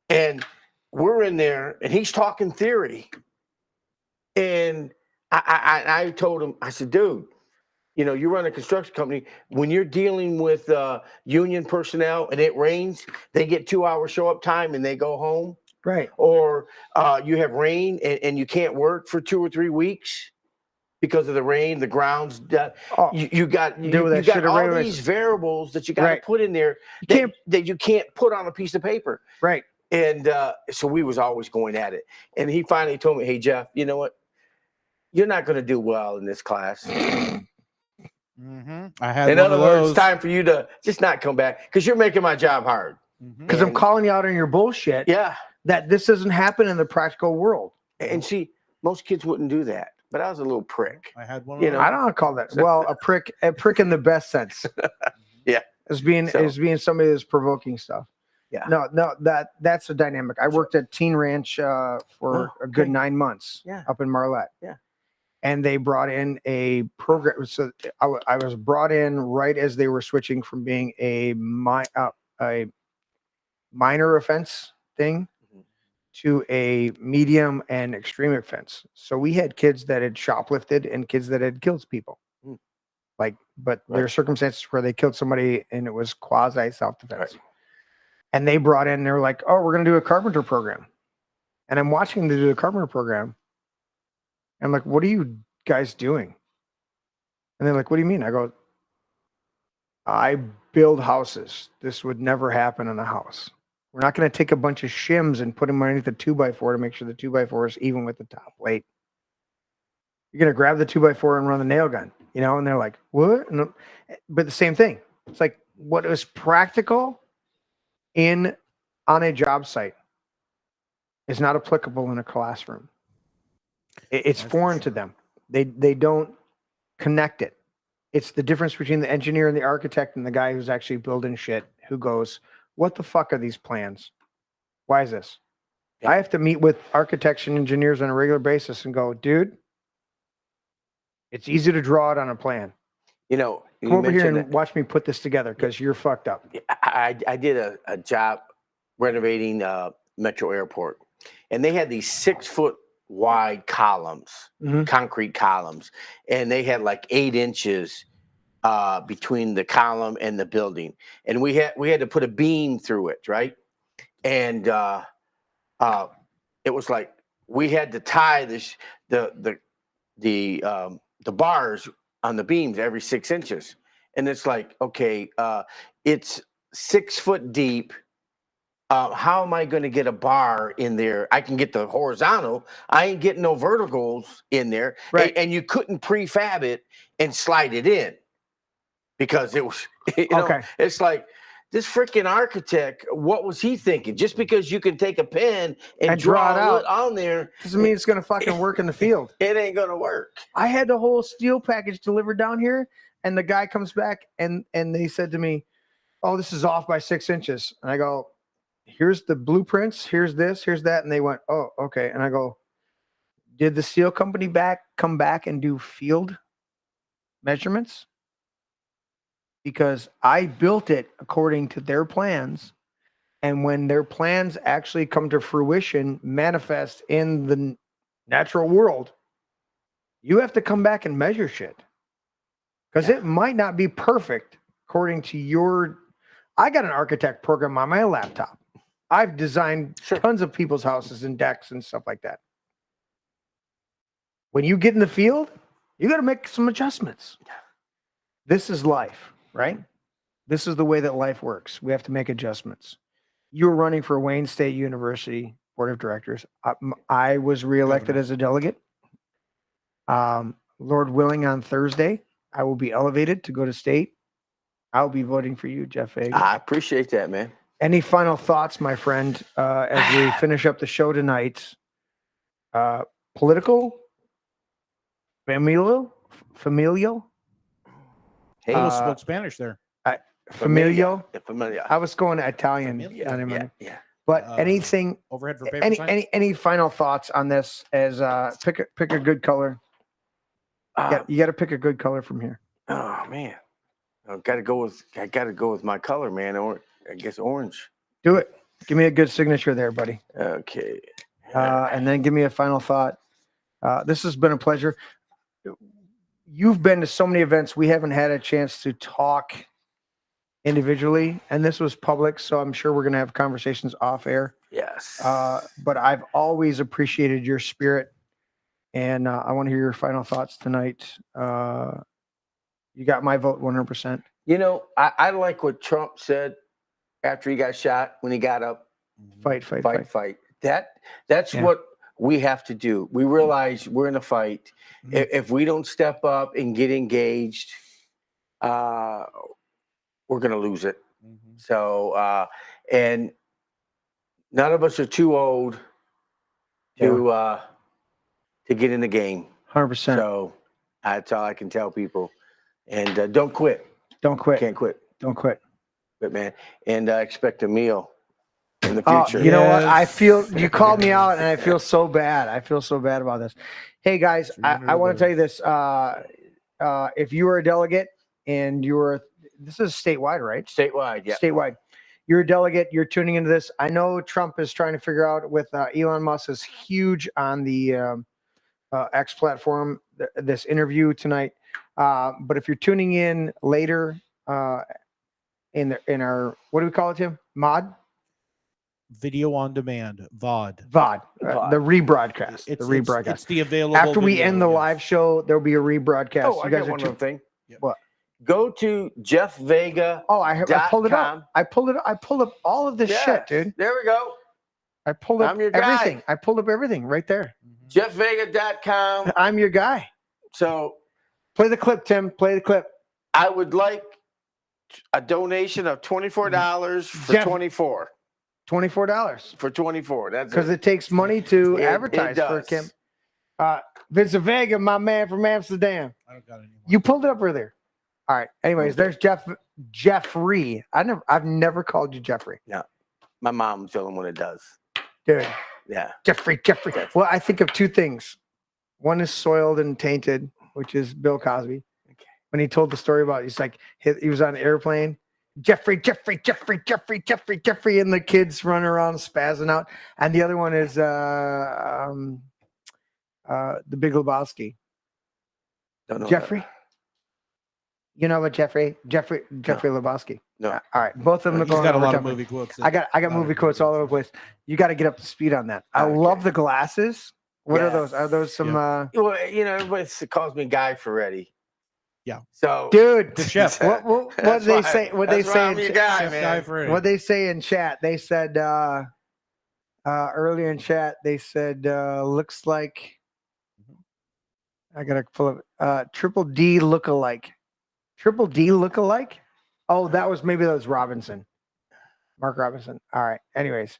And we're in there and he's talking theory. And I told him, I said, dude, you run a construction company. When you're dealing with union personnel and it rains, they get 2 hour show up time and they go home. Right. Or you have rain and you can't work for 2 or 3 weeks because of the rain, the ground's done. You got all these variables that you got to put in there that you can't put on a piece of paper. Right. And so we was always going at it. And he finally told me, hey, Jeff, you know what? You're not going to do well in this class. I had in other words, it's time for you to just not come back because you're making my job hard. Because I'm calling you out on your bullshit. Yeah. That this doesn't happen in the practical world. And see, most kids wouldn't do that. But I was a little prick. I had one. I don't call that a prick in the best sense. Yeah. As being somebody that's provoking stuff. Yeah. No, that's a dynamic. I worked at Teen Ranch for a good 9 months up in Marlette. Yeah. And they brought in a program. So I was brought in right as they were switching from being a minor offense thing to a medium and extreme offense. So we had kids that had shoplifted and kids that had killed people. But there are circumstances where they killed somebody and it was quasi self-defense. Right. And they brought in, they were like, oh, we're going to do a carpenter program. And I'm watching them do a carpenter program. I'm like, what are you guys doing? And they're like, what do you mean? I go, I build houses. This would never happen in a house. We're not going to take a bunch of shims and put them underneath the 2x4 to make sure the 2x4 is even with the top plate. You're going to grab the 2x4 and run the nail gun, and they're like, what? But the same thing. It's like what is practical on a job site is not applicable in a classroom. It's foreign to them. They don't connect it. It's the difference between the engineer and the architect and the guy who's actually building shit who goes, what the fuck are these plans? Why is this? Yeah. I have to meet with architects and engineers on a regular basis and go, dude, it's easy to draw it on a plan. Come over here and watch me put this together because you're fucked up. I did a job renovating Metro Airport, and they had these 6-foot wide columns, concrete columns, and they had like 8 inches between the column and the building, and we had to put a beam through it, right? And it was like we had to tie the bars on the beams every 6 inches, and it's like, okay, it's 6 foot deep how am I going to get a bar in there? I can get the horizontal. I ain't getting no verticals in there. Right. And you couldn't prefab it and slide it in because it was, Okay. it's like this freaking architect, what was he thinking? Just because you can take a pen and draw it out on there, doesn't mean it's going to fucking work in the field. it ain't going to work. I had the whole steel package delivered down here, and the guy comes back and they said to me, "Oh, this is off by 6 inches." And I go, "Here's the blueprints. Here's this. Here's that." And they went, "Oh, okay." And I go, "Did the steel company come back and do field measurements? Because I built it according to their plans, and when their plans actually come to fruition, manifest in the natural world, you have to come back and measure shit. Because it might not be perfect according to your." I got an architect program on my laptop. I've designed tons of people's houses and decks and stuff like that. When you get in the field, you got to make some adjustments. This is life, right? This is the way that life works. We have to make adjustments. You were running for Wayne State University Board of Directors. I was reelected as a delegate. Lord willing, on Thursday, I will be elevated to go to state. I'll be voting for you, Jeff Vega. I appreciate that, man. Any final thoughts, my friend, as we finish up the show tonight? Political? Familial? Hey, I almost spoke Spanish there. Familial? Familiar. I was going Italian. Yeah. But Uh, anything, Overhead for paper sign? any final thoughts on this? As pick a good color. You got to pick a good color from here. Oh man, I gotta go with my color, man. Or I guess orange. Do it. Give me a good signature there, buddy. Okay. And then give me a final thought. This has been a pleasure. You've been to so many events. We haven't had a chance to talk individually, and this was public, so I'm sure we're going to have conversations off air. Yes. But I've always appreciated your spirit, and I want to hear your final thoughts tonight. You got my vote 100%. I like what Trump said after he got shot when he got up. Fight. That's what we have to do. We realize we're in a fight. Mm-hmm. If we don't step up and get engaged, we're going to lose it. Mm-hmm. So, and none of us are too old to get in the game. 100%. So that's all I can tell people. And don't quit. Don't quit. Can't quit. Don't quit. But man, and expect a meal in the Oh, future. you know what? I feel you called me out, and I feel so bad. I feel so bad about this. Hey guys, I want to tell you this. If you were a delegate and this is statewide, right? Statewide, yeah. Statewide. You're a delegate. You're tuning into this. I know Trump is trying to figure out with Elon Musk is huge on the X platform. This interview tonight. But if you're tuning in later in our, what do we call it, Tim? Mod? Video on demand, VOD. VOD. The rebroadcast. It's the available. After we video, end the yes. live show, there'll be a rebroadcast. Oh, I got one other thing. What? Go to Jeff Vega. Oh, I pulled it up. I pulled up all of this shit, dude. There we go. I pulled up I'm your guy. everything. I pulled up everything right there. JeffVega.com. I'm your guy. So Play the clip, Tim. Play the clip. I would like a donation of $24 for Jeff- 24. $24. For 24. That's Because it takes money to It advertise for does. Kim. Vincent Vega, my man from Amsterdam. I don't got any more. You pulled it up earlier. All right. Anyways, there's Jeffrey. I've never called you Jeffrey. my mom's the only one that does. Dude. Yeah. Jeffrey. Well, I think of two things. One is Soiled and Tainted, which is Bill Cosby. Okay. When he told the story about, he's like, he was on an airplane. Jeffrey, and the kids run around spazzing out. And the other one is The Big Lebowski. Don't know Jeffrey. that. You know what, Jeffrey Lebowski. No. All right, both of them are He's going got a over lot of tempo. movie quotes. I got movie quotes all over the place. You got to get up to speed on that. I love the glasses. What are Yeah. those? Are those some? Well, everybody calls me Guy Ferretti. So, Dude, The chef. what that's they why- say? What they that's why say? I'm In your cha- guy, Chef man. Guy for what they say in chat? They said earlier in chat. They said looks like I gotta pull up triple D lookalike. Triple D lookalike. Oh, that was Robinson. Mark Robinson. All right. Anyways,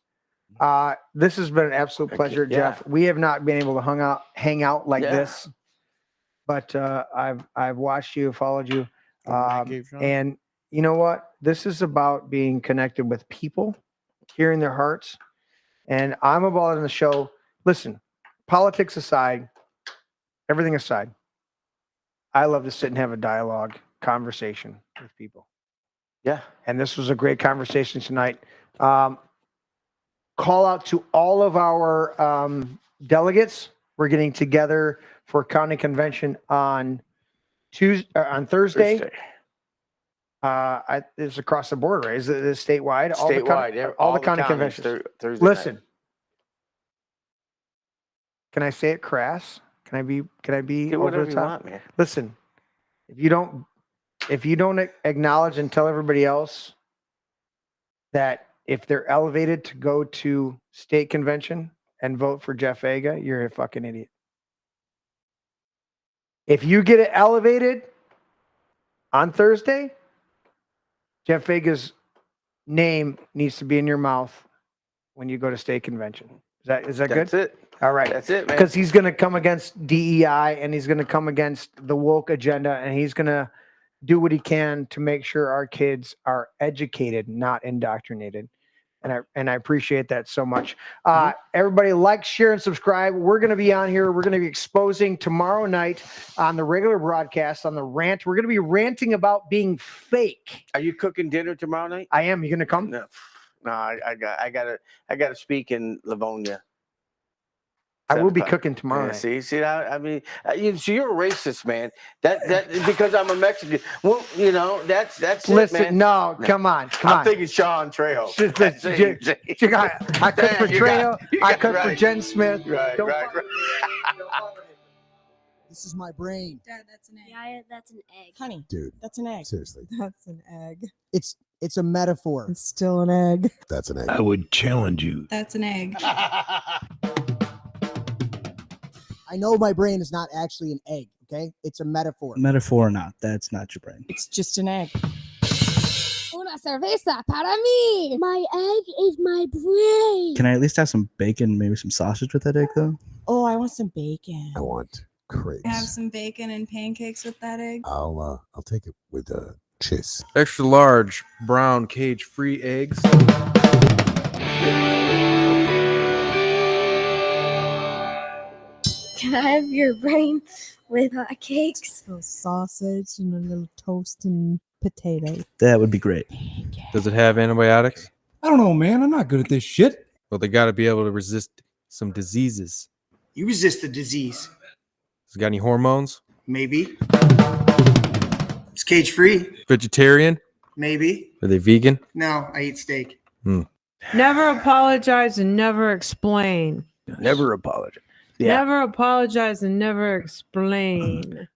this has been an absolute Okay, pleasure, yeah. Jeff. We have not been able to hang out like Yeah. this, but I've watched you, followed you, and you know what? This is about being connected with people, hearing their hearts, and I'm about in the show. Listen, politics aside, everything aside, I love to sit and have a dialogue, conversation with people. Yeah. And this was a great conversation tonight. Call out to all of our delegates. We're getting together for county convention on Thursday. It's across the board, right? Is it statewide? Statewide. All the county counties, conventions. Thursday Listen, night. can I say it crass? Can I be Do over whatever the you top? want, man. Listen, if you don't acknowledge and tell everybody else that if they're elevated to go to state convention and vote for Jeff Vega, you're a fucking idiot. If you get it elevated on Thursday, Jeff Vega's name needs to be in your mouth when you go to state convention. Is that good? That's it. All right. That's it, man. Because he's going to come against DEI and he's going to come against the woke agenda and he's going to do what he can to make sure our kids are educated, not indoctrinated. And I appreciate that so much. Everybody like, share, and subscribe. We're going to be on here. We're going to be exposing tomorrow night on the regular broadcast on the rant. We're going to be ranting about being fake. Are you cooking dinner tomorrow night? I am. You going to come? No, I gotta speak in Livonia. I will be 7 o'clock. cooking tomorrow night. See, I mean, so you're a racist, man. That because I'm a Mexican. Well, you know, that's Listen, it, man. no, come on. I'm thinking Sean Trejo. I cook for Trejo. I cook for Jen Smith. Right. This is my brain. Dad, that's an egg. Yeah, that's an egg. Honey, Dude, that's an egg. seriously. That's an egg. It's a metaphor. It's still an egg. That's an egg. I would challenge you. That's an egg. I know my brain is not actually an egg, okay? It's a metaphor. Metaphor or not, that's not your brain. It's just an egg. Una cerveza para mí. My egg is my brain. Can I at least have some bacon, maybe some sausage with that egg, though? Oh, I want some bacon. I want crepes. Have some bacon and pancakes with that egg. I'll take it with cheese. Extra large brown cage-free eggs. Can I have your brain with hot cakes? A little sausage and a little toast and potato. That would be great. Does it have antibiotics? I don't know, man. I'm not good at this shit. Well, they got to be able to resist some diseases. You resist the disease. Has it got any hormones? Maybe. It's cage free. Vegetarian? Maybe. Are they vegan? No, I eat steak. Never apologize and never explain. Never apologize. Never apologize and never explain.